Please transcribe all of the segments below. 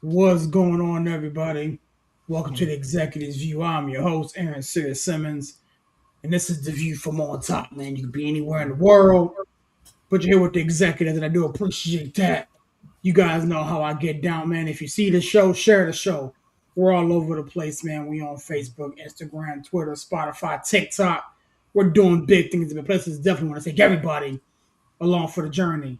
What's going on, everybody? Welcome to the Executive's View. I'm your host, Aaron Sirius Simmons, and this is the view from on top, man. You can be anywhere in the world, but you're here with the executives, and I do appreciate that. You guys know how I get down, man. If you see the show, share the show. We're all over the place, man. We on Facebook, Instagram, Twitter, Spotify, TikTok. We're doing big things, but places definitely want to take everybody along for the journey.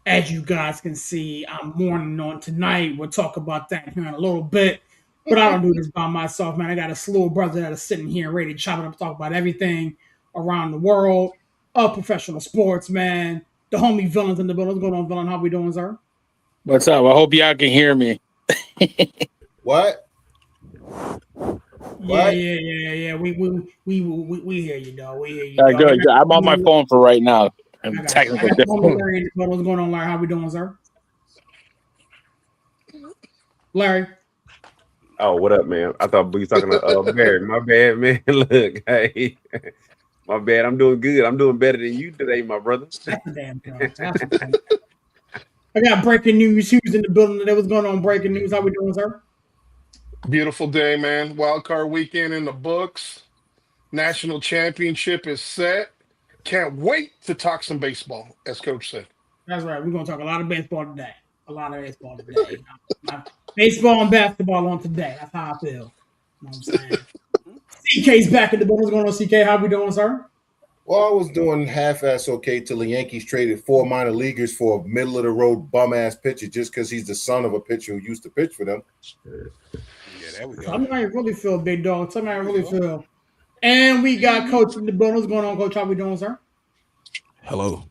As you guys can see, I'm mourning on tonight. We'll talk about that here in a little bit. But I don't do this by myself, man. I got a slew of brothers that are sitting here ready to chop it up, talk about everything around the world of professional sports, man. The homie Villain's in the building. What's going on, Villain? How we doing, sir? What's up? I hope y'all can hear me. What? Yeah. We hear you, dog. We hear you. All right, good. I'm on my phone for right now. I'm technical. What's going on, Larry? How we doing, sir? Larry. Oh, what up, man? I thought we was talking to Barry. My bad, man. Look, hey, my bad. I'm doing good. I'm doing better than you today, my brother. That's a damn thing. I got breaking news. Who's in the building today? What's going on? Breaking news. How we doing, sir? Beautiful day, man. Wild card weekend in the books. National championship is set. Can't wait to talk some baseball, as Coach said. That's right. We're going to talk a lot of baseball today. Baseball and basketball on today. That's how I feel. You know what I'm saying? CK's back in the building. What's going on, CK? How we doing, sir? Well, I was doing half-ass okay till the Yankees traded 4 minor leaguers for a middle-of-the-road bum-ass pitcher just because he's the son of a pitcher who used to pitch for them. Yeah, there we go. Something I really feel, big dog. Something I really feel. And we got Coach in the building. What's going on, Coach? How we doing, sir? Hello.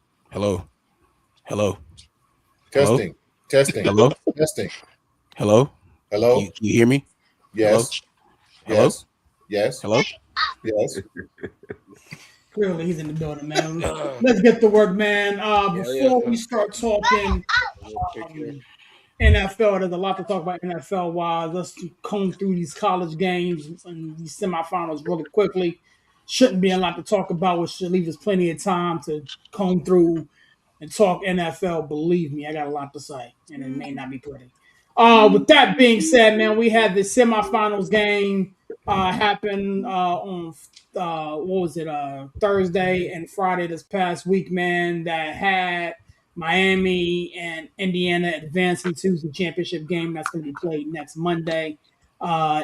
Testing. Hello. Testing. Hello. You hear me? Yes. Hello? Yes. Hello. Yes. Clearly, he's in the building, man. Let's get to work, man. Before we start talking NFL, there's a lot to talk about NFL-wise. Let's comb through these college games and these semifinals really quickly. Shouldn't be a lot to talk about, which should leave us plenty of time to comb through and talk NFL. Believe me, I got a lot to say, and it may not be pretty. With that being said, man, we had the semifinals game happen on Thursday and Friday this past week, man, that had Miami and Indiana advancing to the championship game that's going to be played next Monday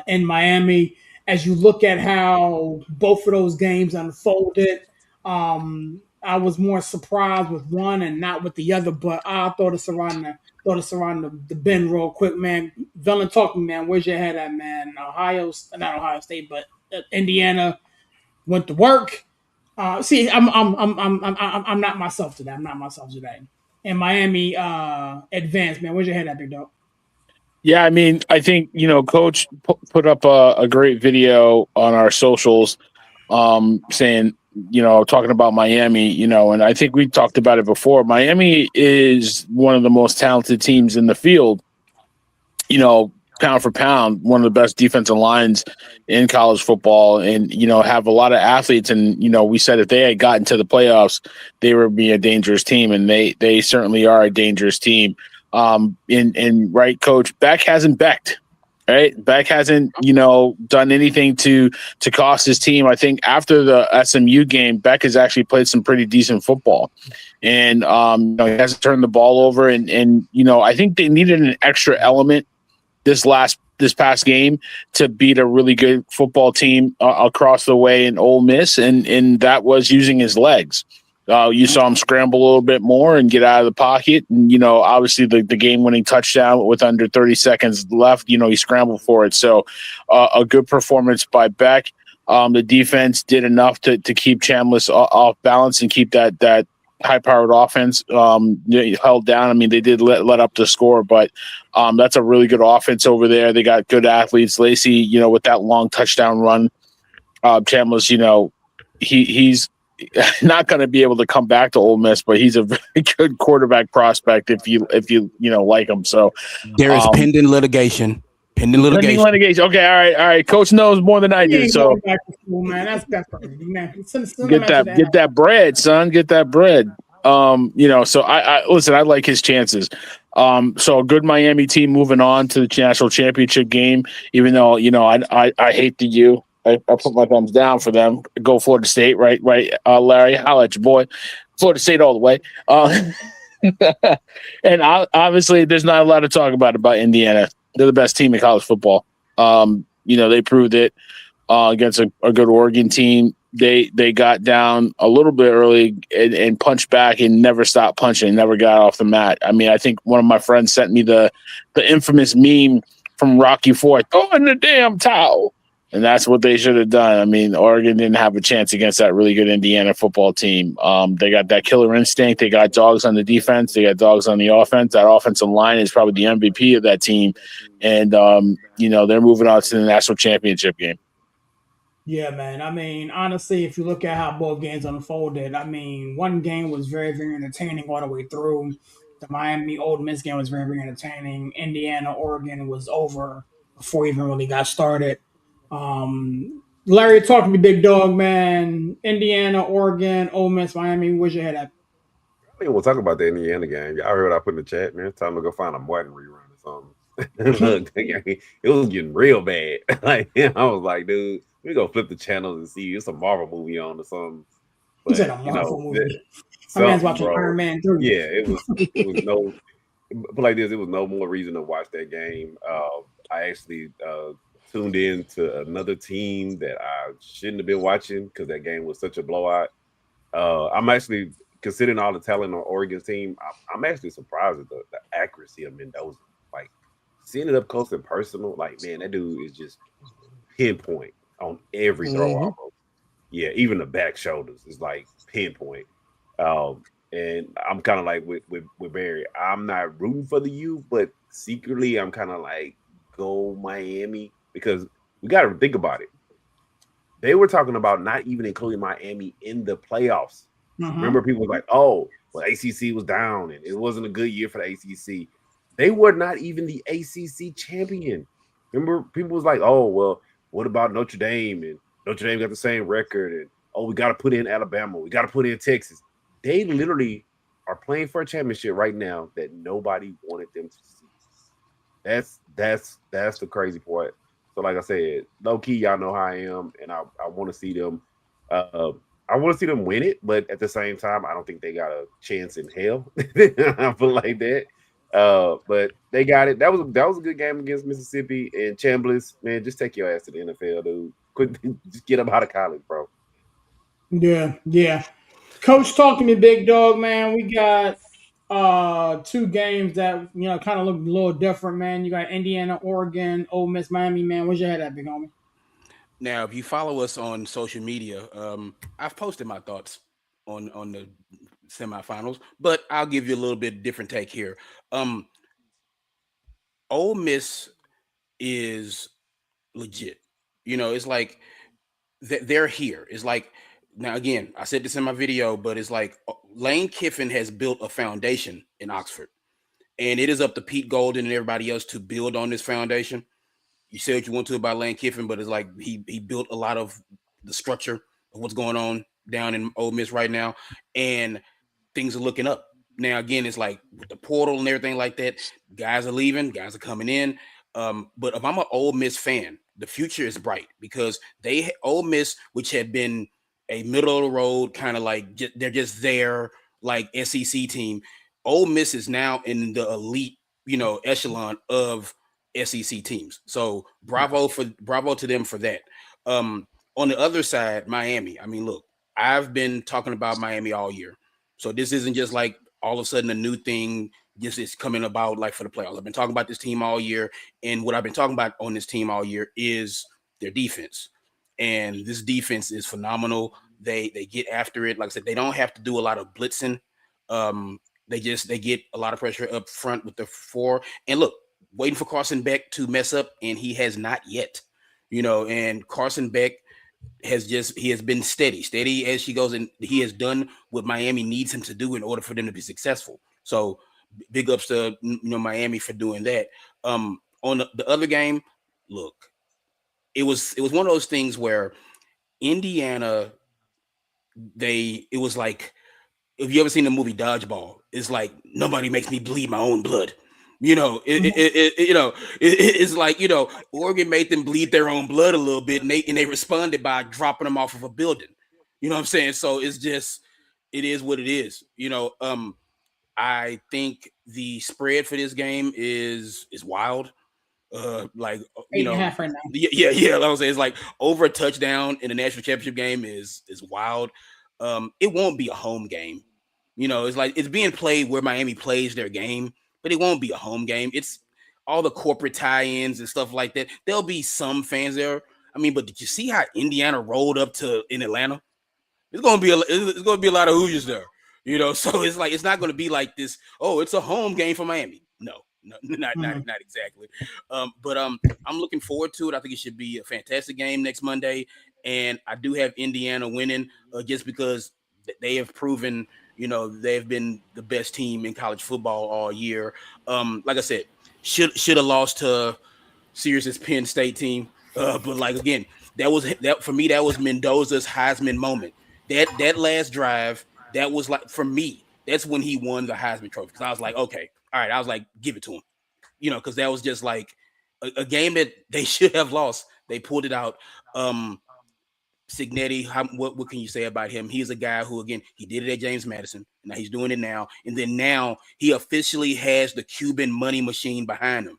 in Miami. As you look at how both of those games unfolded, I was more surprised with one and not with the other, but I'll throw this around the bend real quick, man. Villain talking, man. Where's your head at, man? Not Ohio State, but Indiana went to work. See, I'm not myself today. And Miami advanced, man. Where's your head at, big dog? Yeah, I mean, I think, Coach put up a great video on our socials saying, talking about Miami, and I think we talked about it before. Miami is one of the most talented teams in the field, pound for pound, one of the best defensive lines in college football, and, have a lot of athletes. And, we said if they had gotten to the playoffs, they would be a dangerous team, and they certainly are a dangerous team. And right, Coach, Beck hasn't Becked. Right, Beck hasn't, done anything to cost his team. I think after the SMU game, Beck has actually played some pretty decent football, and he hasn't turned the ball over. And I think they needed an extra element this past game to beat a really good football team across the way in Ole Miss, and that was using his legs. You saw him scramble a little bit more and get out of the pocket. And, obviously the game-winning touchdown with under 30 seconds left, he scrambled for it. So a good performance by Beck. The defense did enough to keep Chambliss off balance and keep that high-powered offense held down. I mean, they did let up the score, but that's a really good offense over there. They got good athletes. Lacey, with that long touchdown run, Chambliss, he's not going to be able to come back to Ole Miss, but he's a very good quarterback prospect if you like him. So there is pending litigation. Okay, all right. Coach knows more than I do. So back to school, man. That's crazy, man. Get that bread, son. Get that bread. So I listen, I like his chances. So a good Miami team moving on to the national championship game, even though, I hate the U. I put my thumbs down for them. Go Florida State, right? Larry, I'll let your boy. Florida State all the way. And obviously, there's not a lot to talk about Indiana. They're the best team in college football. They proved it against a good Oregon team. They got down a little bit early and punched back and never stopped punching, never got off the mat. I mean, I think one of my friends sent me the infamous meme from Rocky IV, throw in the damn towel. And that's what they should have done. I mean, Oregon didn't have a chance against that really good Indiana football team. They got that killer instinct. They got dogs on the defense. They got dogs on the offense. That offensive line is probably the MVP of that team. And, they're moving on to the national championship game. Yeah, man. I mean, honestly, if you look at how both games unfolded, I mean, one game was very, very entertaining all the way through. The Miami Ole Miss game was very, very entertaining. Indiana, Oregon was over before even really got started. Larry, talk to me, big dog, man. Indiana, Oregon, Ole Miss, Miami. Where's your head at? I mean, we'll talk about the Indiana game. Y'all heard what I put in the chat, man. It's time to go find a Martin rerun or something. Look, it was getting real bad. I was like, dude, we go flip the channels and see it's a Marvel movie on or something. But, said a Marvel movie. My man's watching Iron Man 3. Yeah, it was no, but like this, it was no more reason to watch that game. I actually tuned in to another team that I shouldn't have been watching because that game was such a blowout. I'm actually, considering all the talent on Oregon's team, I'm actually surprised at the accuracy of Mendoza. Like, seeing it up close and personal, like, man, that dude is just pinpoint on every throw almost. Yeah, even the back shoulders is like pinpoint. And I'm kind of like with Barry. I'm not rooting for the U, but secretly I'm kind of like, go Miami, because we got to think about it. They were talking about not even including Miami in the playoffs. Remember, people were like, oh, well, ACC was down and it wasn't a good year for the ACC. They were not even the ACC champion. Remember, people was like, oh, well, what about Notre Dame? And Notre Dame got the same record. And, oh, we got to put in Alabama. We got to put in Texas. They literally are playing for a championship right now that nobody wanted them to see. That's the crazy part. So, like I said, low key, y'all know how I am, and I want to see them. I want to see them win it, but at the same time, I don't think they got a chance in hell. I feel like that. But they got it. That was a good game against Mississippi and Chambliss. Man, just take your ass to the NFL, dude. Just get them out of college, bro. Yeah. Coach, talk to me, big dog, man. We got two games that kind of look a little different, man. You got Indiana, Oregon, Ole Miss, Miami, man. Where's your head at, big homie? Now, if you follow us on social media, I've posted my thoughts on the semifinals, but I'll give you a little bit different take here. Ole Miss is legit. It's like they're here. It's like, now again, I said this in my video, but it's like Lane Kiffin has built a foundation in Oxford, and it is up to Pete Golden and everybody else to build on this foundation. You say what you want to about Lane Kiffin, but it's like he built a lot of the structure of what's going on down in Ole Miss right now, and things are looking up. Now, again, it's like with the portal and everything like that, guys are leaving, guys are coming in. But if I'm an Ole Miss fan, the future is bright because Ole Miss, which had been a middle of the road kind of like they're just there like SEC team. Ole Miss is now in the elite, echelon of SEC teams. So bravo to them for that. On the other side, Miami. I mean, look, I've been talking about Miami all year. So this isn't just like all of a sudden a new thing just is coming about like for the playoffs. I've been talking about this team all year. And what I've been talking about on this team all year is their defense. And this defense is phenomenal. They get after it. Like I said, they don't have to do a lot of blitzing. They get a lot of pressure up front with the four. And look, waiting for Carson Beck to mess up, and he has not yet. And Carson Beck he has been steady as she goes, and he has done what Miami needs him to do in order for them to be successful. So big ups to Miami for doing that. On the other game, look, it was one of those things where Indiana, it was like if you ever seen the movie Dodgeball, it's like nobody makes me bleed my own blood. It's like Oregon made them bleed their own blood a little bit, and they responded by dropping them off of a building. You know what I'm saying? So it's just it is what it is. I think the spread for this game is wild. Like 8.5 right now. yeah. Like I was saying, it's like over a touchdown in the national championship game is wild. It won't be a home game. It's like it's being played where Miami plays their game, but it won't be a home game. It's all the corporate tie-ins and stuff like that. There'll be some fans there. I mean, but did you see how Indiana rolled up in Atlanta? It's gonna be a lot of Hoosiers there. So it's like it's not gonna be like this. Oh, it's a home game for Miami. No, not exactly. But I'm looking forward to it. I think it should be a fantastic game next Monday, and I do have Indiana winning just because they have proven they've been the best team in college football all year. Like I said, should have lost to Syracuse Penn State team, but like again, that for me that was Mendoza's Heisman moment. That last drive, that was like for me, that's when he won the Heisman Trophy because I was like, okay, all right, I was like, give it to him, because that was just like a game that they should have lost. They pulled it out. Signetti, what can you say about him? He's a guy who, again, he did it at James Madison. Now he's doing it now. And then now he officially has the Cuban money machine behind him.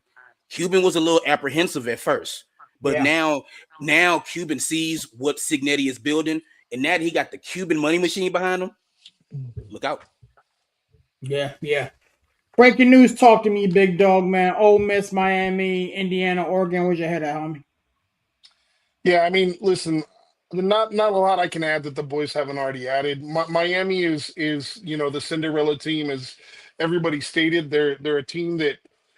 Cuban was a little apprehensive at first, but now Cuban sees what Signetti is building. And now that he got the Cuban money machine behind him, look out. Yeah. Breaking news, talk to me, big dog, man. Ole Miss, Miami, Indiana, Oregon. Where's your head at, homie? Yeah, I mean, listen, not a lot I can add that the boys haven't already added. Miami is the Cinderella team, as everybody stated. They're a team that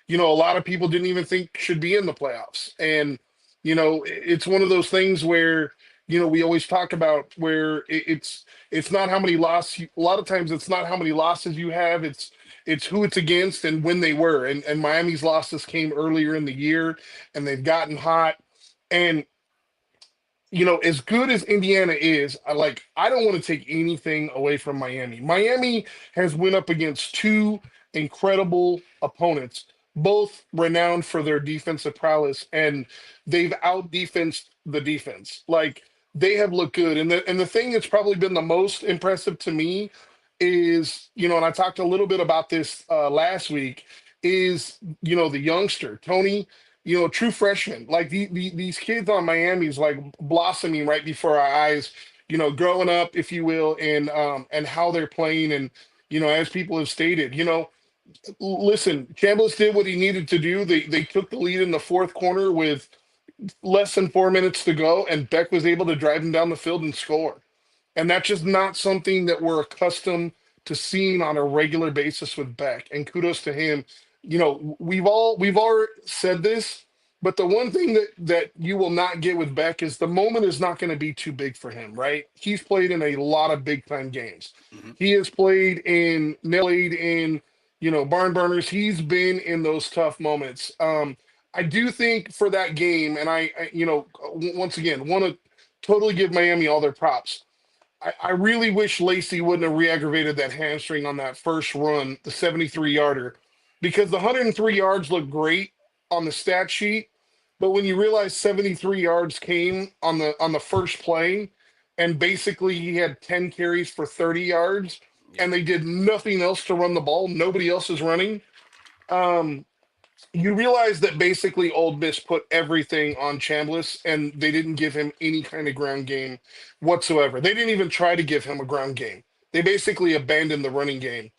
a lot of people didn't even think should be in the playoffs, and it's one of those things where we always talk about where it's not how many losses. A lot of times, it's not how many losses you have. It's who it's against and when they were. And Miami's losses came earlier in the year, and they've gotten hot. And as good as Indiana is, I don't want to take anything away from Miami. Miami has went up against two incredible opponents, both renowned for their defensive prowess, and they've out defensed the defense. Like they have looked good. And the thing that's probably been the most impressive to me is, and I talked a little bit about this last week, is the youngster, Tony, true freshman. Like these kids on Miami's like blossoming right before our eyes, growing up, if you will, and how they're playing. And, as people have stated, listen, Chambliss did what he needed to do. They took the lead in the fourth quarter with less than 4 minutes to go, and Beck was able to drive him down the field and score. And that's just not something that we're accustomed to seeing on a regular basis with Beck. And kudos to him. We've all said this, but the one thing that you will not get with Beck is the moment is not going to be too big for him, right? He's played in a lot of big time games. Mm-hmm. He has played in barn burners. He's been in those tough moments. I do think for that game, and I once again want to totally give Miami all their props. I really wish Lacey wouldn't have re-aggravated that hamstring on that first run, the 73-yarder, because the 103 yards looked great on the stat sheet, but when you realize 73 yards came on the first play, and basically he had 10 carries for 30 yards, and they did nothing else to run the ball, nobody else is running. You realize that basically Ole Miss put everything on Chambliss, and they didn't give him any kind of ground game whatsoever. They didn't even try to give him a ground game. They basically abandoned the running game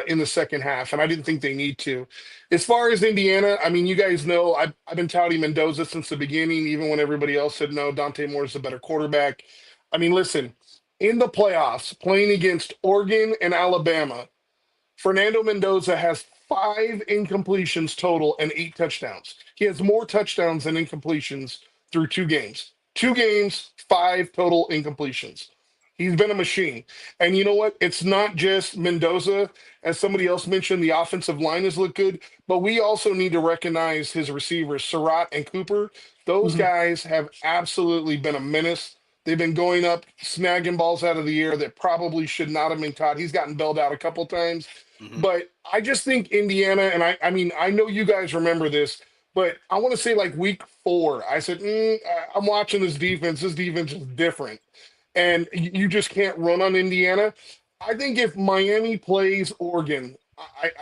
in the second half, and I didn't think they need to. As far as Indiana, I mean, you guys know I've been touting Mendoza since the beginning, even when everybody else said no, Dante Moore is a better quarterback. I mean, listen, in the playoffs, playing against Oregon and Alabama, Fernando Mendoza has 5 incompletions total and 8 touchdowns. He has more touchdowns than incompletions through 2 games. 2 games, 5 total incompletions. He's been a machine. And you know what? It's not just Mendoza. As somebody else mentioned, the offensive line has looked good, but we also need to recognize his receivers, Surratt and Cooper. Those guys have absolutely been a menace. They've been going up, snagging balls out of the air that probably should not have been caught. He's gotten bailed out a couple times. But I just think Indiana, and I mean, I know you guys remember this, but I want to say like week 4, I said, I'm watching this defense. This defense is different. And you just can't run on Indiana. I think if Miami plays Oregon,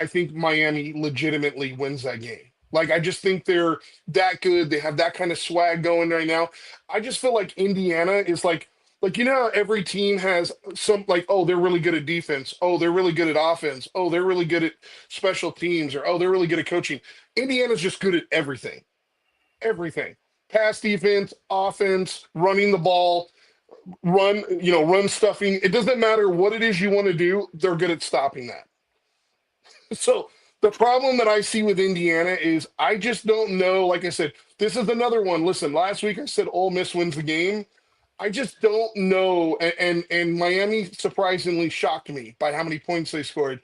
I think Miami legitimately wins that game. Like, I just think they're that good. They have that kind of swag going right now. I just feel like Indiana is like you know how every team has some like, oh, they're really good at defense. Oh, they're really good at offense. Oh, they're really good at special teams, or oh, they're really good at coaching. Indiana's just good at everything. Everything. Pass defense, offense, running the ball, run stuffing. It doesn't matter what it is you want to do, they're good at stopping that. So the problem that I see with Indiana is I just don't know. Like I said, this is another one. Listen, last week I said Ole Miss wins the game. I just don't know. And Miami surprisingly shocked me by how many points they scored.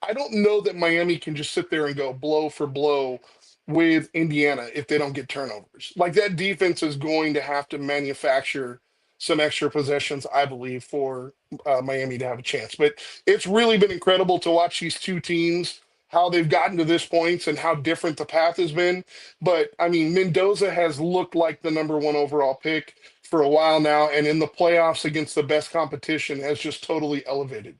I don't know that Miami can just sit there and go blow for blow with Indiana if they don't get turnovers. Like, that defense is going to have to manufacture some extra possessions, I believe, for Miami to have a chance. But it's really been incredible to watch these two teams, how they've gotten to this point and how different the path has been. But I mean, Mendoza has looked like the #1 overall pick for a while now, and in the playoffs against the best competition has just totally elevated.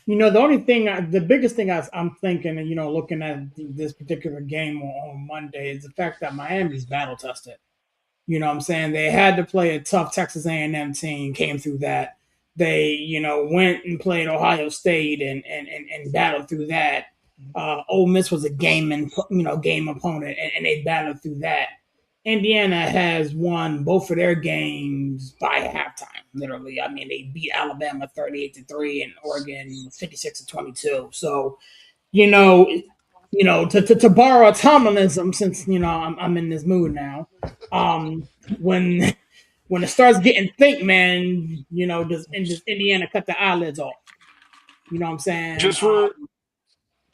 The only thing, the biggest thing I'm thinking, looking at this particular game on Monday is the fact that Miami's battle tested. You know what I'm saying? They had to play a tough Texas A&M team, came through that. They, went and played Ohio State and battled through that. Ole Miss was a game opponent, and they battled through that. Indiana has won both of their games by halftime, literally. I mean, they beat Alabama 38-3 and Oregon 56-22. So, to borrow a Tomlinism, since I'm in this mood now. When it starts getting thick, man, does Indiana cut the eyelids off? You know what I'm saying?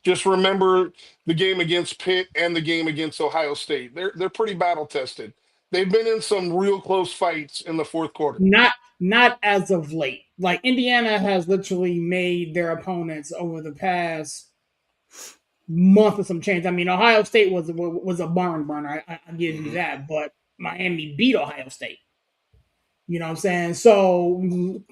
Just remember the game against Pitt and the game against Ohio State. They're pretty battle tested. They've been in some real close fights in the fourth quarter. Not as of late. Like, Indiana has literally made their opponents over the past month or some change. I mean, Ohio State was a barn burner. I give you that, but Miami beat Ohio State. You know what I'm saying? So,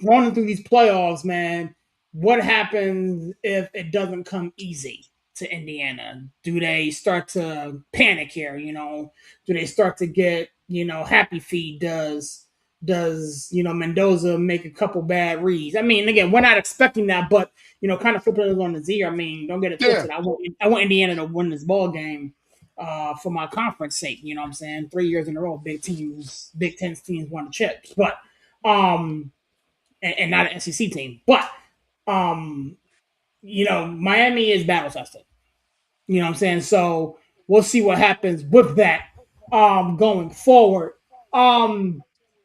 running through these playoffs, man, what happens if it doesn't come easy to Indiana? Do they start to panic here? Do they start to get, happy feet? Does Mendoza make a couple bad reads? I mean, again, we're not expecting that, but kind of flipping it on his ear. I mean, don't get it twisted. I want Indiana to win this ball game for my conference sake. You know what I'm saying? 3 years in a row, Big Ten teams won the chips, but and not an SEC team. But Miami is battle tested. You know what I'm saying? So we'll see what happens with that going forward.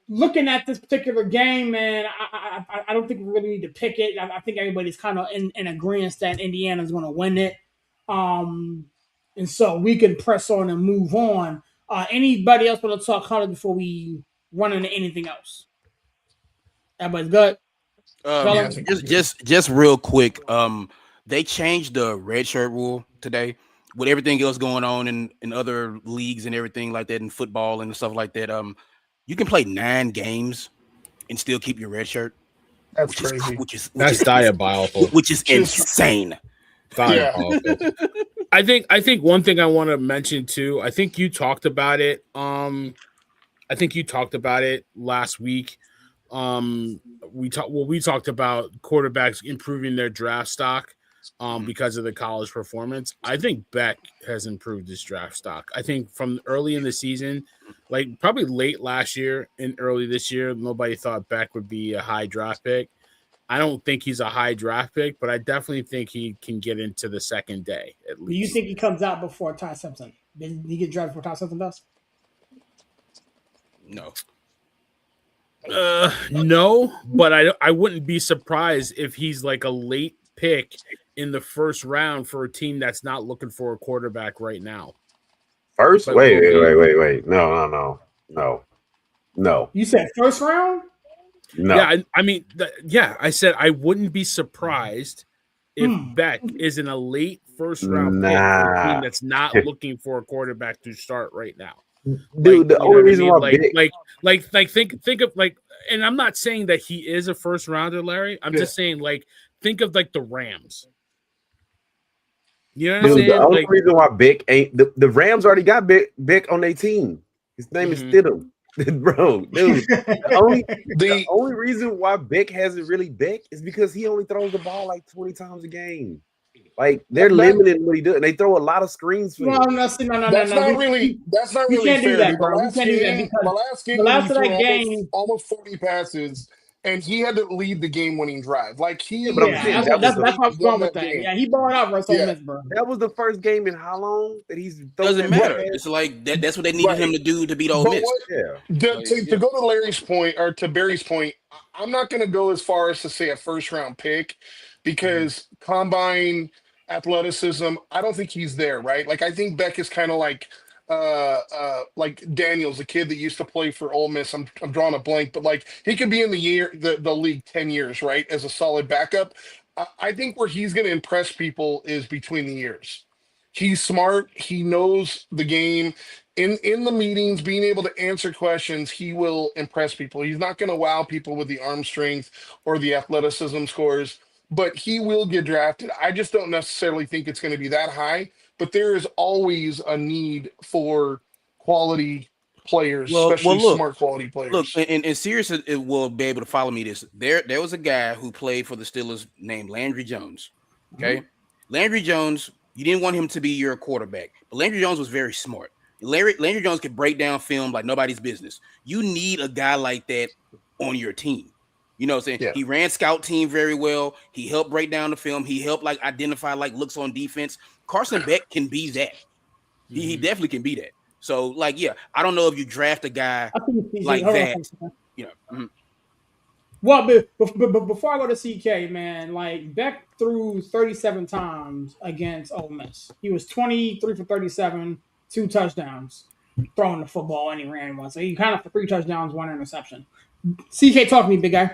Looking at this particular game, man, I don't think we really need to pick it. I think everybody's kind of in agreement that Indiana's going to win it. And so we can press on and move on. Anybody else want to talk color before we run into anything else? Everybody's good? Just real quick. They changed the redshirt rule today with everything else going on in other leagues and everything like that in football and stuff like that. You can play 9 games and still keep your red shirt. That's crazy. That's diabolical. Which is insane. Diabolical. Yeah. I think one thing I want to mention too. I think you talked about it. I think you talked about it last week. We talked about quarterbacks improving their draft stock because of the college performance. I think Beck has improved his draft stock. I think from early in the season, like probably late last year and early this year, nobody thought Beck would be a high draft pick. I don't think he's a high draft pick, but I definitely think he can get into the second day at least. Do you think he comes out before Ty Simpson? Did he get drafted before Ty Simpson does? No. No, but I wouldn't be surprised if he's like a late pick in the first round for a team that's not looking for a quarterback right now. First? Wait. No. You said first round? No. Yeah, I mean, I said I wouldn't be surprised if Beck is in a late first round pick for a team that's not looking for a quarterback to start right now. Dude, the only reason why think of like, and I'm not saying that he is a first rounder, Larry. I'm just saying think of like the Rams. You know what I'm saying? The only reason why Beck ain't the Rams already got Beck on their team. His name is Stidham. Bro, dude. The only reason why Beck hasn't really Beck is because he only throws the ball like 20 times a game. Like they're limiting what he does. And they throw a lot of screens for him. That's not really fair. That, bro. We can't do that because the last game, the last of that threw game, almost 40 passes, and he had to lead the game-winning drive. Like that's how I'm going with that. Yeah, he balled out versus Ole Miss, bro. That was the first game in how long that he's doesn't matter. It's like that's what they needed him to do to beat Ole Miss. To go to Larry's point or to Barry's point, I'm not going to go as far as to say a first-round pick because combine athleticism, I don't think he's there, right? Like I think Beck is kind of like Daniels, a kid that used to play for Ole Miss. I'm drawing a blank, but like he could be in the league 10 years, right? As a solid backup. I think where he's going to impress people is between the years. He's smart. He knows the game. In the meetings, being able to answer questions, he will impress people. He's not going to wow people with the arm strength or the athleticism scores, but he will get drafted. I just don't necessarily think it's going to be that high, but there is always a need for quality players, especially smart quality players. Look, and Sirius will be able to follow me this. There was a guy who played for the Steelers named Landry Jones. Okay. Landry Jones, you didn't want him to be your quarterback, but Landry Jones was very smart. Landry Jones could break down film like nobody's business. You need a guy like that on your team. You know what I'm saying? Yeah. He ran scout team very well. He helped break down the film. He helped like identify like looks on defense. Carson Beck can be that. He definitely can be that. So like, yeah, I don't know if you draft a guy like that. You know. Well, but before I go to CK, man, like Beck threw 37 times against Ole Miss. He was 23 for 37, 2 touchdowns, throwing the football, and he ran one. So he kind of for 3 touchdowns, 1 interception. CK, talk to me, big guy.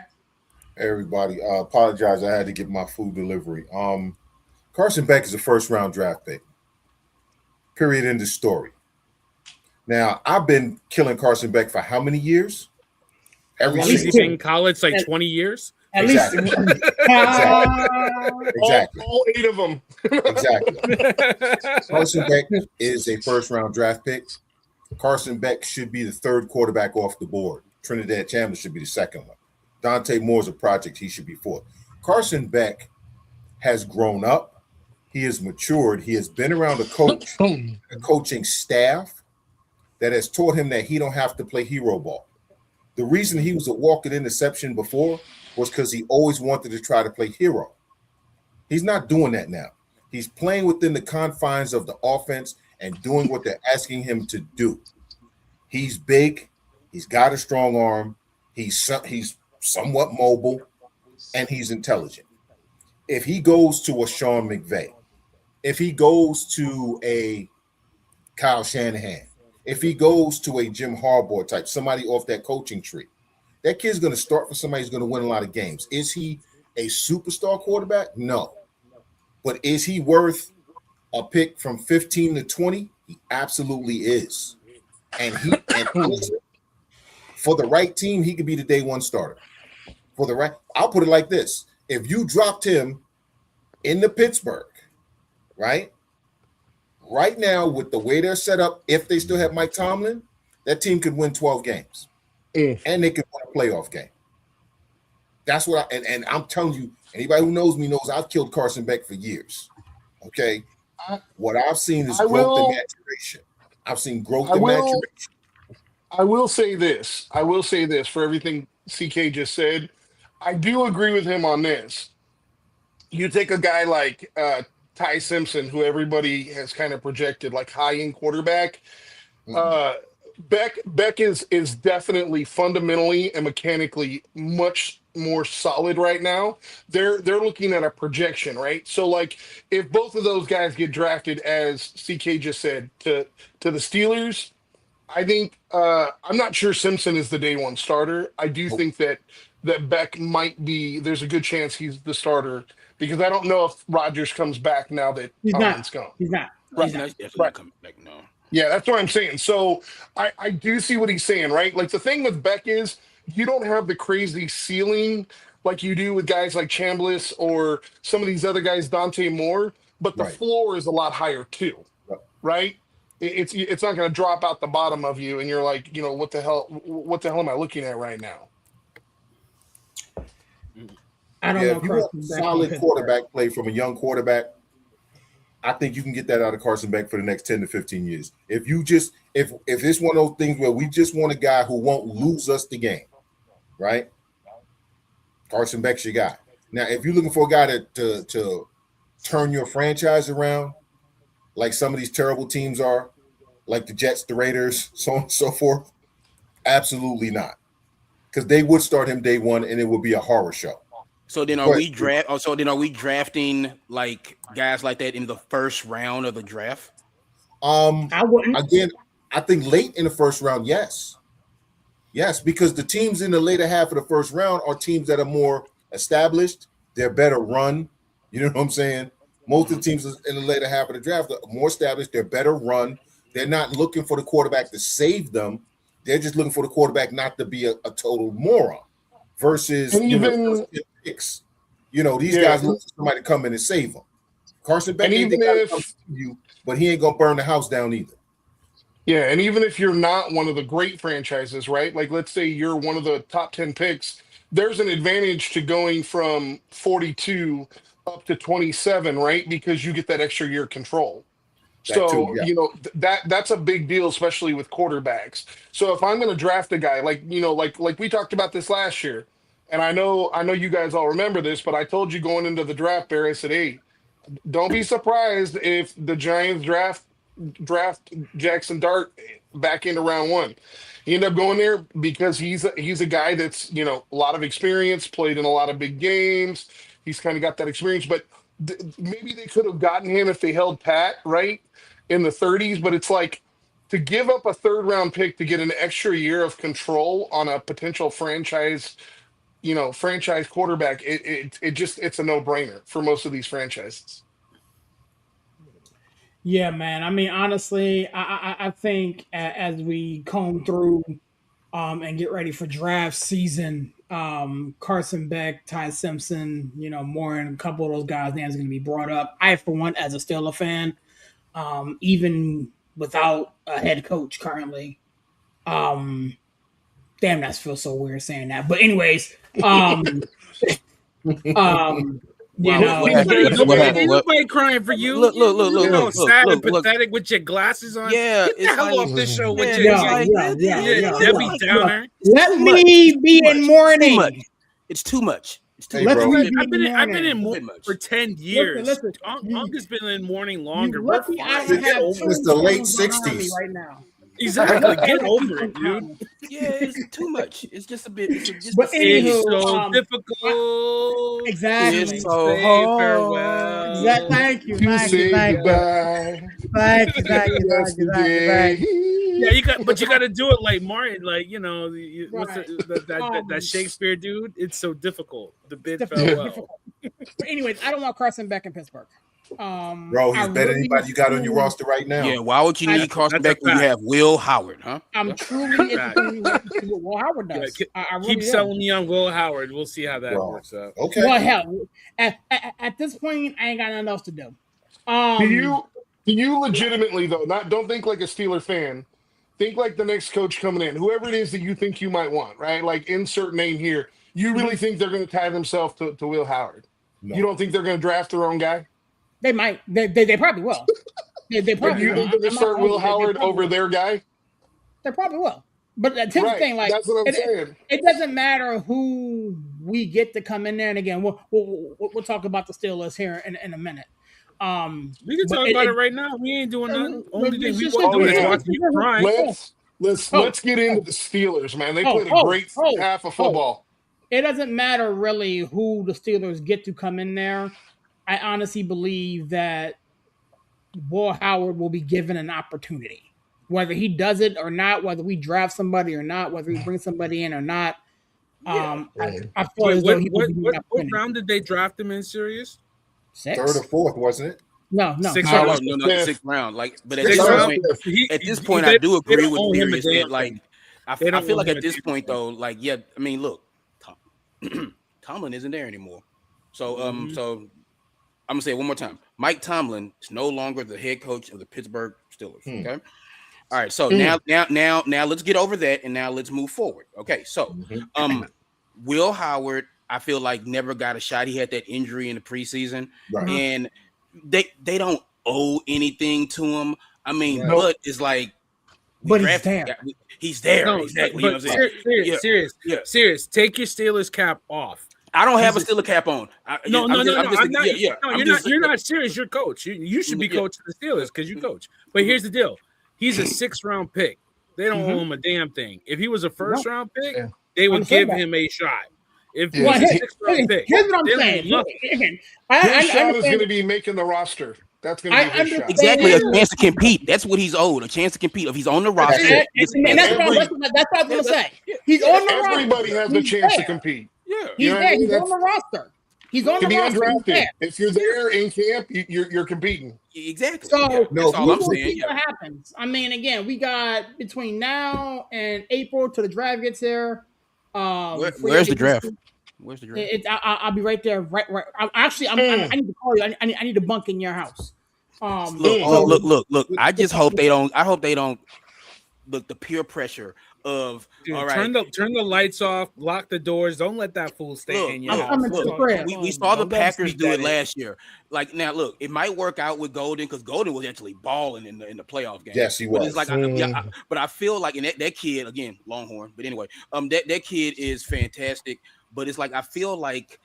Everybody, apologize. I had to get my food delivery. Carson Beck is a first-round draft pick. Period. End of story. Now, I've been killing Carson Beck for how many years? Every season in college, like 20 years. At exactly. least exactly. All 8 of them. Exactly. Carson Beck is a first-round draft pick. Carson Beck should be the 3rd quarterback off the board. Trinidad Chandler should be the 2nd one. Dante Moore's a project. He should be 4th. Carson Beck has grown up. He has matured. He has been around a coaching staff that has taught him that he don't have to play hero ball. The reason he was a walking interception before was because he always wanted to try to play hero. He's not doing that now. He's playing within the confines of the offense and doing what they're asking him to do. He's big. He's got a strong arm. He's somewhat mobile, and he's intelligent. If he goes to a Sean McVay, if he goes to a Kyle Shanahan, if he goes to a Jim Harbaugh type, somebody off that coaching tree, that kid's going to start for somebody who's going to win a lot of games. Is he a superstar quarterback? No. But is he worth a pick from 15 to 20? He absolutely is. And for the right team, he could be the day one starter. I'll put it like this. If you dropped him in the Pittsburgh, right now with the way they're set up, if they still have Mike Tomlin, that team could win 12 games. And they could win a playoff game. That's what and I'm telling you, anybody who knows me knows I've killed Carson Beck for years. Okay. What I've seen is growth and maturation. I've seen growth and maturation. I will say this for everything CK just said. I do agree with him on this. You take a guy like Ty Simpson, who everybody has kind of projected like high-end quarterback. Beck is definitely fundamentally and mechanically much more solid right now. They're looking at a projection, right? So like if both of those guys get drafted, as CK just said, to the Steelers, I think I'm not sure Simpson is the day one starter. I do think that that Beck might be. There's a good chance he's the starter because I don't know if Rodgers comes back now that He's Tomlin's not. gone. He's not. Right. He's not. He's definitely Right. not coming back. No. Yeah, that's what I'm saying. So I do see what he's saying, right? Like the thing with Beck is you don't have the crazy ceiling like you do with guys like Chambliss or some of these other guys, Dante Moore, but the Right. floor is a lot higher too, right? It's not going to drop out the bottom of you, and you're like, you know, what the hell am I looking at right now? I don't know. If you want solid quarterback play from a young quarterback, I think you can get that out of Carson Beck for the next 10 to 15 years. If it's one of those things where we just want a guy who won't lose us the game, right? Carson Beck's your guy. Now, if you're looking for a guy to turn your franchise around, like some of these terrible teams are, like the Jets, the Raiders, so on and so forth, absolutely not. Because they would start him day one, and it would be a horror show. So then, are we drafting like guys like that in the first round of the draft? I wouldn't. Again, I think late in the first round, yes, because the teams in the later half of the first round are teams that are more established. They're better run. You know what I'm saying? Most of the teams in the later half of the draft are more established. They're better run. They're not looking for the quarterback to save them. They're just looking for the quarterback not to be a total moron. Versus picks. You know, these guys look for somebody to come in and save them. Carson Beck ain't the guy to come to you, but he ain't gonna burn the house down either. Yeah, and even if you're not one of the great franchises, right? Like let's say you're one of the top 10 picks, there's an advantage to going from 42 up to 27, right? Because you get that extra year control. You know, that's a big deal, especially with quarterbacks. So if I'm going to draft a guy like, you know, like we talked about this last year, and I know you guys all remember this, but I told you going into the draft, Barry, I said, hey, don't be surprised if the Giants draft Jackson Dart back into round one. He ended up going there because he's a guy that's, you know, a lot of experience, played in a lot of big games. He's kind of got that experience, but maybe they could have gotten him if they held pat, right, in the 30s. But it's like to give up a third round pick to get an extra year of control on a potential franchise quarterback. It's a no brainer for most of these franchises. Yeah, man. I mean, honestly, I think as we comb through and get ready for draft season, Carson Beck, Ty Simpson, you know, Moore, and a couple of those guys' names are going to be brought up. I, for one, as a Steeler fan, even without a head coach currently, damn, that feels so weird saying that. But anyways, you know, nobody crying for you. Look, sad and pathetic with your glasses on. Yeah, get the hell off this show with your Debbie Downer. Let me be in mourning. It's too much. It's too much. I've been in mourning for 10 years. Listen, August been in mourning longer. We're fine. It's the late 60s right now. Exactly. Get over it, dude. Yeah, it's too much. It's just a bit. It's so difficult. Exactly. It's so hard. Farewell. Thank you. Thank you. Yeah, you got to do it like Martin, like you know, what's that Shakespeare dude. It's so difficult. The bid farewell. But anyways, I don't want Carson Beck in Pittsburgh. Bro, he's better than anybody you got on your roster right now. Yeah, why would you need Carson Beck when you have Will Howard, huh? I'm truly interested in what Will Howard does. Keep selling me on Will Howard. We'll see how that works out. Okay. Well, hell, at this point, I ain't got nothing else to do. Do you legitimately though? Don't think like a Steeler fan. Think like the next coach coming in, whoever it is that you think you might want, right? Like insert name here. You really think they're going to tie themselves to Will Howard? No. You don't think they're going to draft their own guy? They might. They probably will. They probably. You think they're going to start Will Howard over their guy? They probably will. But here's the thing, like that's what I'm saying. It doesn't matter who we get to come in there, and again, we'll talk about the Steelers here in a minute. We can talk about it right now. We ain't doing nothing. Only thing we want to do is watch you crying. Let's get into the Steelers, man. They played a great half of football. It doesn't matter really who the Steelers get to come in there. I honestly believe that Will Howard will be given an opportunity. Whether he does it or not, whether we draft somebody or not, whether we bring somebody in or not, I feel Wait, as though he would be what round did they draft him in? Serious? Third or fourth, wasn't it? No, Sixth No, round. no, the sixth round. Like, but at Sixth this round. point, I do They agree don't with owe him a Sirius damn that, like, thing. I feel like at this point though, like, yeah, I mean, look, Tomlin isn't there anymore. So, so I'm gonna say it one more time. Mike Tomlin is no longer the head coach of the Pittsburgh Steelers. Okay. All right. So now let's get over that, and now let's move forward. Okay. So, Will Howard, I feel like never got a shot. He had that injury in the preseason, and they don't owe anything to him. I mean, but it's like, but he's there. He's there. No, exactly. But serious. Take your Steelers cap off. I don't have a Steelers cap on. No. You're not serious. You're coach. You should be coaching the Steelers because you coach. But here's the deal. He's a 6th round pick. They don't owe him a damn thing. If he was a 1st round pick, they would give him a shot. If he's a 6th round pick, here's what I'm saying. His shot is going to be making the roster. That's going to be his shot. Exactly, a chance to compete. That's what he's owed. A chance to compete. If he's on the roster, that's what I was going to say. He's on the roster. Everybody has a chance to compete. Yeah, he's there. He's on the roster. He's on the roster. If you're there in camp, you're competing. Exactly. So that's all I'm saying. What happens? I mean, again, we got between now and April till the draft gets here. Where's the draft? Where's the draft? I'll be right there. Right. I need to call you. I need to bunk in your house. Look. I just hope they don't. I hope they don't. Look, the peer pressure of all right. Turn the lights off, lock the doors. Don't let that fool stay in your house. We saw the Packers do it last year. Like, now, look, it might work out with Golden because Golden was actually balling in the playoff game. Yes, he was. But it's like, but I feel like that kid, again, Longhorn. But anyway, that kid is fantastic. But it's like, I feel like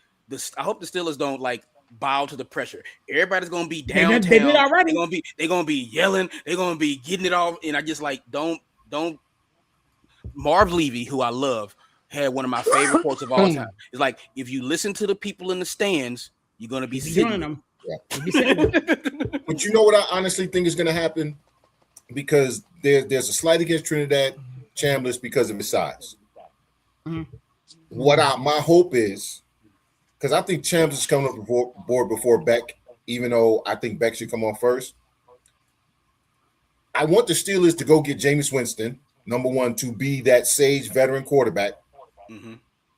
I hope the Steelers don't like bow to the pressure. Everybody's gonna be downtown. They did already. They're gonna be yelling. They're gonna be getting it off. And I just like don't. Marv Levy, who I love, had one of my favorite quotes of all time. It's like, if you listen to the people in the stands, you're gonna be sitting them. But you know what I honestly think is going to happen, because there's a slight against Trinidad Chambliss because of his size. My hope is, because I think Chambliss is coming up board before Beck, even though I think Beck should come on first. I want the Steelers to go get Jameis Winston, number one, to be that sage veteran quarterback.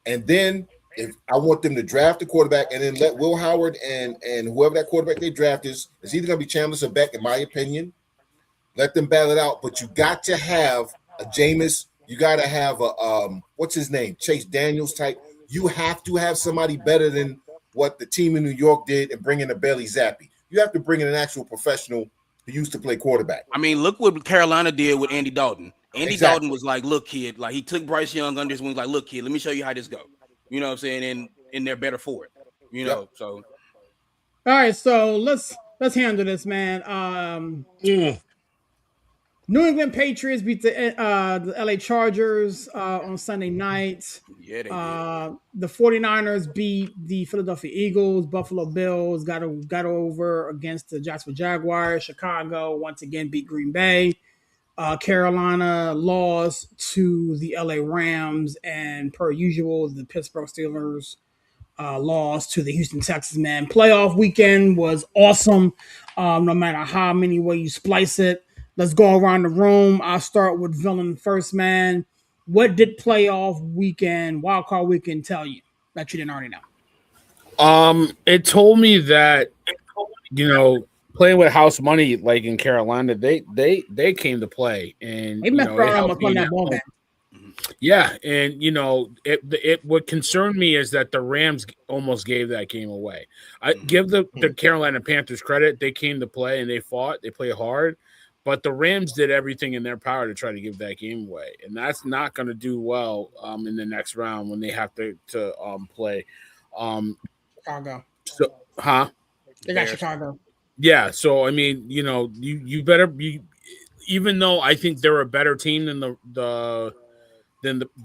And then if I want them to draft the quarterback and then let Will Howard and whoever that quarterback they draft is either going to be Chambliss or Beck, in my opinion. Let them battle it out. But you got to have a Jameis. You got to have a, what's his name? Chase Daniels type. You have to have somebody better than what the team in New York did and bring in a Bailey Zappi. You have to bring in an actual professional who used to play quarterback. I mean, look what Carolina did with Andy Dalton. Andy Dalton was like, look, kid, like he took Bryce Young under his wings, like, look, kid, let me show you how this go. You know what I'm saying? And they're better for it. You know, so. All right, so let's handle this, man. New England Patriots beat the LA Chargers on Sunday night. Yeah, they did. The 49ers beat the Philadelphia Eagles. Buffalo Bills got over against the Jacksonville Jaguars. Chicago once again beat Green Bay. Carolina lost to the LA Rams, and per usual, the Pittsburgh Steelers lost to the Houston Texans. Man, playoff weekend was awesome. No matter how many ways you splice it. Let's go around the room. I'll start with Villain first, man. What did playoff weekend, wildcard weekend, tell you that you didn't already know? It told me that, playing with house money, like in Carolina, they came to play, and they messed around on that ball, man. Yeah, and it what concerned me is that the Rams almost gave that game away. I give the Carolina Panthers credit; they came to play and they fought, they played hard, but the Rams did everything in their power to try to give that game away, and that's not going to do well in the next round when they have to play Chicago. So, they got Chicago. Yeah, so I mean, you better be, even though I think they're a better team than the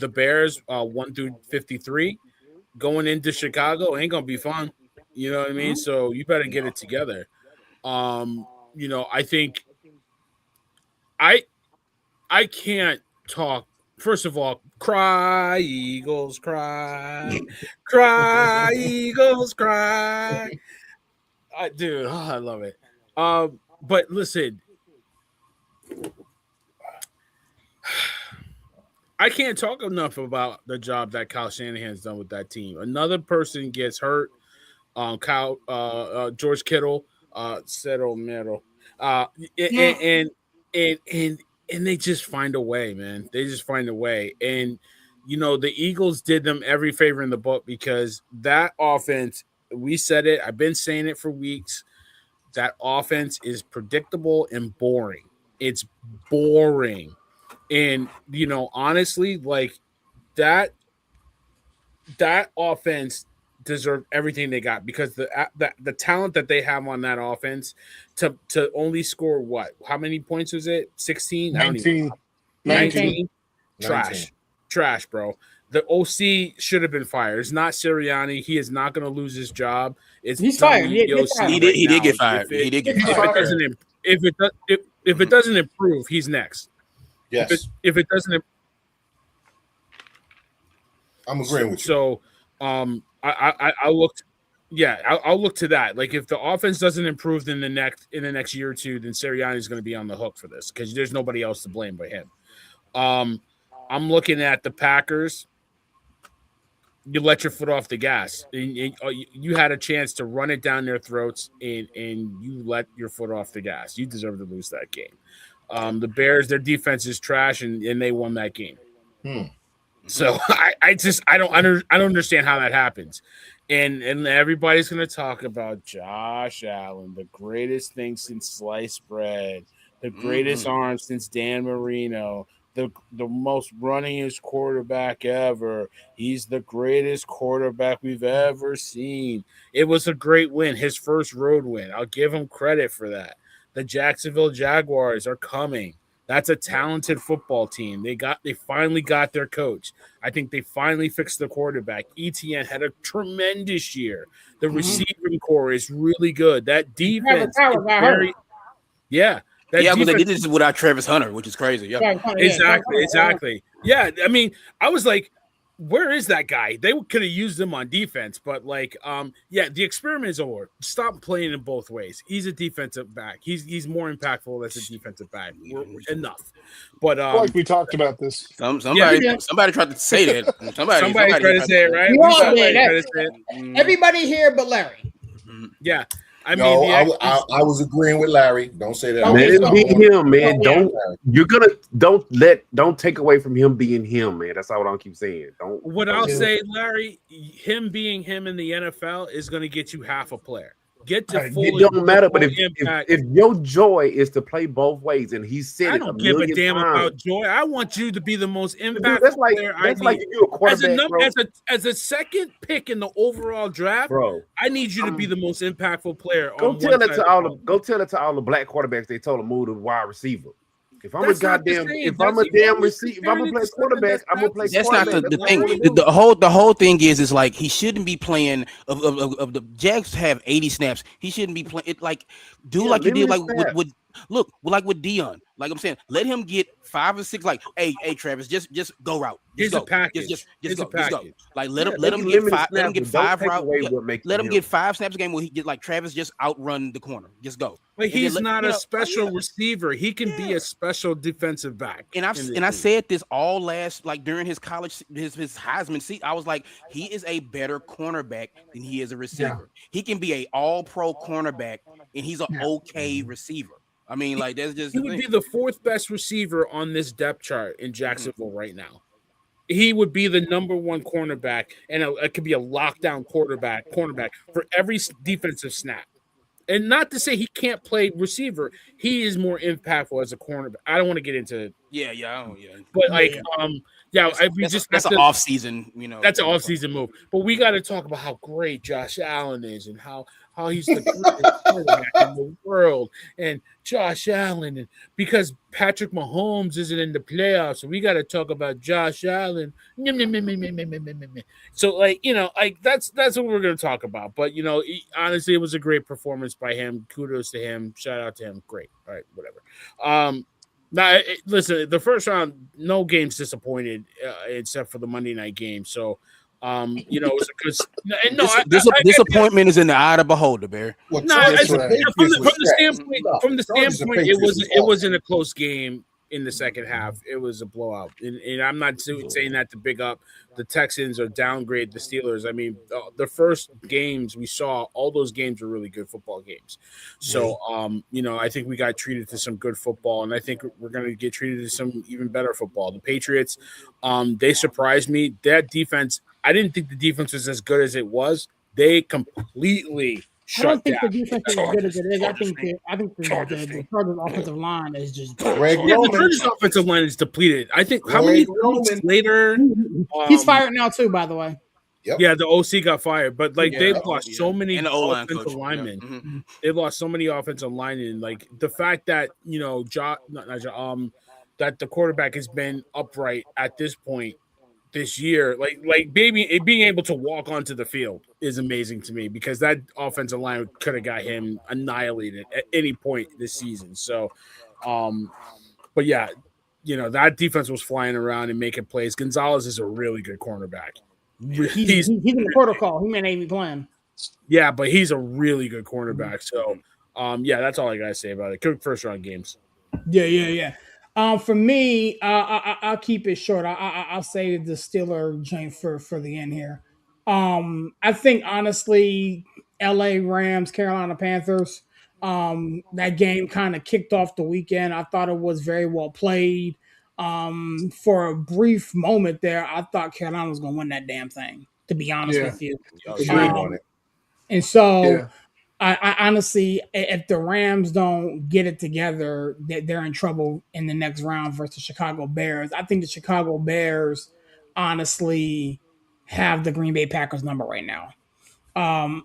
Bears 1 through 53, going into Chicago ain't gonna be fun. You know what I mean? So you better get it together. I think I can't talk first of all, cry, Eagles, cry, cry, Eagles, cry. Dude, I love it. But listen, I can't talk enough about the job that Kyle Shanahan's done with that team. Another person gets hurt. George Kittle, Cero Mero, and they just find a way, man. They just find a way, and the Eagles did them every favor in the book because that offense. We said it. I've been saying it for weeks. That offense is predictable and boring. It's boring, and honestly, like that offense deserve everything they got because the talent that they have on that offense to only score what? How many points was it? 16? 19. 19? Trash, bro. The OC should have been fired. It's not Sirianni. He is not going to lose his job. He's fired. He did get fired. He did get fired. If it doesn't improve, he's next. Yes. If it doesn't, I'm agreeing with you. So, I looked. Yeah, I'll look to that. Like, if the offense doesn't improve in the next year or two, then Sirianni is going to be on the hook for this because there's nobody else to blame but him. I'm looking at the Packers. You let your foot off the gas. You had a chance to run it down their throats, and you let your foot off the gas. You deserve to lose that game. The Bears, their defense is trash, and they won that game. So I don't understand how that happens. And everybody's going to talk about Josh Allen, the greatest thing since sliced bread, the greatest arm since Dan Marino, the most runningest quarterback ever. He's the greatest quarterback we've ever seen. It was a great win, his first road win. I'll give him credit for that. The Jacksonville Jaguars are coming. That's a talented football team. They finally got their coach. I think they finally fixed the quarterback. ETN had a tremendous year. The receiving core is really good. That defense is very but they did this without Travis Hunter, which is crazy. Yeah, exactly. Yeah, I mean, I was like, where is that guy? They could have used him on defense, but the experiment is over. Stop playing him both ways. He's a defensive back. He's more impactful as a defensive back. Enough. But like we talked about this. Somebody tried to say that. Somebody tried to say it, right? Everybody here but Larry. Yeah. I was agreeing with Larry. Don't say that. Let him be him, man. Don't take away from him being him, man. That's all I keep saying. I'll say, Larry, him being him in the NFL is going to get you half a player. Get to full. It don't matter, but if your joy is to play both ways, and he said I don't give a damn about joy. I want you to be the most impactful player. That's like you a quarterback, as a second pick in the overall draft, bro. I need you to be the most impactful player. Go tell it to all the black quarterbacks. They told them move to wide receiver. If I'm a damn receiver, if I'm gonna play quarterback, I'm gonna play. That's not the thing. The whole thing is like he shouldn't be playing. Of the Jags have 80 snaps. He shouldn't be playing. Like you did like with Dion. Like I'm saying, let him get 5 or 6. Like, hey, Travis, just go route. Here's a package. Just go. Like let him get 5. Let him get 5 routes. Let him get 5 snaps a game where he get like Travis just outrun the corner. Just go. But he's not a special receiver. He can be a special defensive back. And I said this all during his college his Heisman seat. I was like, he is a better cornerback than he is a receiver. Yeah. He can be a all-pro cornerback, and he's an okay receiver. I mean, like that's just he would be the 4th best receiver on this depth chart in Jacksonville right now. He would be the number 1 cornerback, and it could be a lockdown cornerback for every defensive snap. And not to say he can't play receiver, he is more impactful as a cornerback. I don't want to get into but that's an off-season, that's an off-season move. But we got to talk about how great Josh Allen is and how he's the greatest quarterback in the world, and Josh Allen, and because Patrick Mahomes isn't in the playoffs, so we got to talk about Josh Allen. So that's what we're going to talk about. But honestly, it was a great performance by him. Kudos to him. Shout out to him. Great. All right, whatever. Now, listen, the first round, no games disappointed except for the Monday night game. So, it was a good. No, disappointment is in the eye of the beholder, Bear. Well, no, from the standpoint, it wasn't a close game in the second half. It was a blowout, and I'm not saying that to big up the Texans or downgrade the Steelers. I mean, the first games we saw, all those games were really good football games. So, I think we got treated to some good football, and I think we're going to get treated to some even better football. The Patriots, they surprised me. That defense, I didn't think the defense was as good as it was. They completely shut down. I don't think the defense is as good as it is. I think the Chargers offensive line is just the Chargers offensive line is depleted. I think how many weeks later he's fired now too, by the way. Yep. Yeah, the OC got fired, but they've lost so many offensive linemen. Yeah. Mm-hmm. They've lost so many offensive linemen. Like the fact that that the quarterback has been upright at this point this year, being able to walk onto the field is amazing to me because that offensive line could have got him annihilated at any point this season. So, but yeah, that defense was flying around and making plays. Gonzalez is a really good cornerback. He's in the protocol. He may not be playing. Yeah, but he's a really good cornerback. So, that's all I gotta say about it. Good first round games. Yeah. For me, I'll keep it short. I'll say the Steeler joint for the end here. I think honestly, L.A. Rams, Carolina Panthers. That game kind of kicked off the weekend. I thought it was very well played. For a brief moment there, I thought Carolina was going to win that damn thing. To be honest with you, and so. I honestly, if the Rams don't get it together, they're in trouble in the next round versus the Chicago Bears. I think the Chicago Bears honestly have the Green Bay Packers number right now.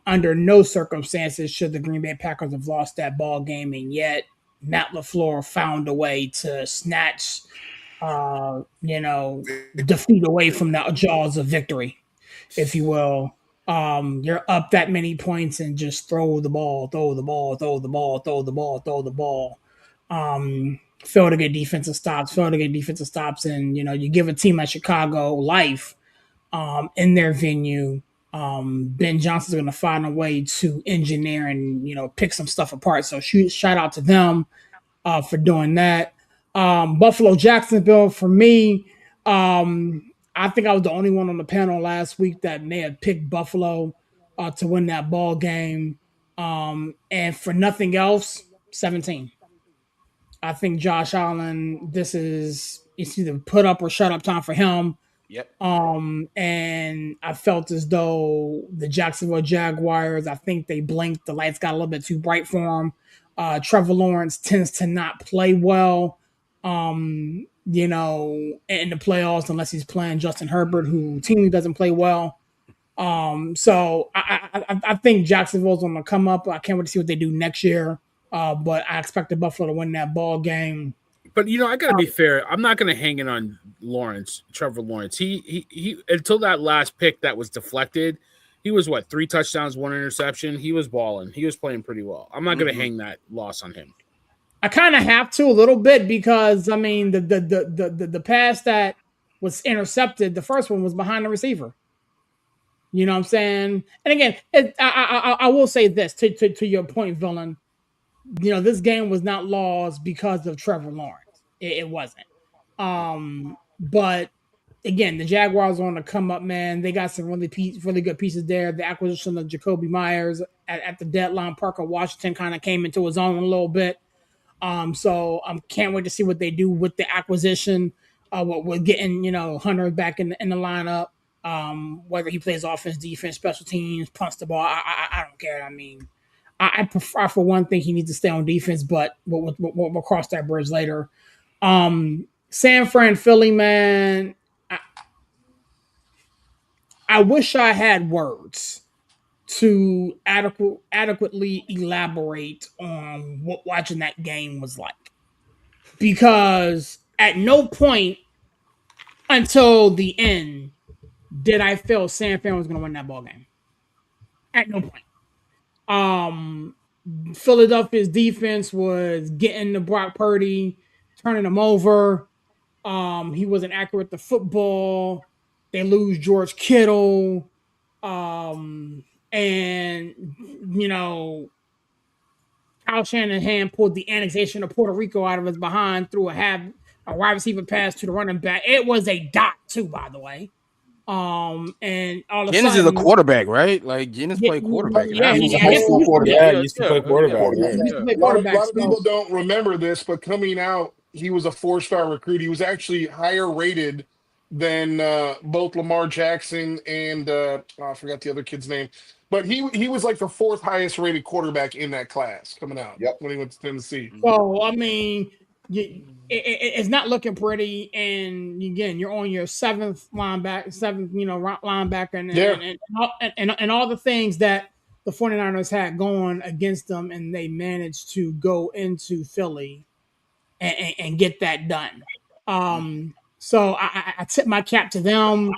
Under no circumstances should the Green Bay Packers have lost that ball game, and yet Matt LaFleur found a way to snatch, defeat away from the jaws of victory, if you will. You're up that many points and just throw the ball. Fail to get defensive stops, and you give a team like Chicago life in their venue. Ben Johnson's going to find a way to engineer and pick some stuff apart. So shout out to them for doing that. Buffalo Jacksonville for me. I think I was the only one on the panel last week that may have picked Buffalo to win that ball game. And for nothing else, 17. I think Josh Allen, it's either put up or shut up time for him. Yep. And I felt as though the Jacksonville Jaguars, I think they blinked. The lights got a little bit too bright for them. Trevor Lawrence tends to not play well. In the playoffs, unless he's playing Justin Herbert, who routinely doesn't play well. So I think Jacksonville's going to come up. I can't wait to see what they do next year. But I expected Buffalo to win that ball game. But I got to be fair. I'm not going to hang it on Trevor Lawrence. He until that last pick that was deflected, he was 3 touchdowns, 1 interception. He was balling. He was playing pretty well. I'm not going to hang that loss on him. I kind of have to a little bit because I mean the pass that was intercepted, the first one was behind the receiver. You know what I'm saying? And again, I will say this to your point, Villain. This game was not lost because of Trevor Lawrence. It wasn't. But again, the Jaguars are on the come up, man. They got some really good pieces there. The acquisition of Jacoby Myers at the deadline, Parker Washington kind of came into his own a little bit. So I can't wait to see what they do with the acquisition. What we're getting, Hunter back in the lineup. Whether he plays offense, defense, special teams, punts the ball, I don't care. I mean, I prefer for one thing he needs to stay on defense, but we'll cross that bridge later. San Fran, Philly, man. I wish I had words to adequately elaborate on what watching that game was like. Because at no point until the end did I feel San Fran was going to win that ball game. At no point. Philadelphia's defense was getting to Brock Purdy. turning him over. He wasn't accurate with the football. They lose George Kittle. And Kyle Shanahan pulled the annexation of Puerto Rico out of his behind through a wide receiver pass to the running back. It was a dot too, by the way. And all of a Jennings sudden, is a quarterback, right? Like Jennings played quarterback. Yeah, he was a high school quarterback. Used to play quarterback. A lot of people don't remember this, but coming out, he was a 4-star recruit. He was actually higher rated than both Lamar Jackson and I forgot the other kid's name. But he was like the 4th highest rated quarterback in that class coming out when he went to Tennessee. So, I mean, it's not looking pretty. And again, you're on your 7th linebacker, and all the things that the 49ers had going against them, and they managed to go into Philly and get that done. So I tip my cap to them.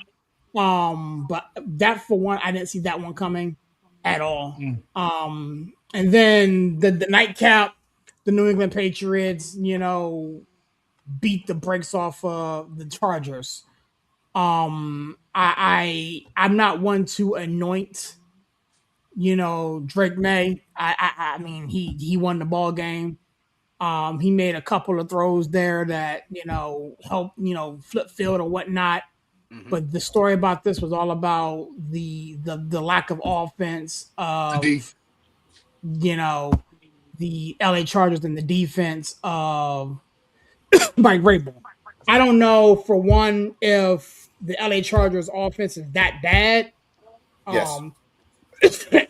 But that, for one, I didn't see that one coming at all. And then the nightcap, the New England Patriots, beat the brakes off the Chargers. I'm not one to anoint, Drake May. I mean, he won the ball game. He made a couple of throws there that, helped, flip field or whatnot. But the story about this was all about the lack of offense of, the LA Chargers and the defense of Mike Vrabel. I don't know, for one, if the LA Chargers offense is that bad. Yes.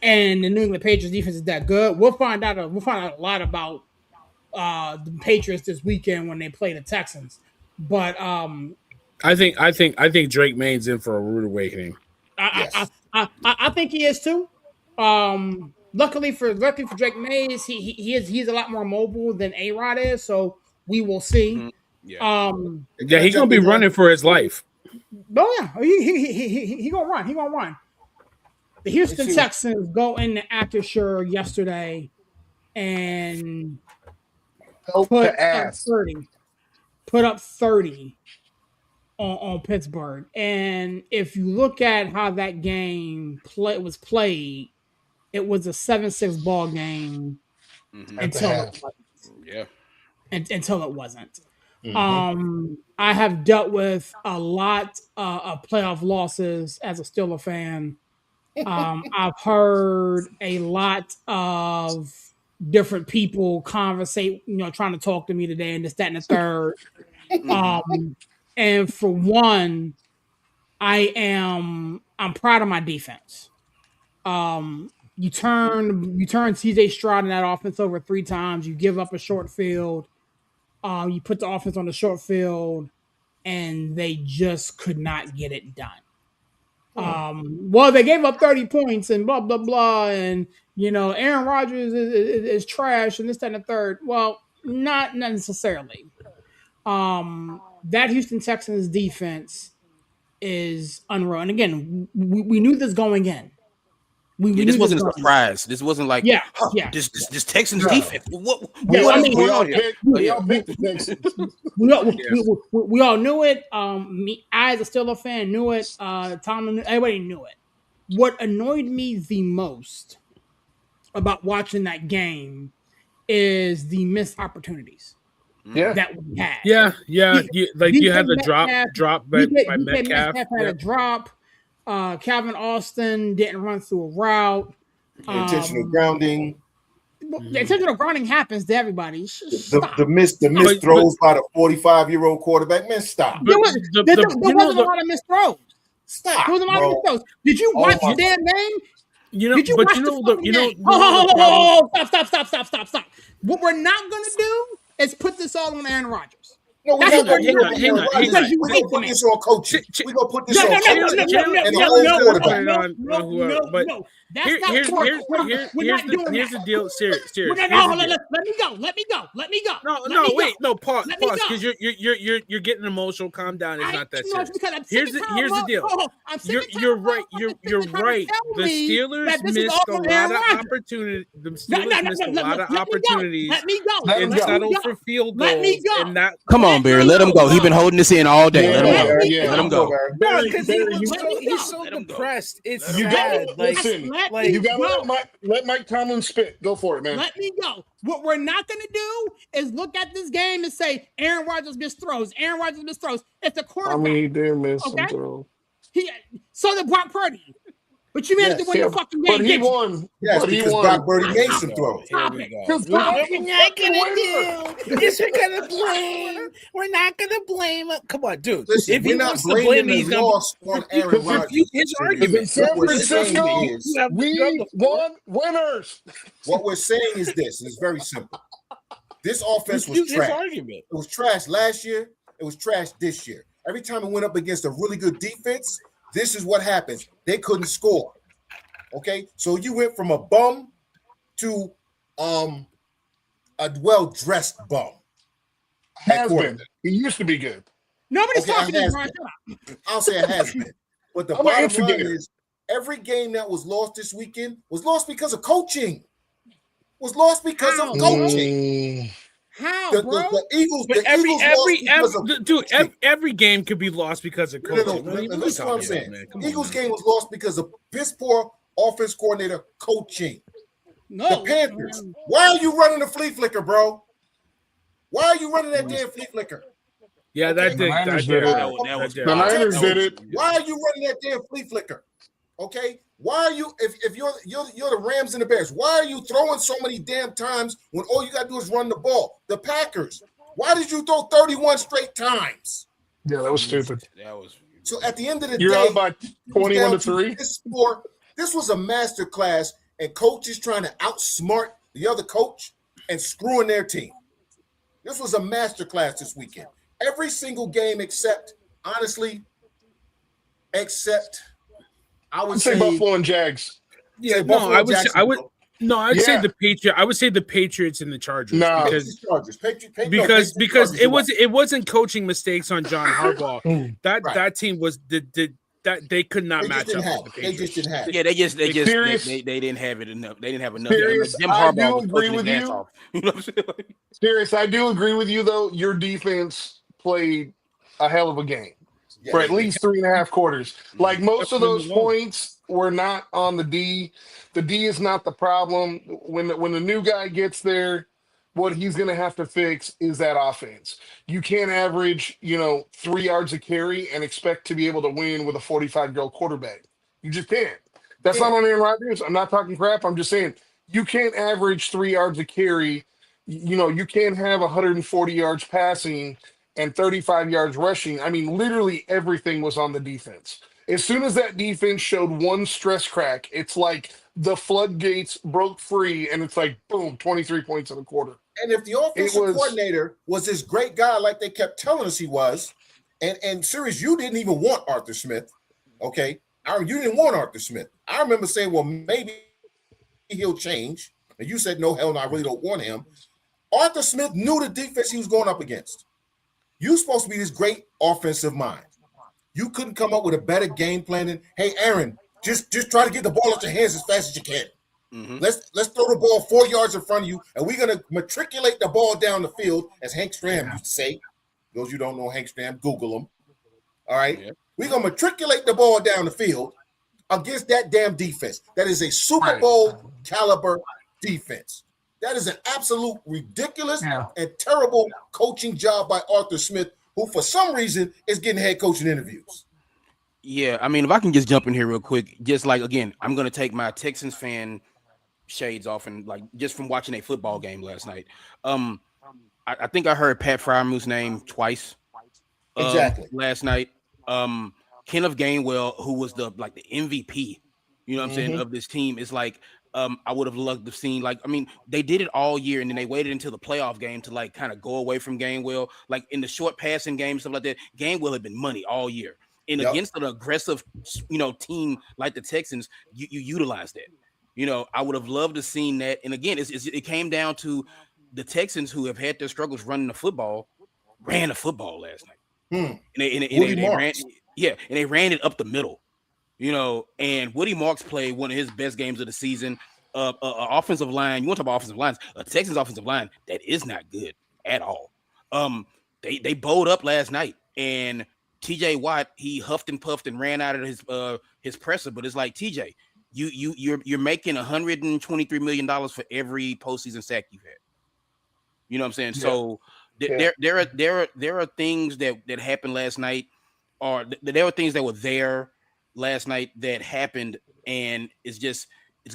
And the New England Patriots defense is that good. We'll find out a lot about the Patriots this weekend when they play the Texans. But I think Drake May's in for a rude awakening. I think he is too. Luckily for Drake Mays, he's a lot more mobile than A-Rod is, so we will see. Yeah, he's gonna be running for his life. Oh yeah, he gonna run. He gonna run. The Houston Texans go into Acrisure yesterday and put up 30 on Pittsburgh. And if you look at how that game was played, it was a 7-6 ball game until it wasn't. I have dealt with a lot of playoff losses as a Steeler fan. I've heard a lot of different people conversate, trying to talk to me today and this, that, and the third. And for one, I'm proud of my defense. You turn CJ Stroud in that offense over 3 times. You give up a short field. You put the offense on the short field, and they just could not get it done. Well, they gave up 30 points and blah, blah, blah. And, Aaron Rodgers is trash and this, that, and the third. Well, not necessarily. That Houston Texans defense is unreal. And again, we knew this going in. This wasn't a surprise. This wasn't like, this Texans defense. What is going on here? We all knew it. Me, I, as a Steelers fan, knew it. Tom, everybody knew it. What annoyed me the most about watching that game is the missed opportunities. That we had. You had the drop by Metcalf. Had a drop. Calvin Austin didn't run through a route. Intentional grounding. The intentional grounding happens to everybody. The missed throws by the 45-year-old quarterback. Man, stop. There wasn't a lot of missed throws. Stop. There was a lot of missed throws. Did you watch the damn game? Stop. What we're not gonna do is put this all on Aaron Rodgers. No, we're not going to do hang on. We're going to put this on coaching. We're going to put this on coaching and the old quarterback. No. That's not. Here's the deal. Serious. Let me go. No. Wait. No. Pause. Because you're getting emotional. Calm down. It's not that serious. Here's the deal. You're right. You're right. The Steelers missed a lot of opportunities. The Steelers missed a lot of opportunities. Let me go. And settled for field goals. Let me go. And not. Come on, Barry. Let him go. He's been holding this in all day. Let him go. Let him go. Because he's so depressed. It's sad. You gotta let Mike Tomlin spit. Go for it, man. Let me go. What we're not going to do is look at this game and say Aaron Rodgers missed throws. It's a quarterback. He did miss some throws. So did Brock Purdy. But you managed to win the fucking game. But he won. Yes, because Brock Purdy made some throws. Stop it. What we're not gonna do is we're not gonna blame him. Come on, dude. Listen, if we're not blaming the loss on Aaron Rodgers. His argument. In San Francisco, we won winners. What we're saying is this, and it's very simple. This offense was trash. It was trash last year. It was trash this year. Every time it went up against a really good defense, this is what happens. They couldn't score. Okay, so you went from a bum to a well-dressed bum. Has been. He used to be good. Nobody's talking to Brian. I'll say it has been. But the bottom line is every game that was lost this weekend was lost because of coaching. How, bro? The Eagles. Every game could be lost because of coaching. Listen what I'm saying. Eagles game was lost because of piss poor offense coordinator coaching. The Panthers. Why are you running the flea flicker, bro? Why are you running that damn flea flicker? Yeah, that did. The Niners did it. Why are you running that damn flea flicker? Okay. Why are you, if you're the Rams and the Bears, why are you throwing so many damn times when all you got to do is run the ball? The Packers, why did you throw 31 straight times? Yeah, that was stupid. So at the end of the you're day, up by 21-3. This was a masterclass, and coaches trying to outsmart the other coach and screwing their team. This was a masterclass this weekend. Every single game except I would say Buffalo and Jags. Yeah, I'd say the Patriots. I would say the Patriots and the Chargers. No, because it wasn't coaching mistakes on John Harbaugh. That team was that they could not match up with the Patriots. They just didn't have it. Yeah, they didn't have it enough. They didn't have enough. Jim Harbaugh was agree with you. You know what I'm saying? Serious, I do agree with you though. Your defense played a hell of a game. For at least 3.5 quarters. Like most of those points were not on the D. The D is not the problem. When the new guy gets there, what he's going to have to fix is that offense. You can't average, 3 yards a carry and expect to be able to win with a 45-year-old quarterback. You just can't. That's not on Aaron Rodgers. I'm not talking crap. I'm just saying you can't average 3 yards a carry. You can't have 140 yards passing and 35 yards rushing. I mean, literally everything was on the defense. As soon as that defense showed one stress crack, it's like the floodgates broke free, and it's like, boom, 23 points in a quarter. And if the offensive coordinator was this great guy like they kept telling us he was, and serious, you didn't even want Arthur Smith, okay? You didn't want Arthur Smith. I remember saying, well, maybe he'll change. And you said, no, hell no, I really don't want him. Arthur Smith knew the defense he was going up against. You're supposed to be this great offensive mind. You couldn't come up with a better game plan than, hey, Aaron, just try to get the ball out your hands as fast as you can. Mm-hmm. Let's throw the ball 4 yards in front of you, and we're going to matriculate the ball down the field, as Hank Stram used to say. Those of you don't know Hank Stram, Google him. All right? Yeah. We're going to matriculate the ball down the field against that damn defense. That is a Super Bowl caliber defense. That is an absolute ridiculous and terrible coaching job by Arthur Smith, who for some reason is getting head coaching interviews. Yeah, I mean, if I can just jump in here real quick, just like, again, I'm going to take my Texans fan shades off and like just from watching a football game last night. I think I heard Pat Fryermuth's name twice. Last night. Kenneth Gainwell, who was the MVP, you know what I'm saying, of this team, is like, I would have loved to have seen, like, I mean, they did it all year, and then they waited until the playoff game to like kind of go away from Gainwell. Like in the short passing game, stuff like that, Gainwell had been money all year. And against an aggressive, team like the Texans, you utilize that. I would have loved to seen that. And again, it came down to the Texans, who have had their struggles running the football, ran the football last night. And they ran it up the middle. And Woody Marks played one of his best games of the season. Offensive line, you want to talk about offensive lines, a Texans offensive line that is not good at all. They bowled up last night, and TJ Watt, he huffed and puffed and ran out of his presser, but it's like, TJ, you're making $123 million for every postseason sack you've had. You know what I'm saying? Yeah. So there are things that happened last night, or there were things that were there last night that happened, and it's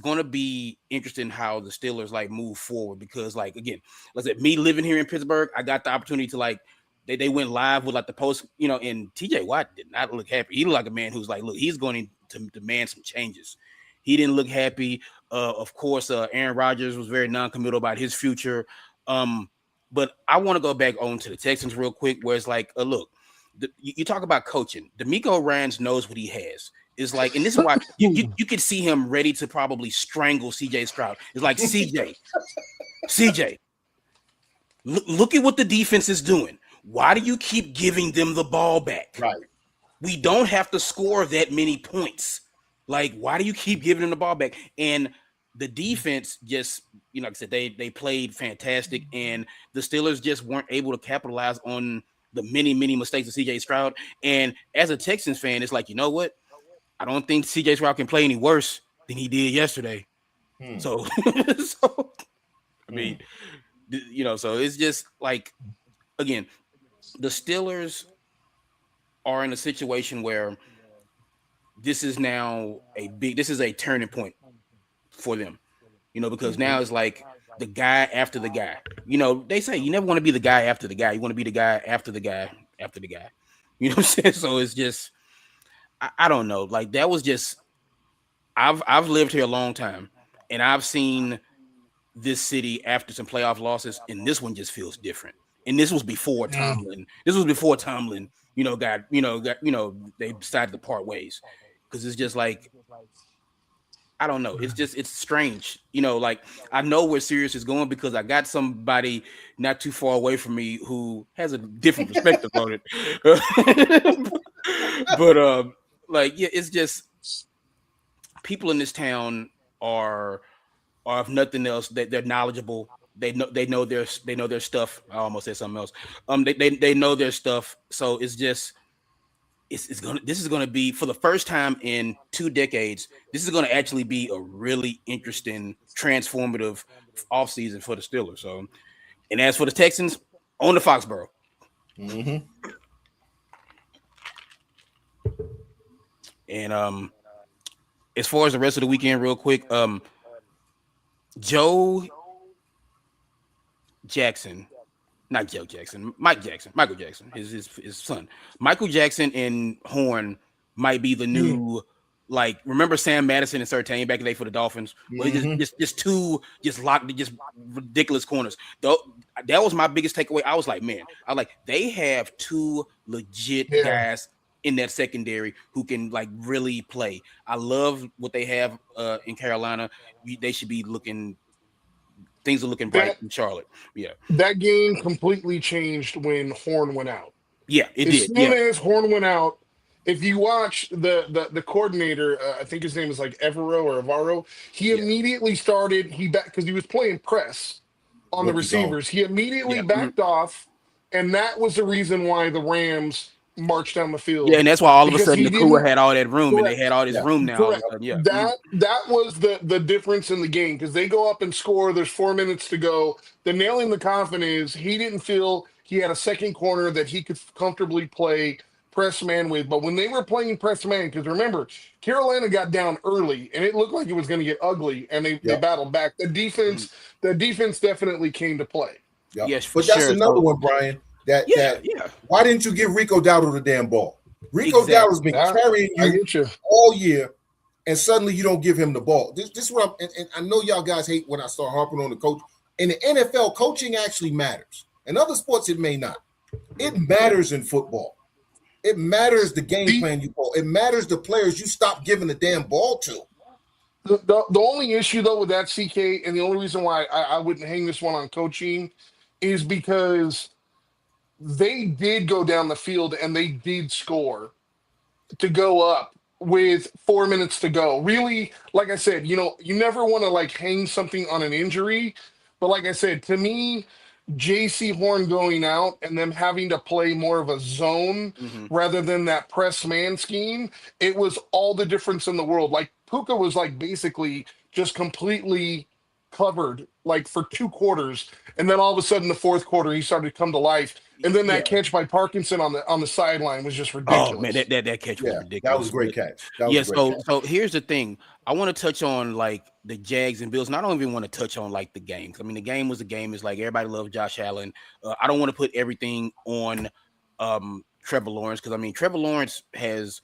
going to be interesting how the Steelers like move forward, because like, again, like I said, me living here in Pittsburgh, I got the opportunity to like they went live with like the post, and TJ Watt did not look happy. He looked like a man who's like, look, he's going to demand some changes. He didn't look happy. Of course, Aaron Rodgers was very non-committal about his future. But I want to go back on to the Texans real quick, where it's like, look, you talk about coaching. DeMeco Ryans knows what he has. It's like, and this is why you could see him ready to probably strangle CJ Stroud. It's like, CJ, look at what the defense is doing. Why do you keep giving them the ball back? Right. We don't have to score that many points. Like, why do you keep giving them the ball back? And the defense just, like I said, they played fantastic, and the Steelers just weren't able to capitalize on the many, many mistakes of CJ Stroud. And as a Texans fan, it's like, you know what? I don't think CJ Stroud can play any worse than he did yesterday. So I mean, so it's just like, again, the Steelers are in a situation where this is now this is a turning point for them, because now it's like the guy after the guy. They say you never want to be the guy after the guy. You want to be the guy after the guy after the guy. You know what I'm saying? So it's just, I don't know. Like, that was just, I've lived here a long time, and I've seen this city after some playoff losses, and this one just feels different. And this was before Tomlin. This was before Tomlin, they decided to part ways, because it's just like, I don't know. It's strange. Like, I know where Sirius is going, because I got somebody not too far away from me who has a different perspective on it. But it's just, people in this town are if nothing else, they're knowledgeable. They know their stuff. I almost said something else. They know their stuff. So it's just, this is gonna be, for the first time in 2 decades, this is gonna actually be a really interesting, transformative offseason for the Steelers. So, and as for the Texans, on the Foxborough. Mm-hmm. And as far as the rest of the weekend, real quick, Michael Jackson, his son. Michael Jackson and Horn might be the new, like, remember Sam Madison and Surtain back in the day for the Dolphins? Well, just two ridiculous corners. Though that was my biggest takeaway. I was like, they have 2 legit guys in that secondary who can like really play. I love what they have in Carolina. They should be looking. Things are looking bright in Charlotte. Yeah, that game completely changed when Horn went out. Yeah, it did. As soon as Horn went out, if you watch the coordinator, I think his name is like Evaro. He immediately started. Because he was playing press on the receivers. He immediately backed off, and that was the reason why the Rams marched down the field. Yeah, and that's why all of a sudden the crew had all that room, and they had all this room now. All of a sudden, that was the difference in the game, because they go up and score. There's 4 minutes to go. The nail in the coffin is he didn't feel he had a second corner that he could comfortably play press man with. But when they were playing press man, because remember, Carolina got down early, and it looked like it was going to get ugly, and they battled back. The defense definitely came to play. Yep. Yes, but that's another one, Brian. Why didn't you give Rico Dowdle the damn ball? Rico Dowdle's been carrying you all year. and suddenly you don't give him the ball. This is what and I know y'all guys hate when I start harping on the coach. In the NFL, coaching actually matters. In other sports, it may not. It matters in football. It matters the game plan you call. It matters the players you stop giving the damn ball to. The only issue, though, with that, CK, and the only reason why I wouldn't hang this one on coaching is because they did go down the field and they did score to go up with 4 minutes to go. Really, like I said, you never want to like hang something on an injury. But like I said, to me, JC Horn going out and them having to play more of a zone rather than that press man scheme, it was all the difference in the world. Like Puka was like basically just completely covered like for 2 quarters, and then all of a sudden the fourth quarter he started to come to life. And then that catch by Parkinson on the sideline was just ridiculous. Oh man, that catch was ridiculous. That was a great catch. So here's the thing. I want to touch on like the Jags and Bills, and I don't even want to touch on like the game. I mean, the game was a game. It's like everybody loves Josh Allen. I don't want to put everything on Trevor Lawrence, because I mean Trevor Lawrence has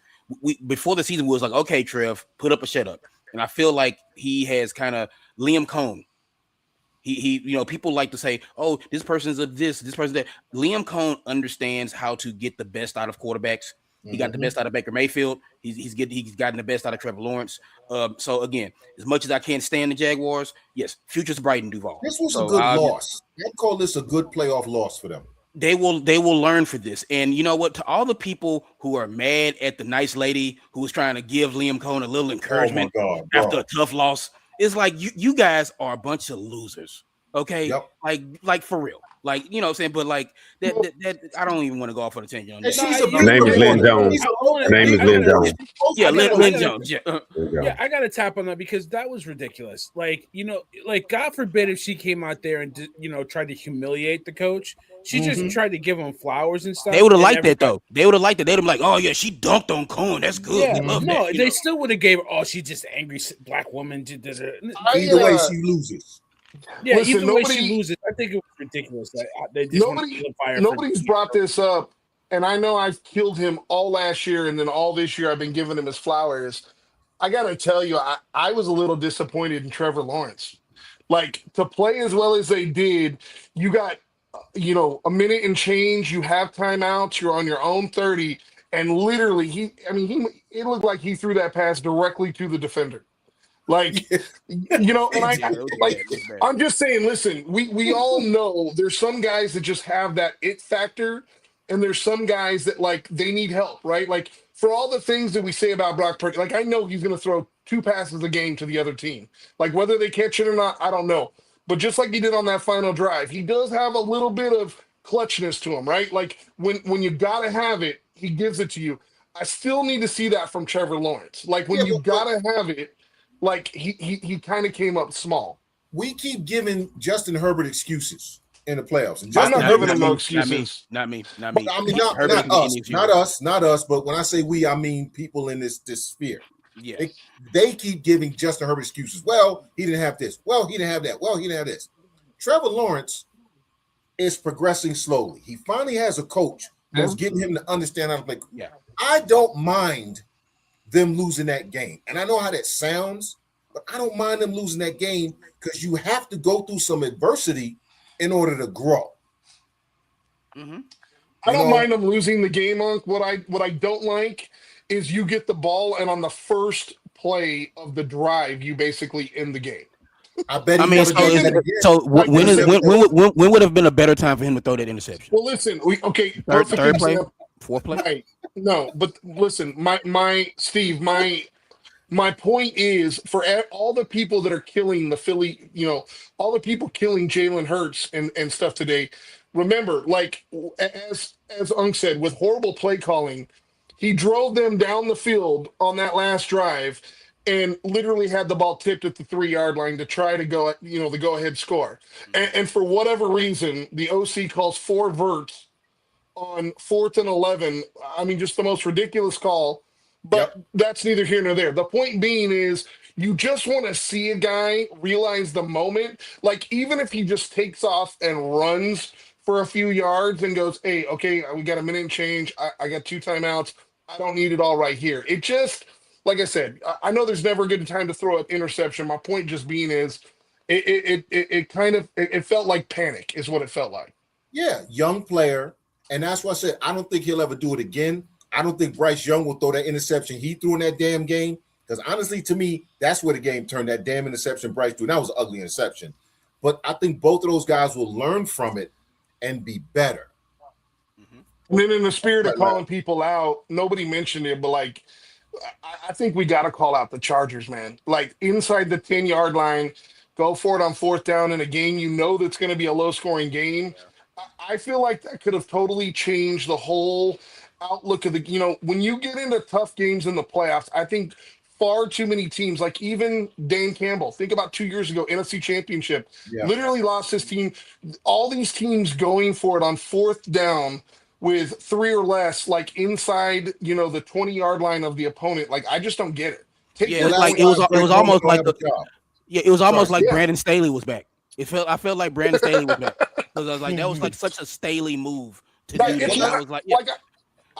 before the season was like, okay, Trev, put up a shut up. And I feel like he has kind of Liam Cohn. He people like to say, oh, this person's of this person that. Liam Cohn understands how to get the best out of quarterbacks. He got the best out of Baker Mayfield. He's gotten the best out of Trevor Lawrence. So again, as much as I can't stand the Jaguars, yes, future's bright in Duval. This was a good loss. I'd call this a good playoff loss for them. They will learn for this. And you know what? To all the people who are mad at the nice lady who was trying to give Liam Cohn a little encouragement after a tough loss, it's like you guys are a bunch of losers. Okay, like for real. Like, you know what I'm saying? But like that I don't even want to go off on a tangent on that. Her name is Lynn Jones. Her name is Lynn Jones. Yeah, Lynn Jones. Yeah, I gotta tap on that because that was ridiculous. Like, like God forbid if she came out there and tried to humiliate the coach. She just tried to give him flowers and stuff. They would have liked that though. They would have liked it. They'd have been like, "Oh yeah, she dunked on Cohen. That's good. Yeah, we love no, that." They still would have gave her. Oh, she's just angry black woman. Either way, she loses. Yeah, either way she loses. I think it was ridiculous. They just nobody's brought this up, and I know I've killed him all last year, and then all this year I've been giving him his flowers. I gotta tell you, I was a little disappointed in Trevor Lawrence. Like, to play as well as they did, you got a minute and change. You have timeouts. You're on your own 30, and literally, it looked like he threw that pass directly to the defender. Like, I'm just saying, listen, we all know there's some guys that just have that it factor, and there's some guys that, like, they need help, right? Like, for all the things that we say about Brock Purdy, like, I know he's going to throw 2 passes a game to the other team. Like, whether they catch it or not, I don't know. But just like he did on that final drive, he does have a little bit of clutchness to him, right? Like, when you got to have it, he gives it to you. I still need to see that from Trevor Lawrence. Like, when you got to have it, like, he kind of came up small. We keep giving Justin Herbert excuses in the playoffs. And I'm Justin not giving him no excuses. Not me. I mean, not us. But when I say we, I mean people in this sphere. Yeah. They keep giving Justin Herbert excuses. Well, he didn't have this. Well, he didn't have that. Well, he didn't have this. Trevor Lawrence is progressing slowly. He finally has a coach that's getting him to understand how to play. Yeah. I don't mind them losing that game. And I know how that sounds, but I don't mind them losing that game because you have to go through some adversity in order to grow. I don't mind them losing the game, Unc. What I don't like is you get the ball and on the first play of the drive, you basically end the game. I bet. When would have been a better time for him to throw that interception? Well, listen, third play, fourth play. Right. No, but listen, my point is for all the people that are killing the Philly, all the people killing Jalen Hurts and stuff today. Remember, like as Unc said, with horrible play calling, he drove them down the field on that last drive and literally had the ball tipped at the 3-yard line to try to go, the go-ahead score. And for whatever reason, the OC calls 4 verts on 4th and 11. I mean, just the most ridiculous call, but that's neither here nor there. The point being is you just want to see a guy realize the moment. Like, even if he just takes off and runs for a few yards and goes, hey, okay, we got a minute and change. I got 2 timeouts. I don't need it all right here. like I said, I know there's never a good time to throw an interception. My point just being is, it felt like panic is what it felt like. Yeah, young player, and that's why I said I don't think he'll ever do it again. I don't think Bryce Young will throw that interception he threw in that damn game. Because honestly, to me, that's where the game turned. That damn interception Bryce threw. That was an ugly interception. But I think both of those guys will learn from it and be better. And then in the spirit of calling people out, nobody mentioned it, but like, I think we got to call out the Chargers, man. Like inside the 10-yard line, go for it on 4th down in a game you know that's going to be a low-scoring game. I feel like that could have totally changed the whole outlook of the, when you get into tough games in the playoffs, I think far too many teams, like even Dan Campbell, think about 2 years ago, NFC Championship, literally lost his team. All these teams going for it on 4th down with 3 or less, like inside, the 20-yard line of the opponent. Like, I just don't get it. It was almost like Brandon Staley was back. I felt like Brandon Staley was back because I was like, that was like such a Staley move to do that. I was like,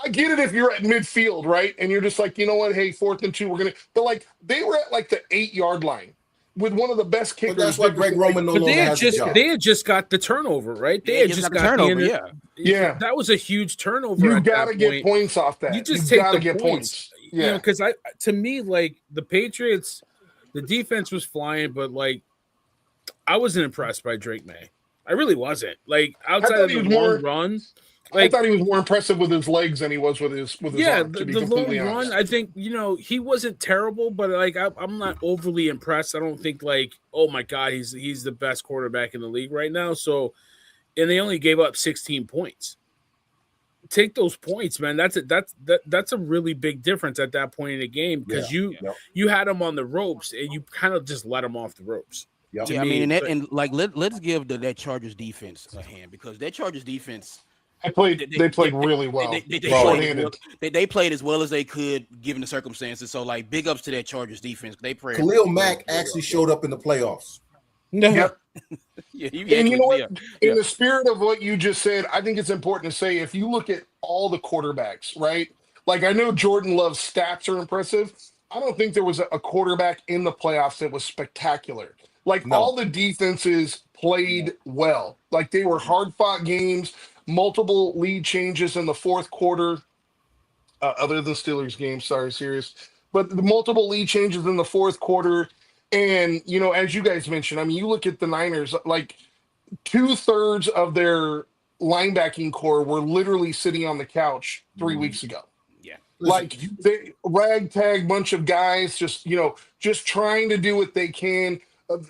I get it if you're at midfield, right? And you're just like, you know what? Hey, 4th and 2, we're gonna. But like they were at like the 8-yard line with one of the best kickers. But that's why Greg Roman no longer has a job. They had just got the turnover, right? They had just got the turnover. Yeah. That was a huge turnover. You got to get points off that. You just take the points. Yeah, because to me, like the Patriots, the defense was flying, but like I wasn't impressed by Drake May. I really wasn't. Like outside of the long run. I thought he was more impressive with his legs than he was with his arm, to be completely honest. Run, I think, he wasn't terrible, but like I'm not overly impressed. I don't think like, oh my God, he's the best quarterback in the league right now. So, and they only gave up 16 points. Take those points, man. That's a really big difference at that point in the game because you had them on the ropes and you kind of just let them off the ropes. Yeah, I mean, let's give that Chargers defense a hand because that Chargers defense. They played really well. They played as well as they could given the circumstances. So, like, big ups to that Chargers defense. Khalil Mack actually showed up in the playoffs. Yep. And you know what? In the spirit of what you just said, I think it's important to say if you look at all the quarterbacks, right? Like, I know Jordan Love's stats are impressive. I don't think there was a quarterback in the playoffs that was spectacular. Like, all the defenses played well. Like, they were hard-fought games. Multiple lead changes in the 4th quarter, other than Steelers game. Sorry, serious. But the multiple lead changes in the 4th quarter. And, as you guys mentioned, I mean, you look at the Niners, like 2/3 of their linebacking core were literally sitting on the couch 3 weeks ago. Yeah. Like they ragtag bunch of guys just trying to do what they can.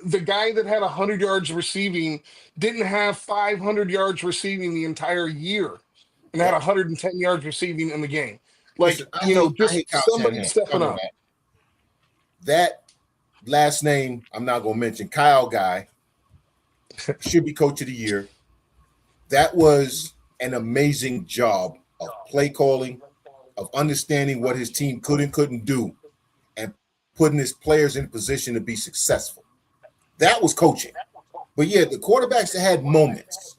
The guy that had 100 yards receiving didn't have 500 yards receiving the entire year and had 110 yards receiving in the game. Like, just somebody stepping up. That last name, I'm not going to mention, Kyle guy, should be coach of the year. That was an amazing job of play calling, of understanding what his team could and couldn't do, and putting his players in position to be successful. That was coaching. But yeah, the quarterbacks that had moments.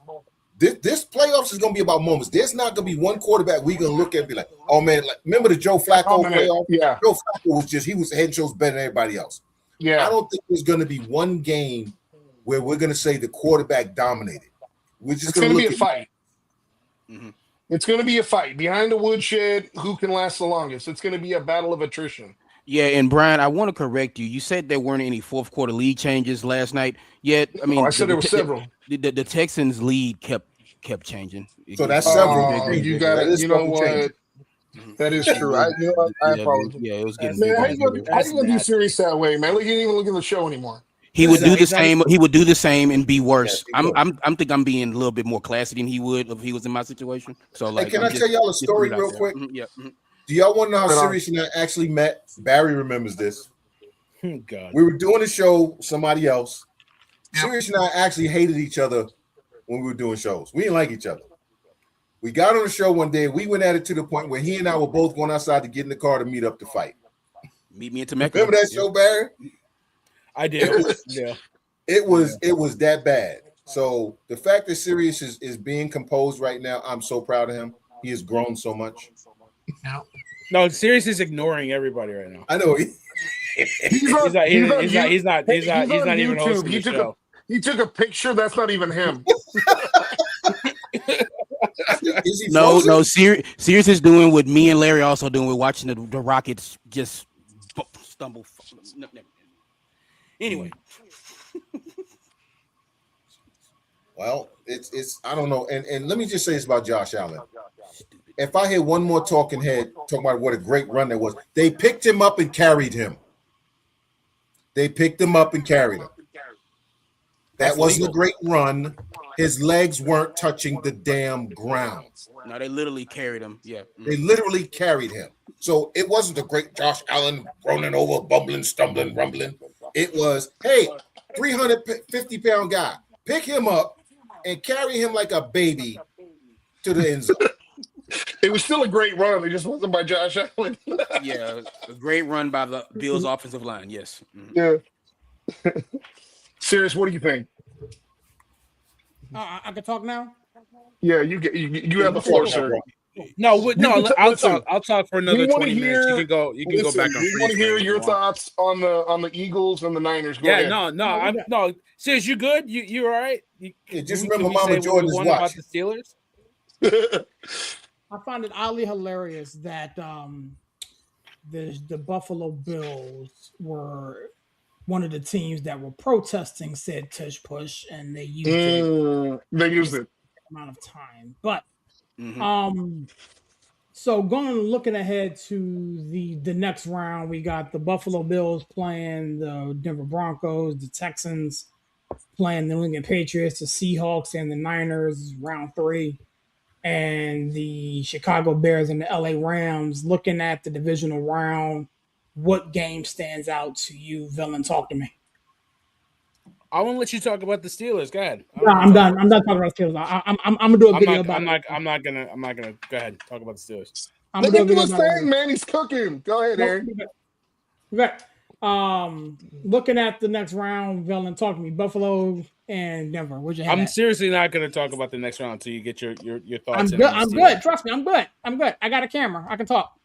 This playoffs is going to be about moments. There's not going to be one quarterback we're going to look at and be like, oh man, like remember the Joe Flacco playoff? Yeah. Joe Flacco he was head and shoulders better than everybody else. Yeah. I don't think there's going to be one game where we're going to say the quarterback dominated. We're just going to be a fight. Mm-hmm. It's going to be a fight behind the woodshed. Who can last the longest? It's going to be a battle of attrition. Yeah, and Brian, I want to correct you. You said there weren't any 4th quarter lead changes last night. Yet, I mean, I said there were several. The Texans' lead kept changing. So that's several. You got it. You know what? Changing. That is true. I apologize. Yeah, it was getting. Man, how you gonna be serious that way, man? Look, he didn't even look at the show anymore. He would do the same. He would do the same and be worse. I'm think I'm being a little bit more classy than he would if he was in my situation. So, like, can I tell y'all a story real quick? Mm-hmm, yeah. Mm-hmm. Do y'all want to know how Sirius and I actually met? Barry remembers this. God. We were doing a show, somebody else. Sirius and I actually hated each other when we were doing shows. We didn't like each other. We got on the show one day. We went at it to the point where he and I were both going outside to get in the car to meet up to fight. Meet me in Temecula. Remember that show, Barry? I did. It was that bad. So the fact that Sirius is being composed right now, I'm so proud of him. He has grown so much. No, Sirius is ignoring everybody right now. I know. He's not even hosting the show. He took a picture. That's not even him. Is he no. Sirius is doing what me and Larry also doing. We're watching the Rockets just stumble. Anyway. Well, it's I don't know. And let me just say this about Josh Allen. If I hear one more talking head talking about what a great run that was, they picked him up and carried him. That wasn't a great run. His legs weren't touching the damn ground. No, they literally carried him. Yeah. They literally carried him. So it wasn't a great Josh Allen rolling over, bumbling, stumbling, rumbling. It was, hey, 350-pound guy, pick him up and carry him like a baby to the end zone. It was still a great run. It just wasn't by Josh Allen. Yeah, a great run by the Bills' offensive line. Yes. Yeah. Sirius, what do you think? I can talk now. Yeah, you have the floor, sir. I'll talk for another 20 minutes. You can go. You can go back on. We want to hear your thoughts on the Eagles and the Niners. Go ahead. No. Sis, you good? You all right? Just remember, Mama Jordan's watch about the Steelers. I find it oddly hilarious that the Buffalo Bills were one of the teams that were protesting said tush push, and they used it. They used it amount of time, but so looking ahead to the next round, we got the Buffalo Bills playing the Denver Broncos, the Texans playing the New England Patriots, the Seahawks and the Niners, round 3. And the Chicago Bears and the LA Rams. Looking at the divisional round, what game stands out to you, Villain? Talk to me. I want to let you talk about the Steelers. Go ahead. No, I'm done. I'm done talking about the Steelers. I'm gonna do a video about. I'm not gonna. Go ahead. Talk about the Steelers. Look at this thing, man. He's cooking. Go ahead, Aaron. Okay. Looking at the next round, Villain, talk to me. Buffalo and Denver. What'd you have? I'm seriously not going to talk about the next round until you get your thoughts. I'm good. Trust me, I'm good. I got a camera. I can talk.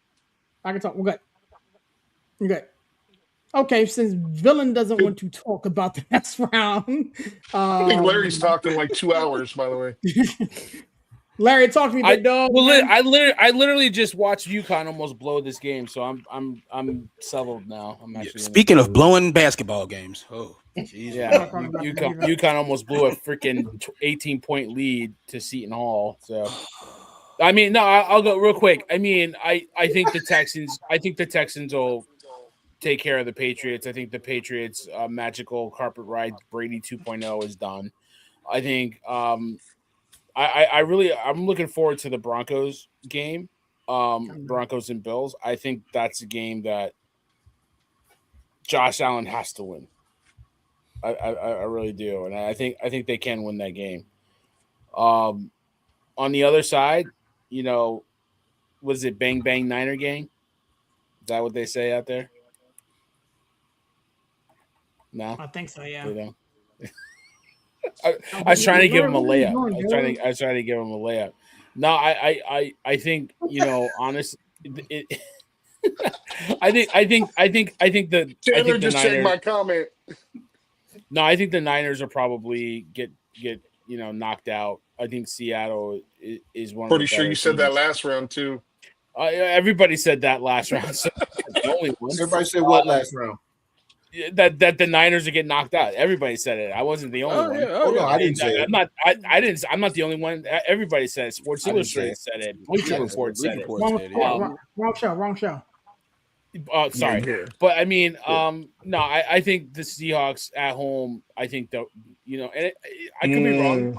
We're good. You're good. Okay, since Villain doesn't want to talk about the next round, I think Larry's talking like 2 hours. By the way, Larry, talk to me, big dog. Well, I literally just watched UConn almost blow this game, so I'm settled now. I'm actually speaking of blowing basketball games. Oh, geez. Yeah, UConn almost blew a freaking 18-point lead to Seton Hall. So, I mean, no, I'll go real quick. I mean, I think the Texans will take care of the Patriots. I think the Patriots' magical carpet ride Brady 2.0 is done. I think. I'm looking forward to the Broncos game, Broncos and Bills. I think that's a game that Josh Allen has to win. I really do, and I think they can win that game. On the other side, was it Bang Bang Niner Gang? Is that what they say out there? No, I think so. Yeah. I was trying to give him a layup. I was trying to give him a layup. No, I think honestly, I think the Taylor just checked my comment. No, I think the Niners will probably get knocked out. I think Seattle is one. Pretty sure you said that last round too. Everybody said that last round. So the only one. Everybody said what last round? That the Niners are getting knocked out. Everybody said it. I wasn't the only one. No, I didn't say it. I'm not the only one. Everybody said it. Sports Illustrated said it. Bleacher Report said it. Wrong show. Sorry, but I mean, no, I think the Seahawks at home. I think that and I could be wrong.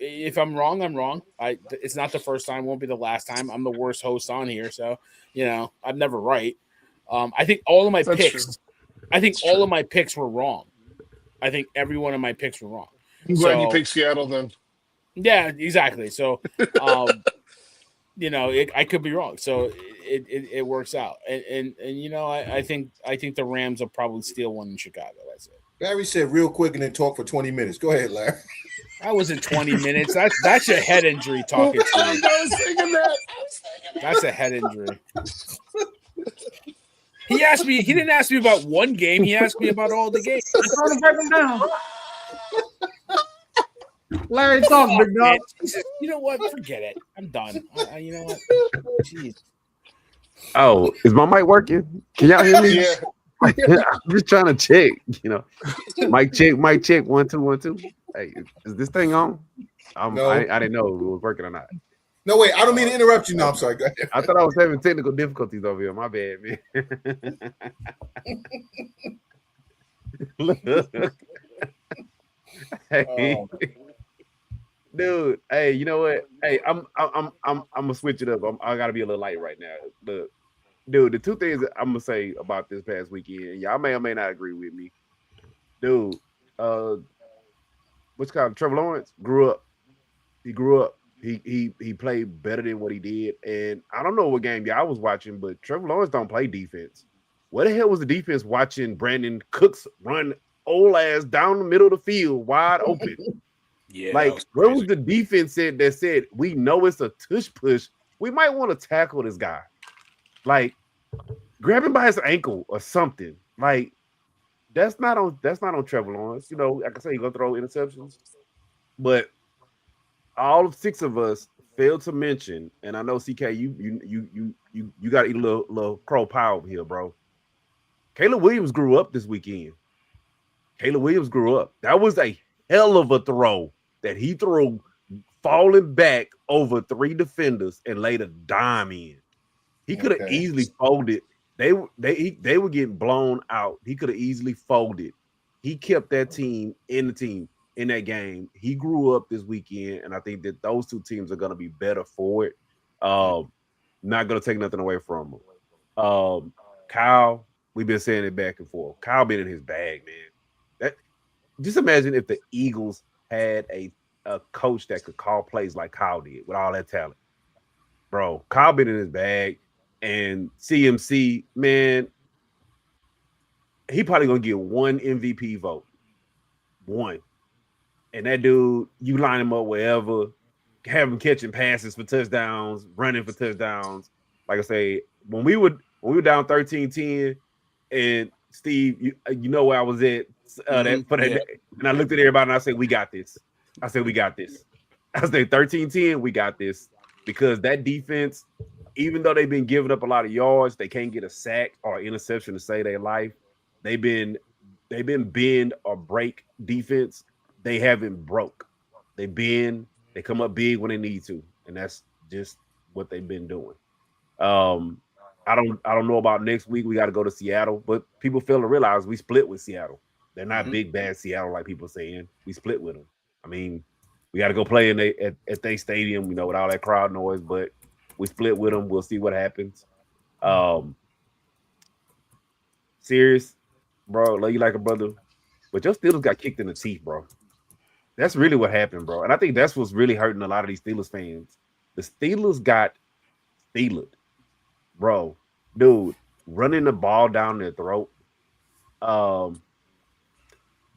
If I'm wrong, I'm wrong. It's not the first time. Won't be the last time. I'm the worst host on here, so I'm never right. I think all of my picks. True. I think all of my picks were wrong. I think every one of my picks were wrong. I'm glad you picked Seattle then. Yeah, exactly. So, I could be wrong. So it works out. And I think the Rams will probably steal one in Chicago. That's it. Barry said real quick and then talk for 20 minutes. Go ahead, Larry. That wasn't 20 minutes. That's your head injury talking to me. I was thinking that. That's a head injury. He asked me. He didn't ask me about one game. He asked me about all the games. I'm trying to break them down. Larry, talk, big dog. You know what? Forget it. I'm done. You know what? Jeez. Oh, is my mic working? Can y'all hear me? Yeah. I'm just trying to check. You know, mic check. 1 2 1 2. Hey, is this thing on? No. I didn't know if it was working or not. No, wait. I don't mean to interrupt you. No, I'm sorry. Go ahead. I thought I was having technical difficulties over here. My bad, man. Hey, dude. Hey, you know what? Hey, I'm gonna switch it up. I gotta be a little light right now. Dude, the two things that I'm gonna say about this past weekend, y'all may or may not agree with me. Dude, what's called Trevor Lawrence grew up. He grew up. He played better than what he did. And I don't know what game y'all was watching, but Trevor Lawrence don't play defense. What the hell was the defense watching Brandon Cooks run old ass down the middle of the field wide open? Yeah, like where was the defense that said we know it's a tush push? We might want to tackle this guy. Like grab him by his ankle or something. Like that's not on Trevor Lawrence. You know, like I say, he's gonna throw interceptions, but all 6 of us failed to mention, and I know CK, you got to eat a little crow pie over here, bro. Caleb Williams grew up this weekend. Caleb Williams grew up. That was a hell of a throw that he threw, falling back over 3 defenders and laid a dime in. He could have easily folded. They were getting blown out. He could have easily folded. He kept that team in that game. He grew up this weekend, and I think that those 2 teams are going to be better for it. Not going to take nothing away from them. Kyle, we've been saying it back and forth. Kyle been in his bag, man. Just imagine if the Eagles had a coach that could call plays like Kyle did with all that talent. Bro, Kyle been in his bag, and CMC, man, he probably going to get 1 MVP vote. 1. And that dude, you line him up wherever, have him catching passes for touchdowns, running for touchdowns. Like I say, when we were down 13-10, and Steve, you know where I was at that day. And I looked at everybody and I said, we got this. I said 13-10, we got this. Because that defense, even though they've been giving up a lot of yards, they can't get a sack or interception to save their life. They've been bend or break defense. They haven't broke. They come up big when they need to, and that's just what they've been doing. I don't know about next week. We got to go to Seattle, but people fail to realize we split with Seattle. They're not big bad Seattle like people saying. We split with them. I mean, we got to go play at their stadium, you know, with all that crowd noise, but we split with them. We'll see what happens. Serious, bro, love you like a brother, but your Steelers got kicked in the teeth, bro. That's really what happened, bro. And I think that's what's really hurting a lot of these Steelers fans. The Steelers got Steeled, bro. Dude, running the ball down their throat.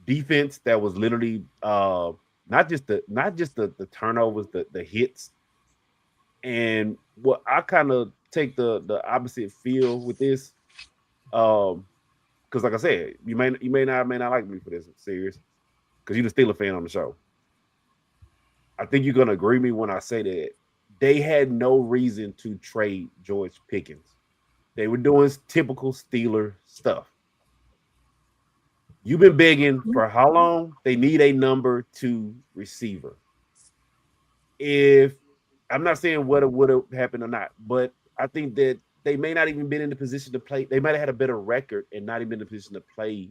Defense that was literally not just the turnovers, the hits. And what I kind of take the opposite feel with this. Because like I said, you may not like me for this, serious. Because you're the Steelers fan on the show. I think you're gonna agree with me when I say that they had no reason to trade George Pickens. They were doing typical Steeler stuff. You've been begging for how long? They need a number 2 receiver. If I'm not saying what would have happened or not, but I think that they may not even been in the position to play. They might have had a better record and not even in the position to play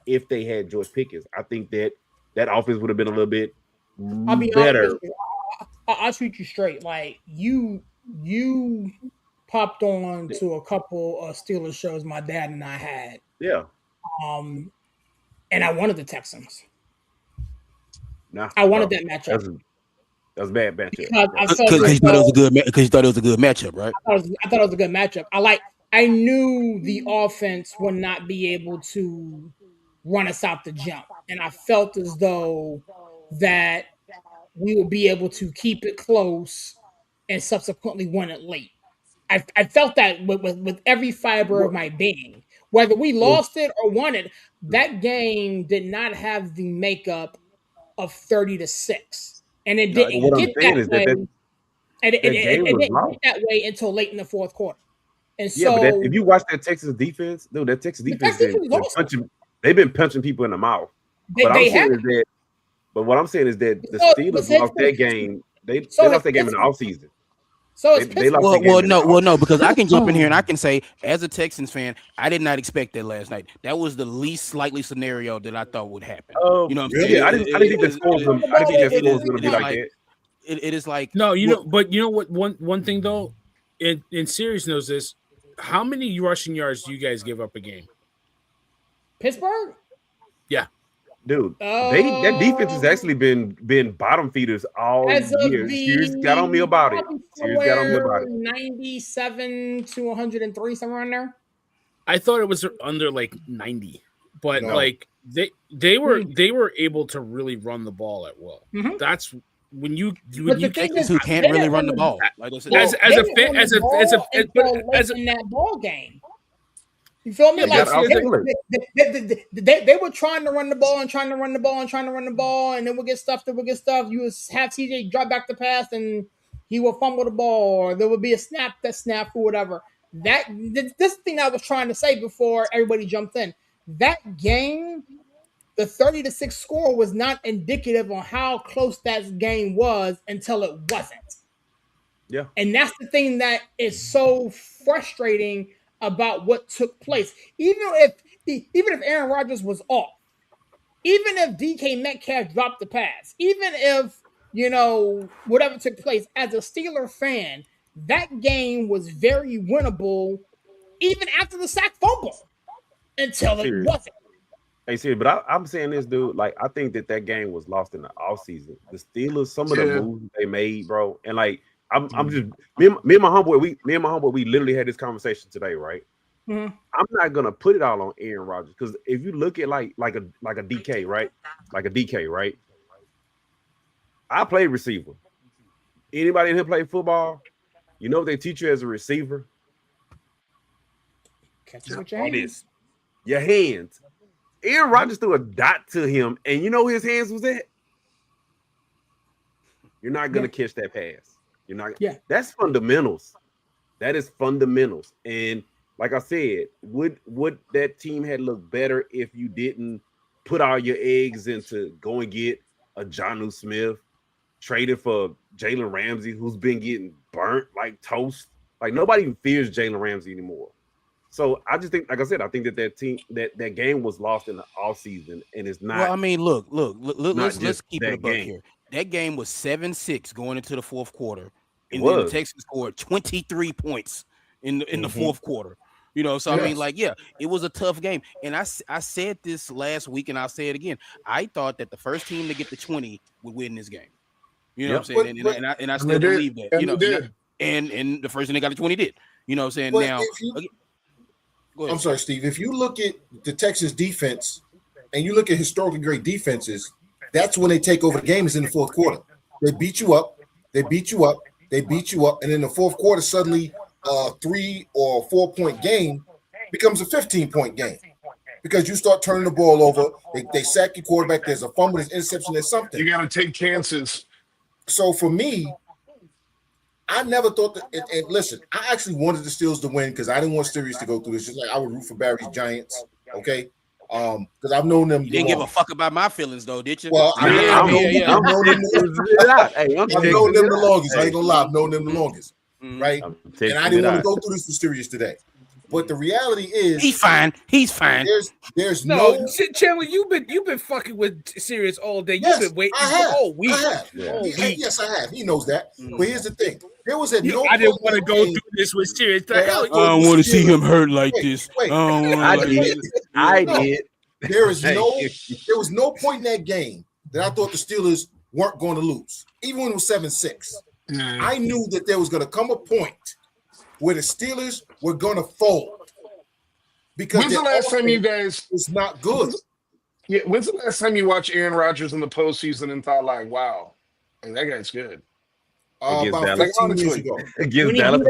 if they had George Pickens. I think that offense would have been a little bit better. I'll treat you straight. Like you popped on to a couple of Steelers shows my dad and I had. Yeah. And I wanted the Texans. Nah, I wanted that matchup. That was a bad matchup. Because you thought it was a good. Because you thought it was a good matchup, right? I thought it was a good matchup. I knew the offense would not be able to run us out the jump, and I felt as though that we would be able to keep it close and subsequently win it late. I felt that with every fiber of my being. Whether we lost it or won it, that game did not have the makeup of 30-6. And it No, didn't what I'm get saying that is way. And that game it was didn't lost. get that way until late in the fourth quarter. And Yeah, but so if you watch that Texas defense, dude, that Texas defense been awesome. punching. They've been punching people in the mouth. But what I'm saying is that the Steelers lost that game. They lost that game in the offseason. So they lost that game. No, because I can jump in here and I can say, as a Texans fan, I did not expect that last night. That was the least likely scenario that I thought would happen. You know what I'm saying? Yeah, I didn't think the score was going to be like that. It is like no, but you know what? One thing though, in Sirius knows this. How many rushing yards do you guys give up a game? Pittsburgh? Yeah. Dude, that defense has actually been bottom feeders all year. Sirius got on me about it. 97 to 103, somewhere in there. I thought it was under like 90, but like they were able to really run the ball at will. Mm-hmm. That's when you Texans who can't really run the ball. Like as a fan, as in that ball game. You feel me? Like they were trying to run the ball and trying to run the ball and trying to run the ball, and then we'll get stuff. You would have TJ drop back the pass, and he will fumble the ball, or there would be a snap or whatever. This thing I was trying to say before everybody jumped in. That game, the 30-6 score was not indicative on how close that game was until it wasn't. Yeah, and that's the thing that is so frustrating about what took place. Even if Aaron Rodgers was off, even if DK Metcalf dropped the pass, even if whatever took place, as a Steeler fan, that game was very winnable, even after the sack fumble, until it wasn't. Hey, serious, but I'm saying this, dude. Like, I think that game was lost in the offseason. The Steelers, some of the moves they made, bro, and like. I'm just me and my homeboy. We literally had this conversation today, right? Mm-hmm. I'm not gonna put it all on Aaron Rodgers because if you look at like a DK, right? Like a DK, right? I played receiver. Anybody in here play football? You know what they teach you as a receiver? Catch it with your hands. Your hands. Aaron Rodgers threw a dot to him, and you know where his hands was at? You're not gonna catch that pass. You're not. Yeah, that's fundamentals. That is fundamentals. And like I said, would that team had looked better if you didn't put all your eggs into go and get a Jonnu Smith, traded for Jalen Ramsey, who's been getting burnt like toast. Like nobody even fears Jalen Ramsey anymore. So I just think, like I said, I think that team that game was lost in the offseason, and it's not. Well, I mean, look, let's keep it a buck here. That game was 7-6 going into the fourth quarter. And then the Texans scored 23 points in the fourth quarter. So I mean, like, yeah, it was a tough game. And I said this last week, and I'll say it again. I thought that the first team to get to 20 would win this game. You know what I'm saying? And I still believe that. And the first team they got to 20 did. You know what I'm saying? Now, go ahead. I'm sorry, Steve. If you look at the Texas defense and you look at historically great defenses, that's when they take over the game is in the fourth quarter. They beat you up. And in the fourth quarter, suddenly a 3 or 4 point game becomes a 15-point game because you start turning the ball over. They sack your quarterback. There's a fumble, there's interception, there's something. You got to take chances. So for me, I never thought that. And listen, I actually wanted the Steelers to win because I didn't want Sirius to go through this. Just like I would root for Barry's Giants. Okay. Because I've known them. You didn't give a fuck about my feelings, though, did you? Well, I've known them the longest. I ain't gonna lie, I've known them the longest, right? And I didn't want to go through this for Sirius today. But the reality is, he's fine. There's no Chandler. You've been fucking with Sirius all day. Yes, you've been waiting all week. Yes, I have. He knows that. But here's the thing: there was I didn't want to go through this with Sirius. I don't want to see him hurt like this. I did. There was no point in that game that I thought the Steelers weren't going to lose, even when it was 7-6. I knew that there was going to come a point where the Steelers were going to fold because when's the last time you guys was not good. Yeah, when's the last time you watched Aaron Rodgers in the postseason and thought like, wow, that guy's good? About Dallas. 15 years ago. Against Dallas.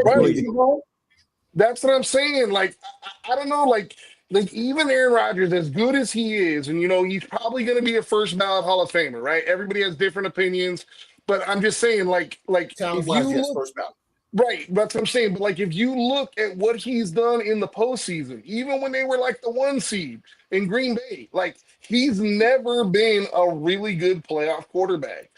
That's what I'm saying. Like, I don't know, like even Aaron Rodgers, as good as he is, and he's probably going to be a first ballot Hall of Famer, right? Everybody has different opinions, but I'm just saying, like if you yes, look, first ballot. right, that's what I'm saying. But like, if you look at what he's done in the postseason, even when they were like the 1 seed in Green Bay, like he's never been a really good playoff quarterback.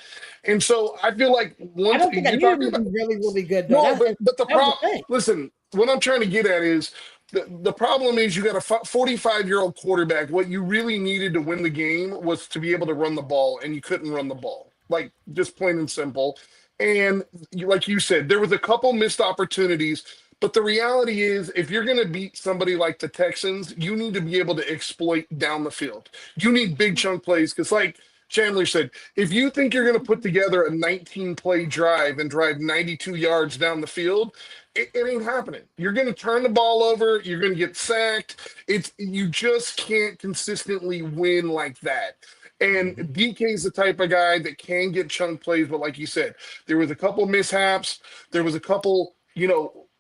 And so I feel like I don't think I knew he was really, really good though. No, but the problem. Listen, what I'm trying to get at is the problem is you got a 45-year-old quarterback. What you really needed to win the game was to be able to run the ball, and you couldn't run the ball, like just plain and simple. And like you said, there was a couple missed opportunities. But the reality is, if you're going to beat somebody like the Texans, you need to be able to exploit down the field. You need big chunk plays because, like Chandler said, if you think you're going to put together a 19-play drive and drive 92 yards down the field, it ain't happening. You're going to turn the ball over. You're going to get sacked. You just can't consistently win like that. And DK is the type of guy that can get chunk plays, but like you said, there was a couple mishaps. There was a couple,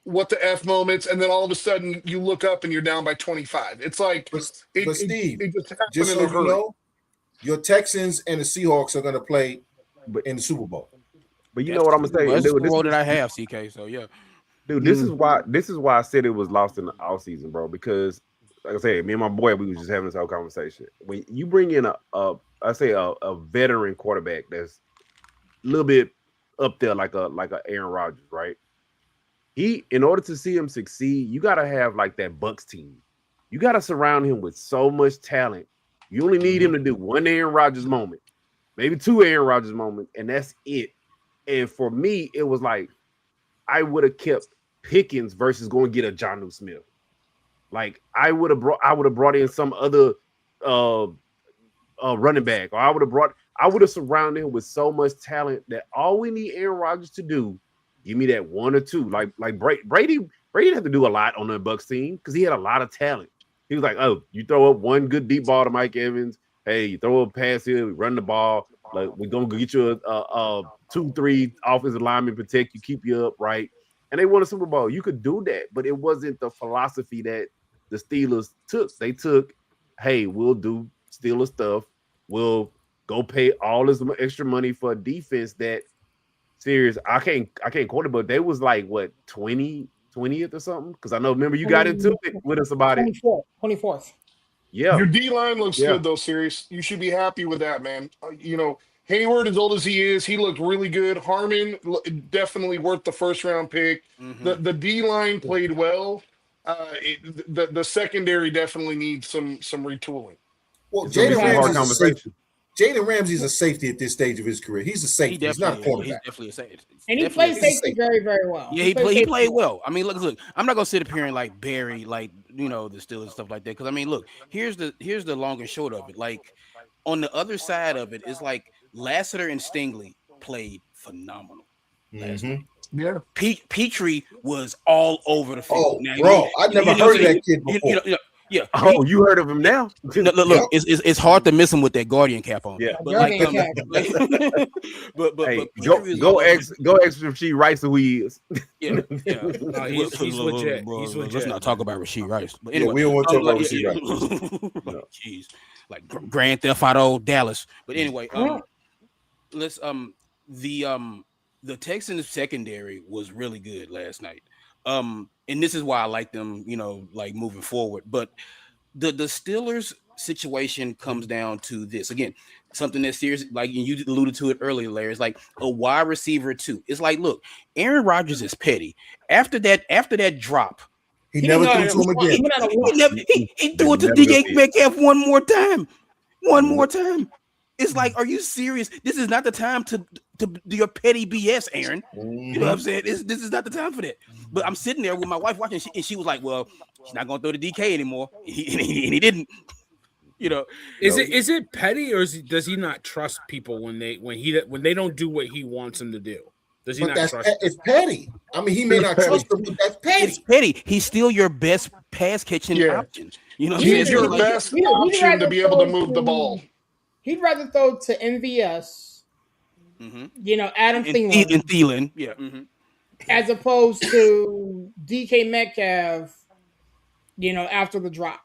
what the F moments, and then all of a sudden you look up and you're down by 25. It's like, Steve, it just happened just in so a hurry. you know, your Texans and the Seahawks are going to play in the Super Bowl. But you know what I'm going to say? That's the role that I have, CK, so yeah. Dude, this is why I said it was lost in the offseason, bro, because like I said, me and my boy, we was just having this whole conversation. When you bring in a veteran quarterback that's a little bit up there like a Aaron Rodgers, right? In order to see him succeed, you gotta have like that Bucks team. You gotta surround him with so much talent. You only need him to do one Aaron Rodgers moment, maybe 2 Aaron Rodgers moments, and that's it. And for me, it was like I would have kept Pickens versus going to get a Jonnu Smith. Like I would have brought in some other running back, or I would have surrounded him with so much talent that all we need Aaron Rodgers to do, give me that 1 or 2. Like Brady didn't have to do a lot on the Bucs team because he had a lot of talent. He was like, oh, you throw up one good deep ball to Mike Evans. Hey, you throw a pass here, we run the ball. Like we're gonna get you a 2-3 offensive lineman protect you, keep you up, right? And they won a Super Bowl. You could do that, but it wasn't the philosophy that the Steelers took. They took, hey, we'll do Steelers stuff. We'll go pay all this extra money for a defense that serious. I can't quote it, but they was like what 20th or something. Because I know, remember you got into it with us about it. 24th. Yeah, your D line looks good though, Sirius. You should be happy with that, man. Hayward, as old as he is, he looked really good. Harmon, definitely worth the first round pick. The D line played well. The secondary definitely needs some retooling. Well, Jalen Ramsey's a safety at this stage of his career. He's a safety. He's not a cornerback. He's definitely a safety. And he played safety very, very well. Yeah, he played well. I mean, look. I'm not gonna sit up here and like bury the Steelers and stuff like that. Because I mean, look, here's the long and short of it. Like on the other side of it, it's like Lassiter and Stingley played phenomenal. Yeah, Petrie was all over the field. Oh, now, bro, I never heard of that kid before. Yeah. Oh, you heard of him now? Look, it's hard to miss him with that Guardian cap on. Yeah. But hey, go ask Rasheed Rice who he is. Yeah. No, he's legit. He's legit. Let's not talk about Rasheed Rice. But anyway, we don't want to talk about Rasheed Rice. Jeez, like Grand Theft Auto Dallas. But anyway, let's the Texans secondary was really good last night. And this is why I like them, like moving forward. But the Steelers situation comes down to this again, something that's serious. Like you alluded to it earlier, Larry. It's like a wide receiver too. It's like, look, Aaron Rodgers is petty. After that drop, he never threw to him again. He threw it to DK Metcalf one more time. It's like, are you serious? This is not the time to do your petty BS, Aaron. You know what I'm saying? This is not the time for that. But I'm sitting there with my wife watching, and she was like, "Well, he's not going to throw the DK anymore." And he didn't. Is it petty, or does he not trust people when they don't do what he wants them to do? Does he not trust? It's petty. I mean, he may not trust them, but that's petty. It's petty. He's still your best pass catching option. You know, he's your best option to be able to move the ball. He'd rather throw to MVS Adam Thielen. And Thielen, yeah. As opposed to DK Metcalf, after the drop.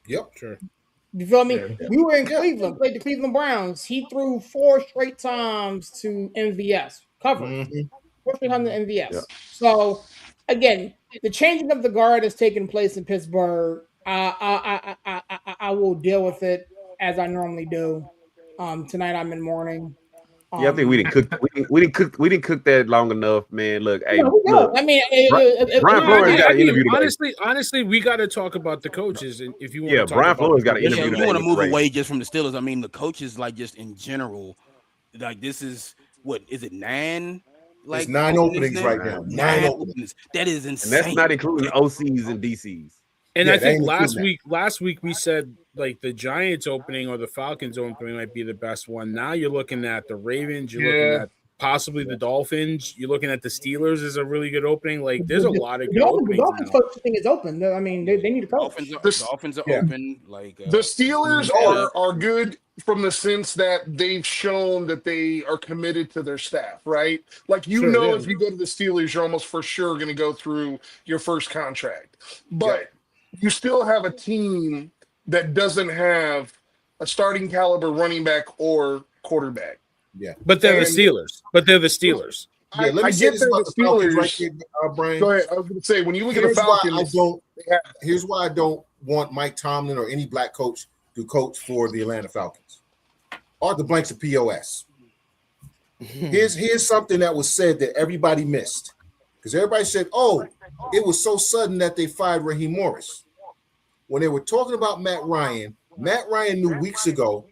Yep. Sure. You feel me? Yeah. We were in Cleveland, played the Cleveland Browns. He threw 4 straight times to MVS. Covered. 4 straight times to MVS. Yeah. So, again, the changing of the guard has taken place in Pittsburgh. I will deal with it as I normally do. Tonight I'm in mourning. Yeah, I think we didn't cook. We didn't cook that long enough, man. Look, hey, look. I mean, Brian Flores got an interview today. Honestly, we got to talk about the coaches, and if you want, to talk Brian Flores got an interview. If you want to move away just from the Steelers, I mean, the coaches, like just in general, like this is what is it 9? Like it's 9 openings right now. 9 openings. That is insane. And that's not including OCs and DCs. And I think last week we said like the Giants opening or the Falcons opening might be the best one. Now you're looking at the Ravens, you're looking at possibly the Dolphins, you're looking at the Steelers is a really good opening. Like there's a lot of good openings. The Dolphins coach thing is open. I mean, they need a coach. Dolphins are open. Like the Steelers are good from the sense that they've shown that they are committed to their staff, right? Like if you go to the Steelers, you're almost for sure going to go through your first contract, but you still have a team that doesn't have a starting caliber running back or quarterback. Yeah, but they're the Steelers. Yeah, let me say this about the Falcons right here, Brian. Go ahead. I was going to say, when you look at the Falcons, here's why I don't want Mike Tomlin or any black coach to coach for the Atlanta Falcons. Arthur Blank's a POS. Here's something that was said that everybody missed. Because everybody said, oh, it was so sudden that they fired Raheem Morris. When they were talking about Matt Ryan knew weeks ago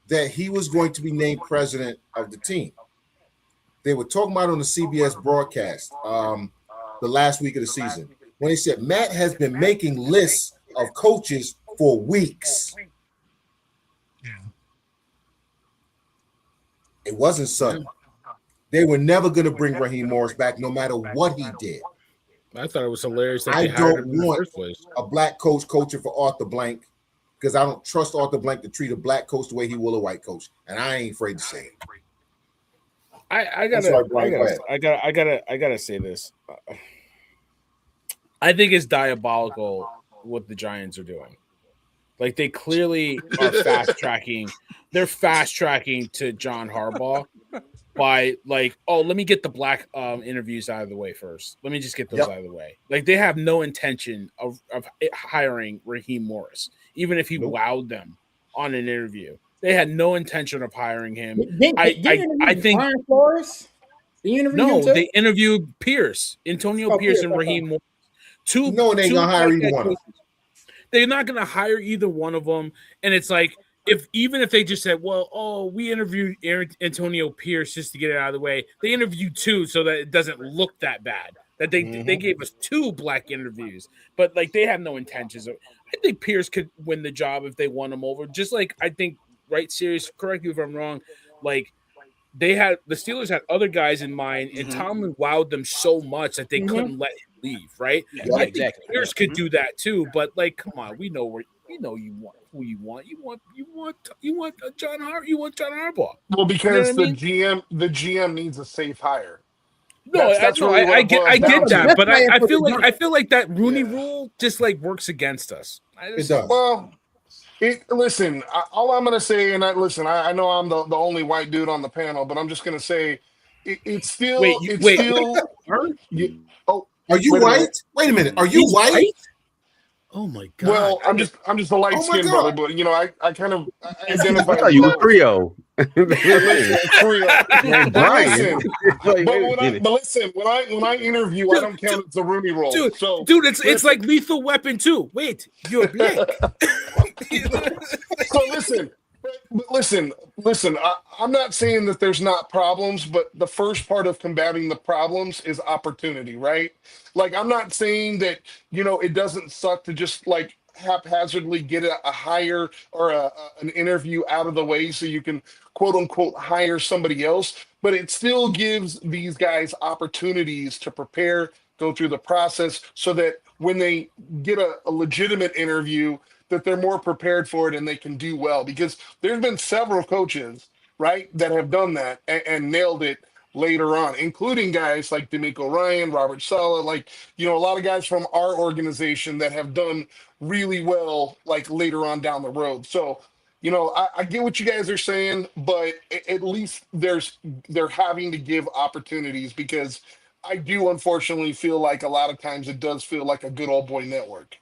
that he was going to be named president of the team. They were talking about it on the CBS broadcast the last week of the season when they said Matt has been making lists of coaches for weeks. It wasn't sudden. They were never going to bring Raheem Morris back no matter what he did. I thought it was hilarious that I don't want a black coach coaching for Arthur Blank because I don't trust Arthur Blank to treat a black coach the way he will a white coach, and I ain't afraid to say it. I gotta say this. I think it's diabolical what the Giants are doing. Like they clearly are fast tracking. They're fast tracking to John Harbaugh by like, oh, let me get the black interviews out of the way first. Let me just get those out of the way. Like they have no intention of hiring Raheem Morris, even if he wowed them on an interview. They had no intention of hiring him. I think Brian Flores. They interviewed Pierce, Antonio Pierce, and Raheem Morris. They ain't gonna hire either one. They're not gonna hire either one of them, and it's like even if they just said, well, we interviewed Antonio Pierce just to get it out of the way. They interviewed 2 so that it doesn't look that bad. That they gave us 2 black interviews, but like they have no intentions of. I think Pierce could win the job if they won him over. Just like I think. Right, serious. Correct me if I'm wrong. Like the Steelers had other guys in mind, and Tomlin wowed them so much that they couldn't let him leave. Right? Yeah, I think Pierce could do that too. But like, come on, we know you want who you want. You want John Harbaugh. Well, because the GM needs a safe hire. No, I get that, but I feel like that Rooney Rule just like works against us. It does. Well. Listen, all I'm going to say, and I know I'm the only white dude on the panel, but I'm just going to say it's still. Are you white? Wait a minute. Are you white? Oh my god. Well, I'm just a light skinned brother, but I kind of identify. I thought you were Creole. Creole. But listen, when I interview, I don't count as the Rooney Rule. Dude, it's like Lethal Weapon 2. Wait, you're black. So listen. I'm not saying that there's not problems, but the first part of combating the problems is opportunity, right? Like I'm not saying that it doesn't suck to just like haphazardly get a hire or an interview out of the way so you can quote unquote hire somebody else, but it still gives these guys opportunities to prepare, go through the process so that when they get a legitimate interview that they're more prepared for it and they can do well, because there's been several coaches right, that have done that and nailed it later on, including guys like D'Amico Ryan, Robert Saleh, like, a lot of guys from our organization that have done really well, like later on down the road. So, I get what you guys are saying, but at least they're having to give opportunities, because I do unfortunately feel like a lot of times it does feel like a good old boy network.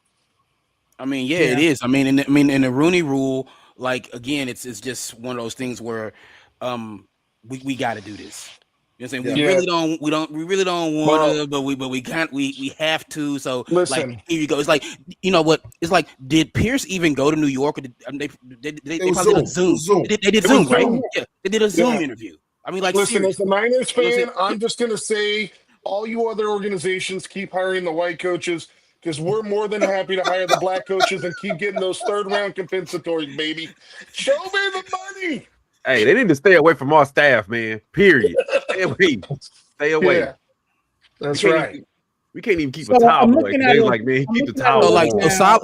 I mean, yeah, it is. I mean, in the Rooney Rule, like, again, it's just one of those things where we got to do this. You know what I'm saying? We really don't want to, but we can't. We have to. So, listen, like, here you go. It's like, you know what? It's like, did Pierce even go to New York? Or they probably did a Zoom. They did Zoom, right? Yeah, they did a Zoom interview. I mean, like, listen, seriously. as a Niners fan, I'm just gonna say, all you other organizations, keep hiring the white coaches, because we're more than happy to hire the black coaches and keep getting those third-round compensatories, baby. Show me the money. Hey, they need to stay away from our staff, man. Period. Stay away. Stay away. Yeah, that's right. We can't even keep a towel away. They like, man, keep the towel. So, like,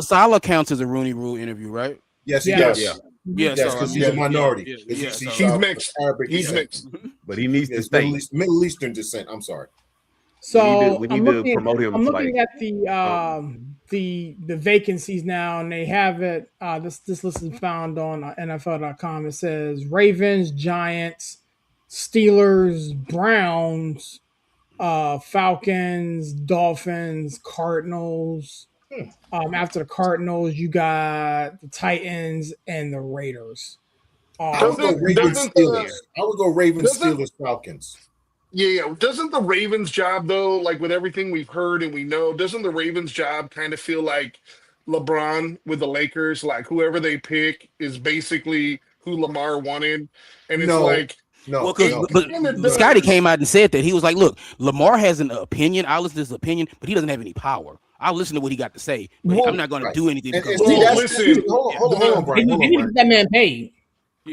Saleh counts as a Rooney Rule interview, right? Yes, he does. Yeah, yes, because he's a minority. He's mixed. He's mixed, but he needs to stay. Middle Eastern descent. I'm sorry. So we need to promote him. I'm looking at the vacancies now, and they have it. This list is found on NFL.com. It says Ravens, Giants, Steelers, Browns, Falcons, Dolphins, Cardinals. After the Cardinals, you got the Titans and the Raiders. I would go Ravens, Steelers. I would go Ravens, Steelers, Falcons. Yeah. Doesn't the Ravens job, though, like with everything we've heard and we know, doesn't the Ravens job kind of feel like LeBron with the Lakers? Like, whoever they pick is basically who Lamar wanted, and it's but Scotty came out and said that he was like, "Look, Lamar has an opinion. I'll listen to his opinion, but he doesn't have any power. I'll listen to what he got to say, but I'm not going to do anything." Hold on, Brian. That man paid.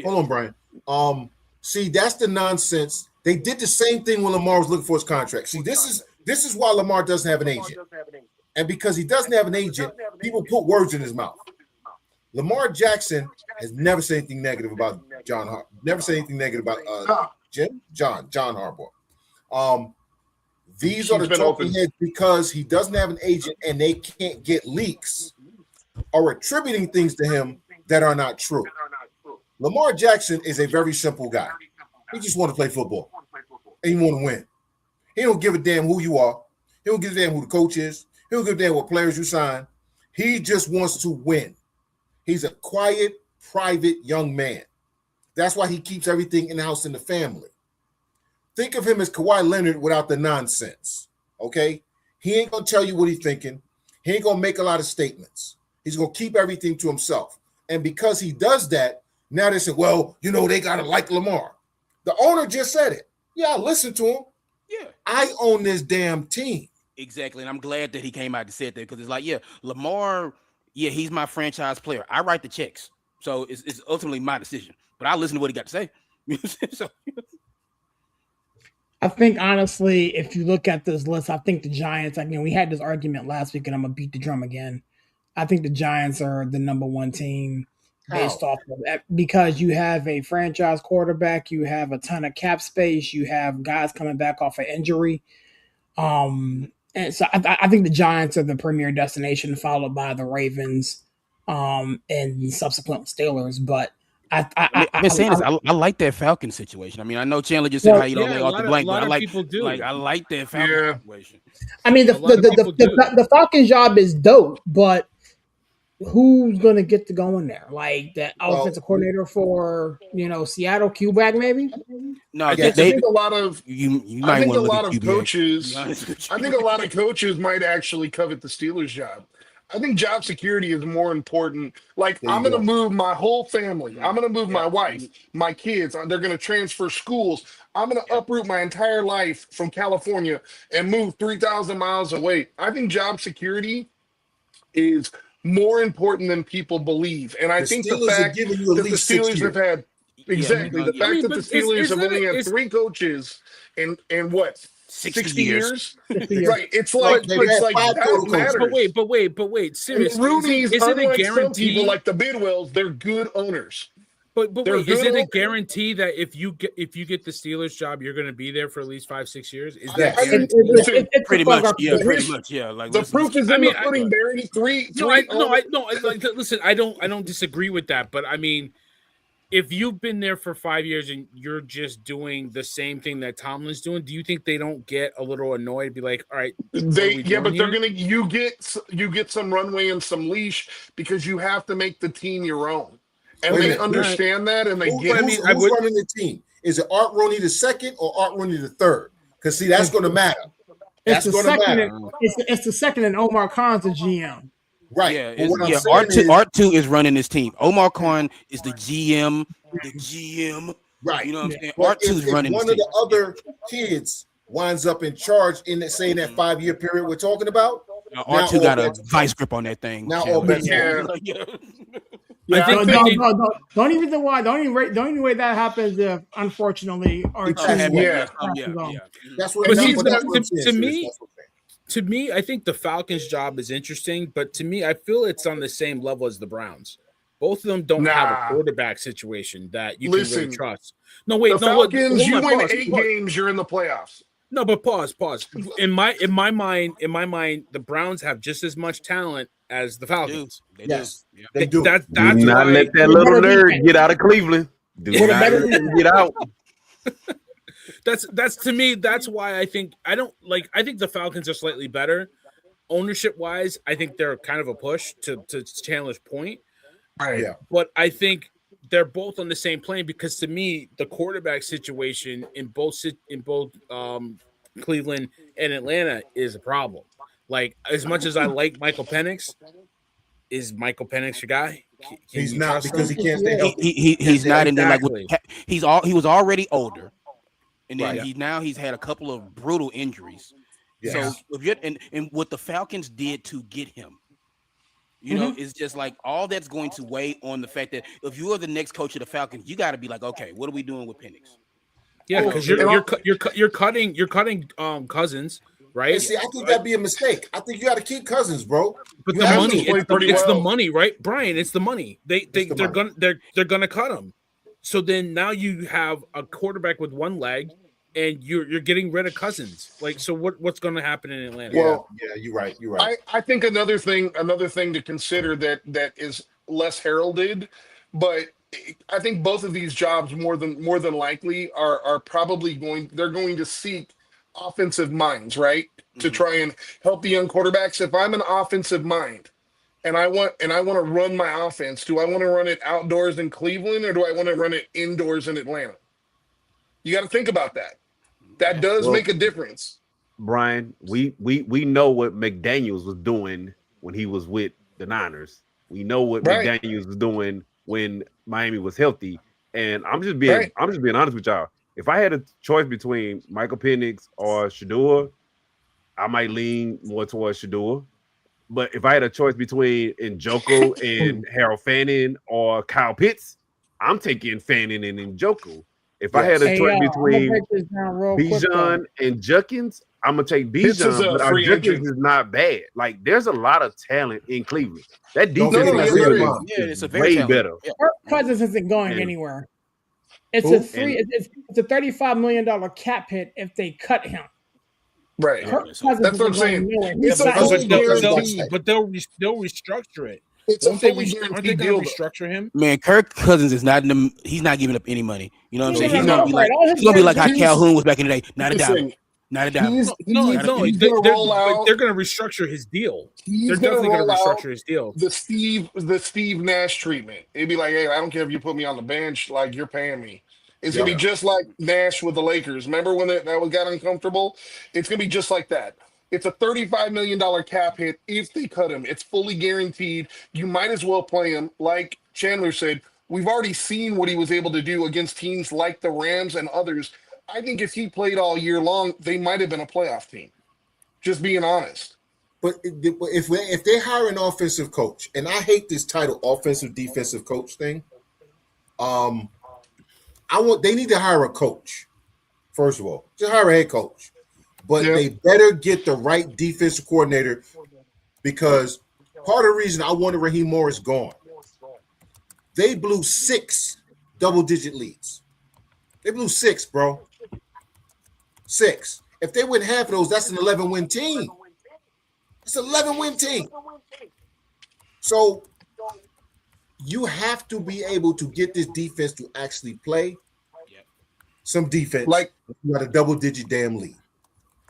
Hold on, Brian. See, that's the nonsense. They did the same thing when Lamar was looking for his contract. See, this is why Lamar doesn't have an agent, and because he doesn't have an agent, people put words in his mouth. Lamar Jackson has never said anything negative about never said anything negative about John Harbaugh. These are the talking heads because he doesn't have an agent and they can't get leaks or attributing things to him that are not true. Lamar Jackson is a very simple guy. He just want to play football and he want to win. He don't give a damn who you are. He don't give a damn who the coach is. He don't give a damn what players you sign. He just wants to win. He's a quiet, private young man. That's why he keeps everything in the house in the family. Think of him as Kawhi Leonard without the nonsense, okay? He ain't going to tell you what he's thinking. He ain't going to make a lot of statements. He's going to keep everything to himself. And because he does that, now they say, well, they got to like Lamar. The owner just said it. Yeah, I listened to him. Yeah. I own this damn team. Exactly. And I'm glad that he came out and said that, because it's like, Lamar, he's my franchise player. I write the checks. So it's ultimately my decision. But I listen to what he got to say. So, I think, honestly, if you look at this list, I think the Giants, we had this argument last week, and I'm going to beat the drum again. I think the Giants are the number one team based off of that, because you have a franchise quarterback, you have a ton of cap space, you have guys coming back off of injury. And so I think the Giants are the premier destination, followed by the Ravens and subsequent Steelers. But I've been saying this. I like that Falcon situation. I mean, I know Chandler just said how you don't lay off the blank, but I like people do. I like that Falcon situation. I mean, the Falcon job is dope, but who's going to get to go in there? Like the offensive coordinator for Seattle, Q-back maybe? No, I think a lot of I think a lot of coaches. I think a lot of coaches might actually covet the Steelers job. I think job security is more important. Like, I'm going to move my whole family. I'm going to move my wife, my kids. They're going to transfer schools. I'm going to uproot my entire life from California and move 3,000 miles away. I think job security is more important than people believe. And I think the fact that the Steelers have had the fact that the Steelers have only had 3 coaches in what? 60 years? Right. It's like that matters. But wait. Seriously, Rooney's, is it a unlike guarantee? Some people like the Bidwells, they're good owners. But wait, is it a guarantee that if you get the Steelers job, you're going to be there for at least 5-6 years? Is that guaranteed? Pretty much, yeah. Like the proof is in the pudding, Barry. Listen, I don't disagree with that, but I mean, if you've been there for 5 years and you're just doing the same thing that Tomlin's doing, do you think they don't get a little annoyed? Be like, all right, but they're gonna you get some runway and some leash because you have to make the team your own, and they understand that, and they get. Who's running the team? Is it Art Rooney the second or Art Rooney the third? Because see, that's going to matter. It's the second, and Omar Khan's the GM. Right. Yeah, Art2 is running this team. Omar Khan is the GM. Right. You know what I'm saying? Art2 is running one this of the other kids winds up in charge in that 5-year period we're talking about. Art2 got a vice grip on that thing. Now all bets Don't even know why. Don't even way that happens. If unfortunately, Art2. That's what. To me, I think the Falcons' job is interesting, but to me, I feel it's on the same level as the Browns. Both of them don't have a quarterback situation that you can really trust. No, wait, the Falcons, you win 8 games, you're in the playoffs. No, but pause. In my mind, the Browns have just as much talent as the Falcons. They do. That's not let that little nerd get out of Cleveland. Do not let him get out. That's to me. That's why I think the Falcons are slightly better ownership wise. I think they're kind of a push to Chandler's point. Right. Yeah. But I think they're both on the same plane because to me, the quarterback situation in both Cleveland and Atlanta is a problem. Like as much as I like Michael Penix, is Michael Penix your guy? He's not because he can't stay healthy. He's not, and then he was already older. And then he's had a couple of brutal injuries. Yeah. So if you're and what the Falcons did to get him, you know, it's just like all that's going to weigh on the fact that if you are the next coach of the Falcons, you got to be like, okay, what are we doing with Penix? Yeah, because you're cutting Cousins, right? And see, I think that'd be a mistake. I think you got to keep Cousins, bro. But the money, it's the money, right, Brian? It's the money. They're gonna cut him. So then now you have a quarterback with one leg, and you're getting rid of Cousins. Like, so what's going to happen in Atlanta? Well, you're right. I think another thing to consider that is less heralded, but I think both of these jobs more than likely are probably going to seek offensive minds, right? To try and help the young quarterbacks. If I'm an offensive mind, and I want to run my offense, do I want to run it outdoors in Cleveland or do I want to run it indoors in Atlanta? You got to think about that. That does make a difference. Brian, we know what McDaniels was doing when he was with the Niners. We know what McDaniels was doing when Miami was healthy. And I'm just being honest with y'all. If I had a choice between Michael Penix or Shador, I might lean more towards Shador. But if I had a choice between Njoku and Harold Fanning or Kyle Pitts, I'm taking Fanning and Njoku. If I had a choice between Bijan and Judkins, I'm gonna take Bijan, but our Judkins is not bad. Like there's a lot of talent in Cleveland. That defense is way better. Kirk Cousins isn't going anywhere. It's a $35 million cap hit if they cut him. Right. That's what I'm saying. But they'll restructure it. Aren't they going to restructure him? Man, Kirk Cousins is he's not giving up any money. You know what I'm saying? He's gonna be like how Calhoun was back in the day. Not a doubt. They're going to restructure his deal. They're definitely going to restructure his deal. The Steve Nash treatment. It'd be like, hey, I don't care if you put me on the bench, like you're paying me. It's gonna be just like Nash with the Lakers. Remember when that got uncomfortable? It's gonna be just like that. It's a $35 million cap hit if they cut him. It's fully guaranteed. You might as well play him. Like Chandler said, we've already seen what he was able to do against teams like the Rams and others. I think if he played all year long, they might have been a playoff team. Just being honest. But if they hire an offensive coach, and I hate this title, offensive defensive coach thing, they need to hire a coach. First of all, just hire a head coach. But they better get the right defensive coordinator because part of the reason I wanted Raheem Morris gone, they blew 6 double-digit leads. They blew 6, bro. 6. If they win half of those, that's an 11-win team. It's an 11-win team. So you have to be able to get this defense to actually play some defense. Like you got a double-digit damn lead.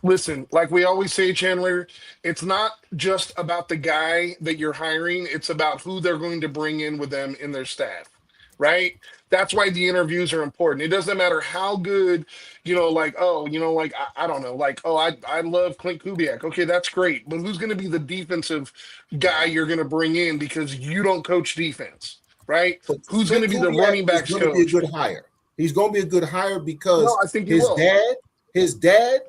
Listen, like we always say, Chandler, it's not just about the guy that you're hiring. It's about who they're going to bring in with them in their staff, right? That's why the interviews are important. It doesn't matter how good, I don't know, I love Clint Kubiak. Okay, that's great. But who's going to be the defensive guy you're going to bring in because you don't coach defense, right? But who's going to be the running backs coach? Be a good hire. He's going to be a good hire because I think his dad,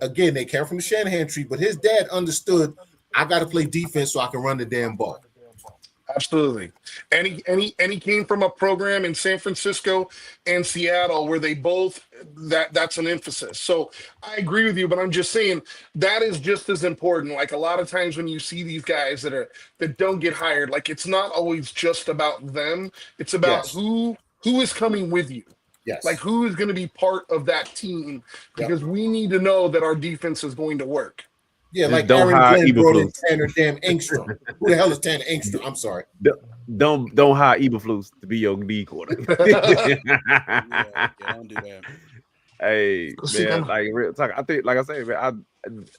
again, they came from the Shanahan tree, but his dad understood I got to play defense so I can run the damn ball. Absolutely. And he came from a program in San Francisco and Seattle where they both that's an emphasis. So I agree with you, but I'm just saying that is just as important. Like a lot of times when you see these guys that don't get hired, like it's not always just about them. It's about who is coming with you. Yes. Like who is going to be part of that team because we need to know that our defense is going to work. Yeah, like Aaron Glenn brought in Tanner damn Engstrom. Who the hell is Tanner Engstrom? I'm sorry. Don't hire Eberflus to be your D quarterback. Don't do that. Hey man, like real talk. I think, like I say, man,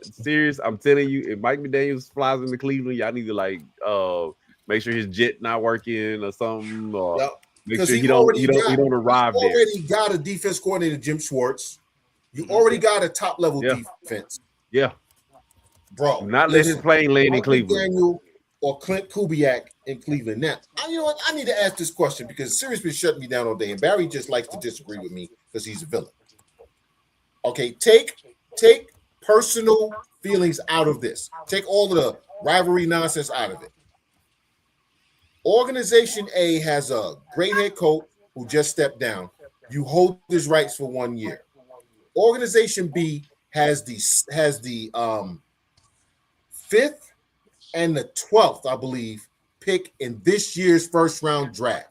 serious. I'm telling you, if Mike McDaniels flies into Cleveland, y'all need to make sure his jet not working or something, or make sure he don't arrive there. You already got a defense coordinator, Jim Schwartz. You already got a top level defense. Yeah. Bro, not let his plane land in Cleveland. Daniel or Clint Kubiak in Cleveland. Now, you know what? I need to ask this question because Sirius been shutting me down all day, and Barry just likes to disagree with me because he's a villain. Okay, take personal feelings out of this. Take all of the rivalry nonsense out of it. Organization A has a great head coach who just stepped down. You hold his rights for 1 year. Organization B has the 5th and the 12th, I believe, pick in this year's first round draft.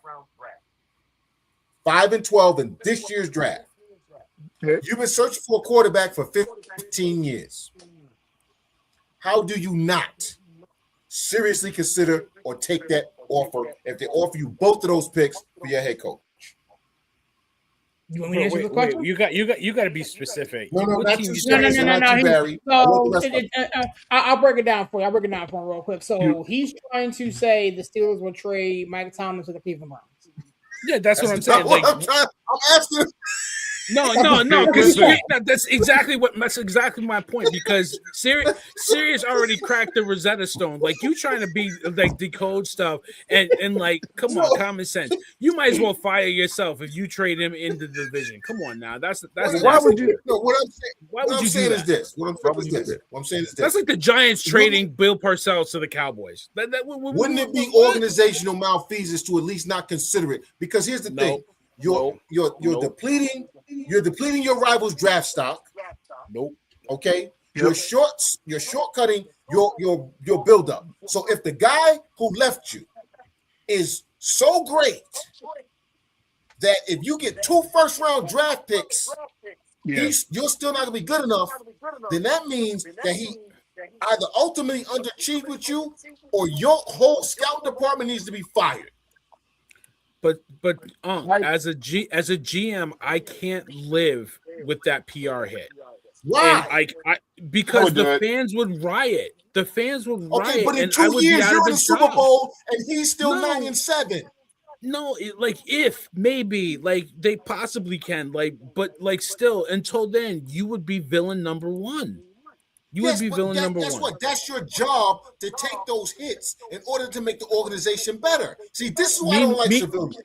5 and 12 in this year's draft. You've been searching for a quarterback for 15 years. How do you not seriously consider or take that offer if they offer you both of those picks for your head coach? You want me to answer the question? You got to be specific. No, Barry. I'll break it down for you. Real quick. So he's trying to say the Steelers will trade Mike Thomas to the Cleveland Browns. Yeah, that's what I'm saying. Like, I'm asking. No, because that's exactly my point. Because Sirius already cracked the Rosetta Stone. Like you trying to be like decode stuff and like, come on, common sense. You might as well fire yourself if you trade him in the division. Come on now, that's why would you? No, what I'm saying is this. What I'm saying is this. That's like the Giants trading Bill Parcells to the Cowboys. Wouldn't it be organizational malfeasance to at least not consider it? Because here's the thing. You're depleting your rival's draft stock. Nope. Okay. You're shortcutting your buildup. So if the guy who left you is so great that if you get 2 first-round draft picks, you're still not gonna be good enough, then that means that he either ultimately underachieved with you or your whole scout department needs to be fired. But as a GM, I can't live with that PR hit. Why? And because the fans would riot. The fans would riot. Okay, but in 2 years you're in the Super Bowl and he's still 9-7. No, if maybe they possibly can, but still until then you would be villain number one. Would be villain number one. What? That's your job to take those hits in order to make the organization better. See, this is why I don't like civilians.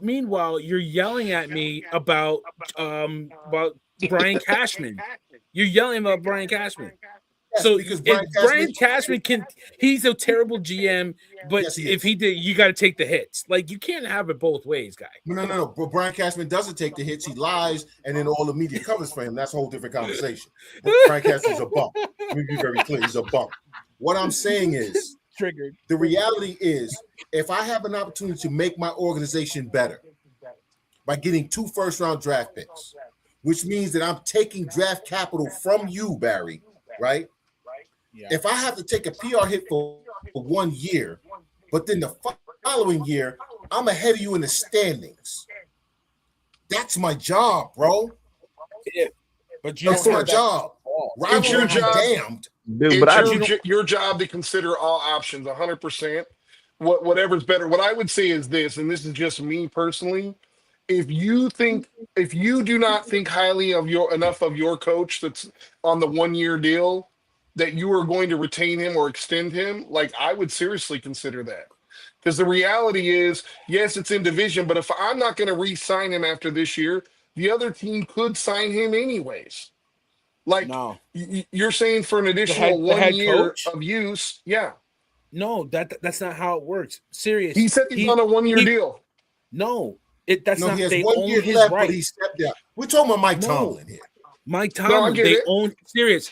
Meanwhile, you're yelling at me about Brian Cashman. You're yelling about Brian Cashman. Yes, so because Brian Cashman he's a terrible GM, but if he did, you got to take the hits. Like you can't have it both ways, guy. No. But Brian Cashman doesn't take the hits. He lies, and then all the media covers for him. That's a whole different conversation. But Brian Cashman's a bump. Let me be very clear. He's a bump. What I'm saying is, triggered. The reality is, if I have an opportunity to make my organization better by getting 2 first-round draft picks, which means that I'm taking draft capital from you, Barry, right? Yeah. If I have to take a PR hit for 1 year, but then the following year, I'm ahead of you in the standings. That's my job, bro. Yeah. But that's my job. It's your job. Damned. Dude, it's your job to consider all options 100%. Whatever's better. What I would say is this, and this is just me personally. If you do not think highly of enough of your coach that's on the 1-year deal that you are going to retain him or extend him, like I would seriously consider that. Because the reality is, yes, it's in division, but if I'm not going to re-sign him after this year, the other team could sign him anyways. Like you're saying for an additional 1 year of use, yeah. No, that's not how it works. Serious. He said he's on a 1-year deal. No, that's not. He has they 1 own year his left, right. but he stepped down. We're talking about Mike Tomlin here. Mike Tomlin, they own. Serious.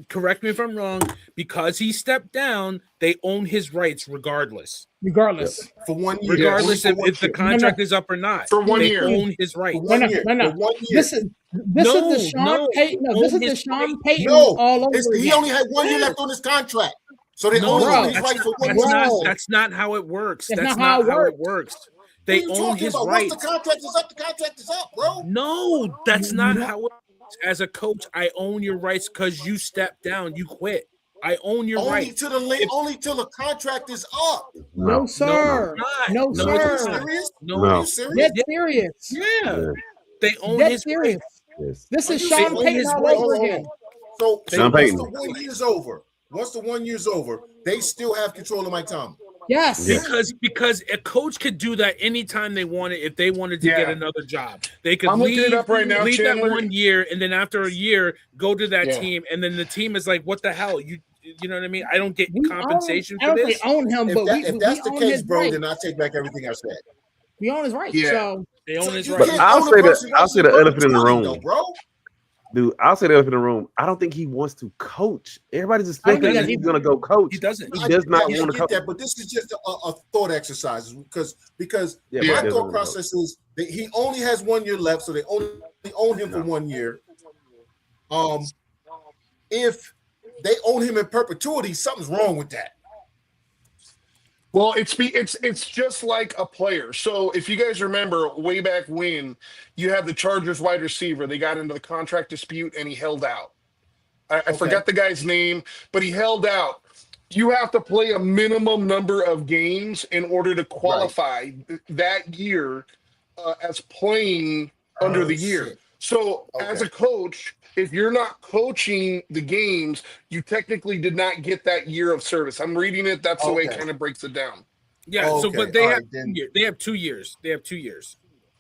Correct me if I'm wrong. Because he stepped down, they own his rights regardless. Regardless, for 1 year. Regardless if the contract is up or not. For 1 year, they own his rights. For 1 year. No. For 1 year. This is the Sean Payton. No, this is the Sean Payton all over again. He only had 1 year left on his contract, so they own his rights for 1 year. That's not how it works. That's not how it works. They own his rights. Once the contract is up, the contract is up, bro. No, that's not how it works. As a coach, I own your rights because you stepped down, you quit. I own your rights. Only till the contract is up. No, sir. No, sir. Are you serious? No. Are you serious? Dead serious. Yeah. They own Dead his serious. rights. This is Sean Payton all over again. So once the 1 year's over, once the 1 year's over, they still have control of Mike Tomlin. Yes. Because a coach could do that anytime they wanted. If they wanted to get another job, they could leave it up right now, that Chandler. 1 year, and then after a year, go to that team, and then the team is like, "What the hell? You know what I mean? I don't get compensation for this." I don't own him, If that's the case, bro, then I take back everything I said. We own his rights. Yeah. So they own his But rights. I'll say the elephant in the room, though, bro. Dude, I'll say the elephant in the room. I don't think he wants to coach. Everybody's expecting that he's going to go coach. He doesn't. He does not want to coach. That, but this is just a thought exercise because my thought process is that he only has 1 year left, so they only own him for 1 year. If they own him in perpetuity, something's wrong with that. Well, it's just like a player. So if you guys remember way back when you had the Chargers wide receiver, they got into the contract dispute and he held out. I forgot the guy's name, but he held out. You have to play a minimum number of games in order to qualify that year as playing under the year. Shit. So as a coach, if you're not coaching the games, you technically did not get that year of service. I'm reading it. That's the way it kind of breaks it down. Yeah. So, but they have 2 years. They have 2 years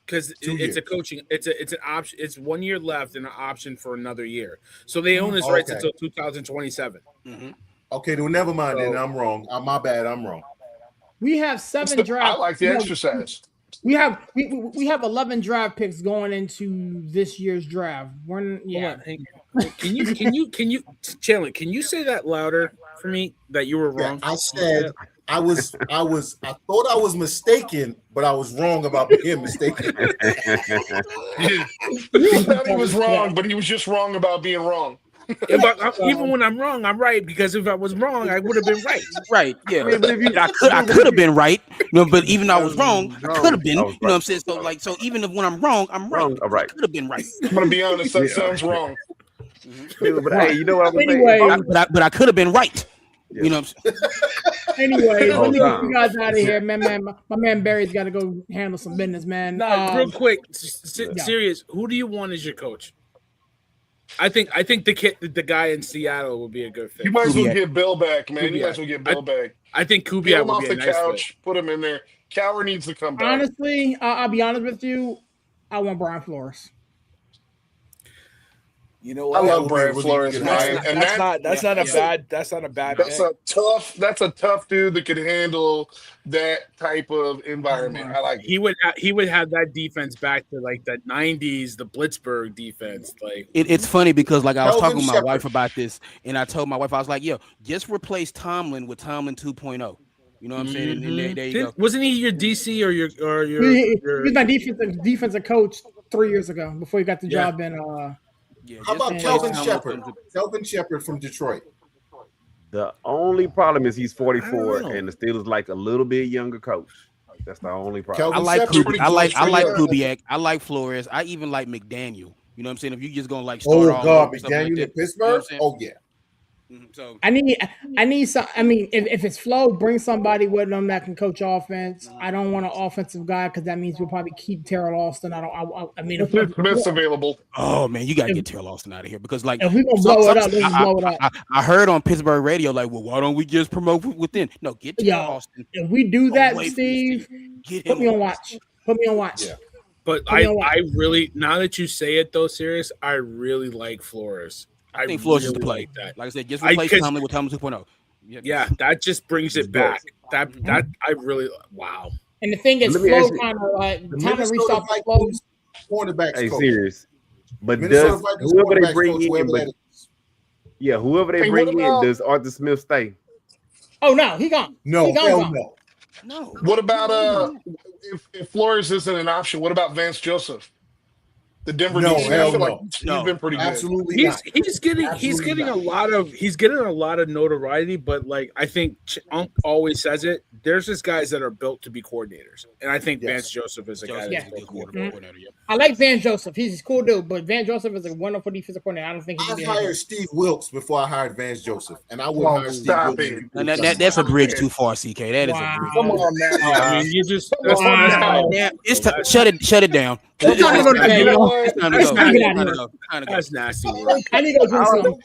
because it's a coaching. It's an option. It's 1 year left and an option for another year. So they own his rights until 2027. Mm-hmm. Okay, well, never mind. Then I'm wrong. My bad. I'm wrong. We have 7 drafts. I like the exercise. We have 11 draft picks going into this year's draft. Can you Chandler, can you say that louder for me that you were wrong? I said I thought I was mistaken, but I was wrong about being mistaken. He thought he was wrong, but he was just wrong about being wrong. Even when I'm wrong, I'm right, because if I was wrong, I would have been right. Right, yeah. I could have been right, but even though I was wrong, I could have been. You know what I'm saying? So even if when I'm wrong, I'm right. I'm right. I could have been right. I'm gonna be honest, that sounds wrong. Dude, but hey, you know what I'm saying? Anyway, But I could have been right. Yeah. You know what I'm saying? Anyway, let me get you guys out of here, man. My man Barry's got to go handle some business, man. Real quick, serious. Who do you want as your coach? I think the guy in Seattle will be a good fit. You might as well get Bill back, man. You might as well get Bill back. I think Kubiak Get him will off be a the nice couch, fit. put him in there. Cowher needs to come back. Honestly, I'll be honest with you. I want Brian Flores. You know what? I love Brian Flores, man, and that's not a bad that's a tough dude that could handle that type of environment. I like it. He would have that defense back to like the 90s, the Blitzburg defense. Like it's funny because like I was Kelvin talking with my Shepherd. wife about this, and I told my wife, I was like, yo, just replace Tomlin with Tomlin 2.0. You know what I'm saying? And there you go. Wasn't he your DC or your He was my defensive coach 3 years ago before he got the job in. How about Kelvin Shepherd? Kelvin Shepherd from Detroit. The only problem is he's 44, and the Steelers like a little bit younger coach. That's the only problem. I like Kubiak. I like Flores. I even like McDaniel. You know what I'm saying? If you just gonna like start all over McDaniel like in Pittsburgh. You know yeah. So I need some. I mean, if it's Flo, bring somebody with them that can coach offense. I don't want an offensive guy because that means we'll probably keep Terrell Austin. I mean, if Smith's available. Oh man, you gotta get Terrell Austin out of here because like if we gonna blow it up, let's blow it up. I heard on Pittsburgh radio like, well, why don't we just promote within? No, get Terrell Austin. If we do that, Steve, put me on watch. Yeah. But I really, now that you say it though, serious, I really like Flores. I think Flores is the play. Like I said, just replace Tomlin with Tomlin 2.0. Yeah, that just brings it back. That I really wow. And the thing is, Flo kind of reached out to Flo. Cornerbacks. Hey, coach. serious. But Minnesota does Vikings whoever they quarterbacks bring coach, in? whoever But, that is. yeah, whoever they Hey, bring what in, about- does Arthur Smith stay? Oh no, he gone. No, he hell gone. No. What about if Flores isn't an option? What about Vance Joseph? The Denver No, DC. hell I feel no. like he's been pretty good. Absolutely not. He's getting a lot of notoriety, but like I think Unk always says it. There's just guys that are built to be coordinators, and I think Vance Joseph is a guy that's built coordinator. I like Van Joseph. He's a cool dude, but Van Joseph is a wonderful defensive coordinator. I don't think he can I be hired Steve Wilkes before I hired Vance Joseph, and I wouldn't Oh, hire Steve stop Wilkes. it. That's a bridge too far, CK. That is a bridge. Come on now. I mean, you just Yeah, it's shut it down. I'm trying to go to bed, You know y'all. what? It's time to Let's go. not get It's out time of to here. go. that's nasty. I need to go drink some.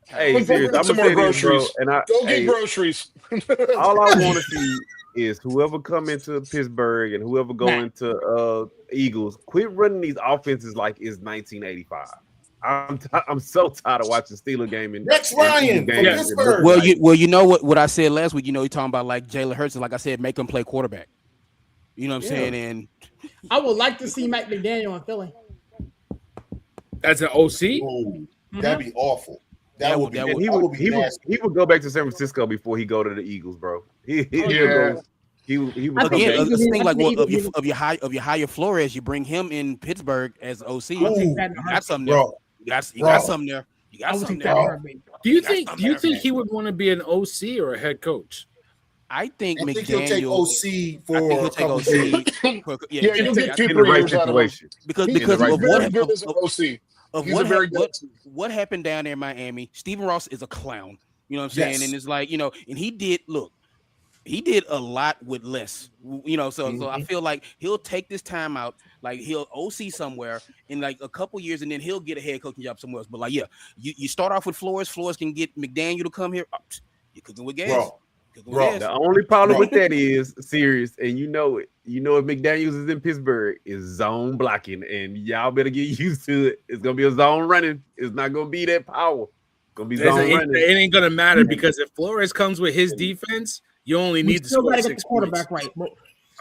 Hey, serious. I'm Some gonna more say this, bro. groceries. And Go get groceries. all I want to see is whoever come into Pittsburgh and whoever go into Eagles, quit running these offenses like it's 1985. I'm so tired of watching Steeler game and Rex Ryan from Pittsburgh. Well, you know what I said last week. You know, you talking about like Jalen Hurts. Like I said, make him play quarterback. You know what I'm saying? And I would like to see Mike McDaniel in Philly. As an OC, That'd be awful. That would be. and He would go back to San Francisco before he go to the Eagles, bro. He would again, go back. the thing like of your higher Flores, you bring him in Pittsburgh as OC. You got something there. You got something there. You got something there. Do you think he would want to be an OC or a head coach? I think he'll take McDaniel. OC for I think he'll a take couple OC. years. Yeah, you'll get in the right 2-3 years out of him. situation. Because He's of very what good as an OC. of He's what, a very good. what happened down there in Miami. Stephen Ross is a clown. You know what I'm saying? Yes. And it's like, you know, and he did a lot with less, you know. So I feel like he'll take this time out, like he'll OC somewhere in like a couple years, and then he'll get a head coaching job somewhere else. But like, yeah, you start off with Flores. Flores can get McDaniel to come here. You're cooking with gas. Bro, the only problem with that is serious, and you know it. You know if McDaniels is in Pittsburgh, is zone blocking, and y'all better get used to it. It's gonna be a zone running. It's not gonna be that power. It's gonna be zone running. It ain't gonna matter because if Flores comes with his defense, you only need to score 6 quarterback points. right.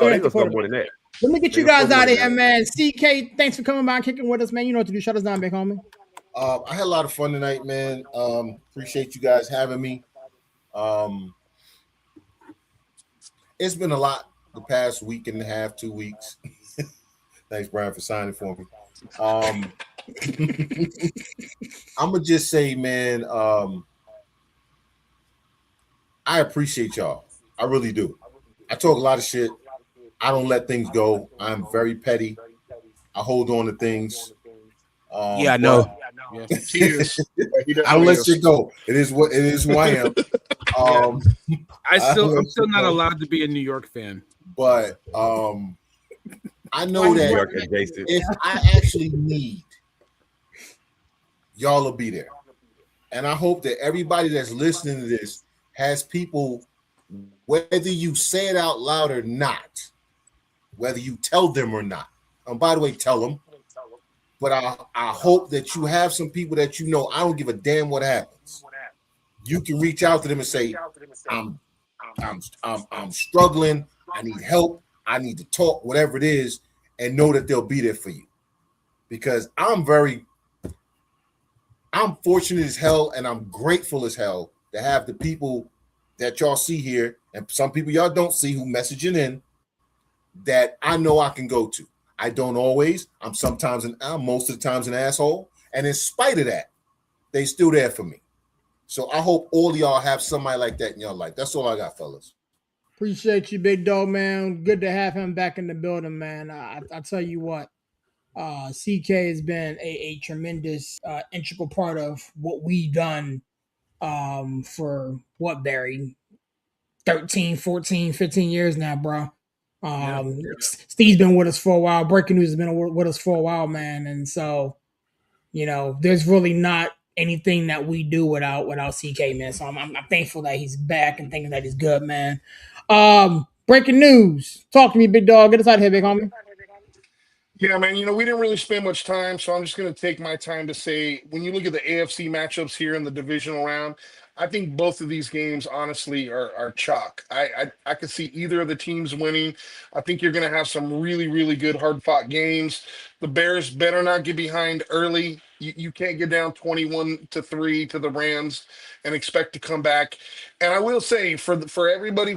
Oh, they gonna score more than that. Let me get you guys out of here, man. CK, thanks for coming by and kicking with us, man. You know what to do. Shut us down, big homie. I had a lot of fun tonight, man. Appreciate you guys having me. It's been a lot the past week and a half, 2 weeks. Thanks, Brian, for signing for me. I'm gonna just say, man, I appreciate y'all. I really do. I talk a lot of shit. I don't let things go. I'm very petty. I hold on to things. Yeah, I know. He is. I don't let shit go. It is what it is. Who I am. I'm still not allowed to be a New York fan. But I know that if I actually need, y'all will be there. And I hope that everybody that's listening to this has people, whether you say it out loud or not, whether you tell them or not. By the way, tell them. But I hope that you have some people that you know. I don't give a damn what happens. You can reach out to them and say, I'm struggling. I need help. I need to talk, whatever it is, and know that they'll be there for you. Because I'm fortunate as hell, and I'm grateful as hell to have the people that y'all see here, and some people y'all don't see who messaging in, that I know I can go to. I don't always. I'm most of the times an asshole, and in spite of that, they still there for me. So I hope all of y'all have somebody like that in your life. That's all I got, fellas. Appreciate you, big dog, man. Good to have him back in the building, man. I tell you what, CK has been a tremendous integral part of what we done for what, Barry? 13, 14, 15 years now, bro. Steve's been with us for a while. Breaking News has been with us for a while, man. And so, there's really not anything that we do without CK, man. So I'm thankful that he's back and thinking that he's good, man. Breaking news. Talk to me, big dog. Get us out of here, big homie. Yeah, man, we didn't really spend much time, so I'm just going to take my time to say, when you look at the AFC matchups here in the divisional round, I think both of these games, honestly, are chalk. I could see either of the teams winning. I think you're going to have some really, really good hard-fought games. The Bears better not get behind early. You can't get down 21-3 to the Rams and expect to come back. And I will say, for everybody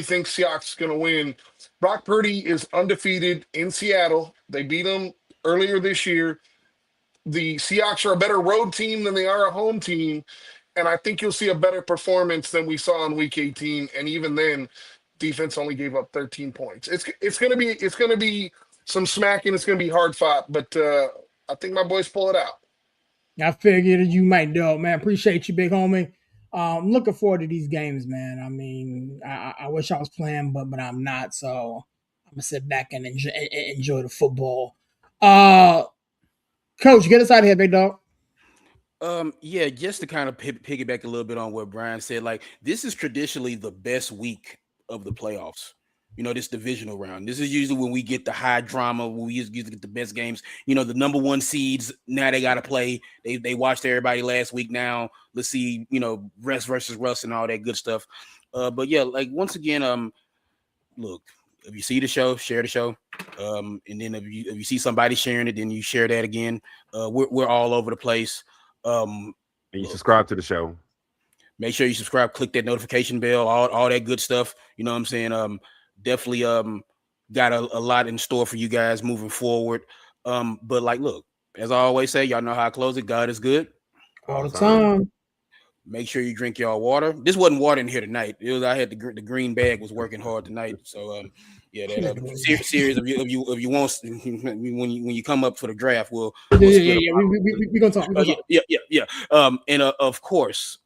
thinks Seahawks is going to win, Brock Purdy is undefeated in Seattle. They beat them earlier this year. The Seahawks are a better road team than they are a home team. And I think you'll see a better performance than we saw in Week 18. And even then, defense only gave up 13 points. It's gonna be some smacking. It's gonna be hard fought, but I think my boys pull it out. I figured you might do it, man. Appreciate you, big homie. I'm looking forward to these games, man. I mean, I wish I was playing, but I'm not. So I'm gonna sit back and enjoy the football. Coach, get us out of here, big dog. Yeah, just to kind of piggyback a little bit on what Brian said, like, this is traditionally the best week of the playoffs. This divisional round. This is usually when we get the high drama, when we usually get the best games. The number one seeds, now they got to play. They watched everybody last week. Now let's see, Russ versus Russ and all that good stuff. But yeah, like, once again, look, if you see the show, share the show. And then if you see somebody sharing it, then you share that again. We're all over the place. And you subscribe to the show. Make sure you subscribe, click that notification bell, all that good stuff. You know what I'm saying? Definitely got a lot in store for you guys moving forward. But like, look, as I always say, y'all know how I close it. God is good all the time. Make sure you drink y'all water. This wasn't water in here tonight. I had the green bag was working hard tonight. So yeah, that series of you want when you come up for the draft, we're gonna talk. Yeah. And of course,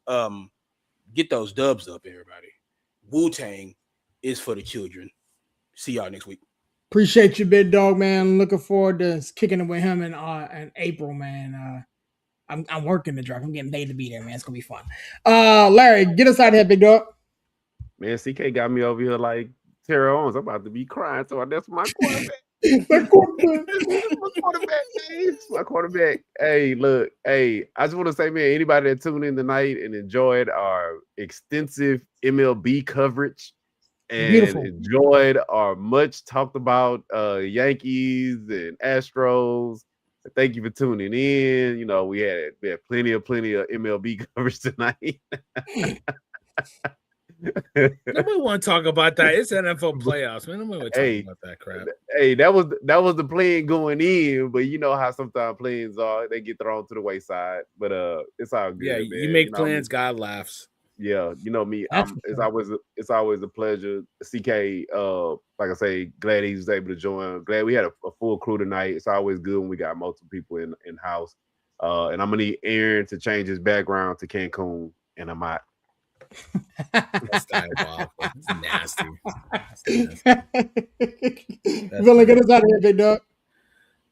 get those dubs up, everybody. Wu-Tang is for the children. See y'all next week. Appreciate you, big dog, man. Looking forward to kicking it with him in April, man. I'm working the draft. I'm getting paid to be there, man. It's gonna be fun. Larry, get us out of here, big dog. Man, CK got me over here like Terrell Owens. I'm about to be crying. So that's my quarterback. my quarterback. Hey, look. Hey, I just want to say, man, anybody that tuned in tonight and enjoyed our extensive MLB coverage and enjoyed our much talked about Yankees and Astros, thank you for tuning in. We had plenty of MLB coverage tonight. Nobody want to talk about that. It's NFL playoffs, man. Nobody want to talk about that crap. Hey, that was the plan going in, but you know how sometimes plans are, they get thrown to the wayside. But it's all good. Yeah, man. You make plans, God laughs. Yeah, me. It's always a pleasure. CK, like I say, glad he was able to join. Glad we had a full crew tonight. It's always good when we got multiple people in house. And I'm gonna need Aaron to change his background to Cancun, and I'm out. That's diabolical. That's nasty. Really get us out of here, big dog.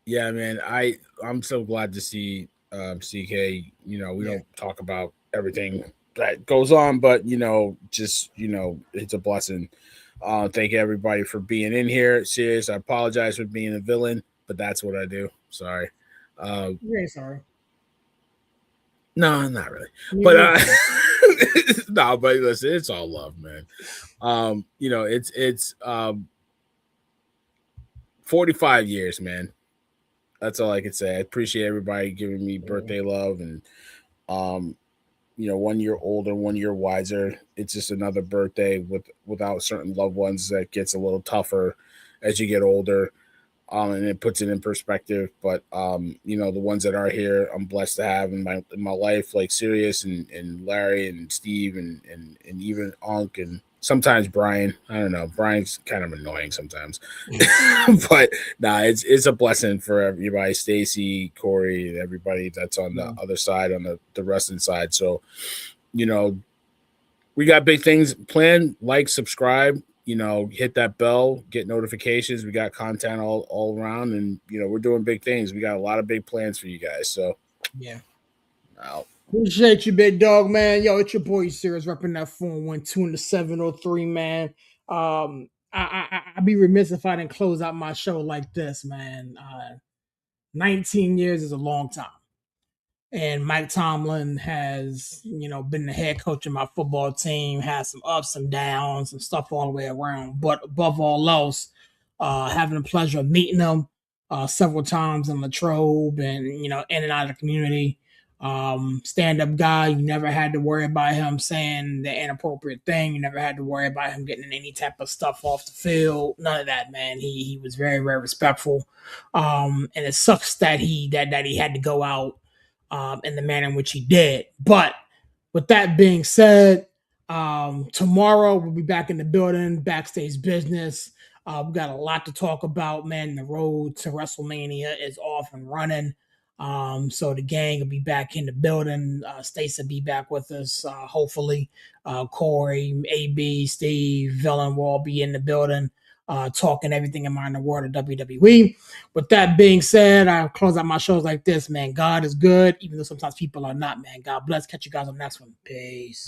Yeah, man. I'm so glad to see CK. We don't talk about everything that goes on, but it's a blessing. Thank everybody for being in here. Serious, I apologize for being a villain, but that's what I do. Sorry. Yeah, sorry. No, not really. But no, but listen, it's all love, man. It's 45 years, man. That's all I can say. I appreciate everybody giving me birthday love, and 1 year older, 1 year wiser. It's just another birthday without certain loved ones that gets a little tougher as you get older. And it puts it in perspective. But the ones that are here, I'm blessed to have in my life, like Sirius and Larry and Steve and even Unc and sometimes Brian. I don't know. Brian's kind of annoying sometimes, but it's a blessing for everybody. Stacy, Corey, and everybody that's on the other side, on the wrestling side. So, we got big things planned. Like, subscribe. Hit that bell, get notifications. We got content all around, and we're doing big things. We got a lot of big plans for you guys. So yeah, out. Appreciate you, big dog, man. Yo, it's your boy Serious repping that 412 and the 703, man. I'd be remiss if I didn't close out my show like this, man. 19 years is a long time. And Mike Tomlin has, been the head coach of my football team, has some ups and downs and stuff all the way around. But above all else, having the pleasure of meeting him several times in Latrobe and, in and out of the community. Stand-up guy. You never had to worry about him saying the inappropriate thing. You never had to worry about him getting any type of stuff off the field. None of that, man. He was very, very respectful. And it sucks that he had to go out in the manner in which he did. But with that being said, tomorrow we'll be back in the building, backstage business. We've got a lot to talk about, man. The road to WrestleMania is off and running. So the gang will be back in the building. Stacey will be back with us, hopefully. Corey, AB, Steve, Villain will all be in the building. Talking everything in mind in the world of WWE. With that being said, I close out my shows like this, man. God is good, even though sometimes people are not, man. God bless. Catch you guys on the next one. Peace.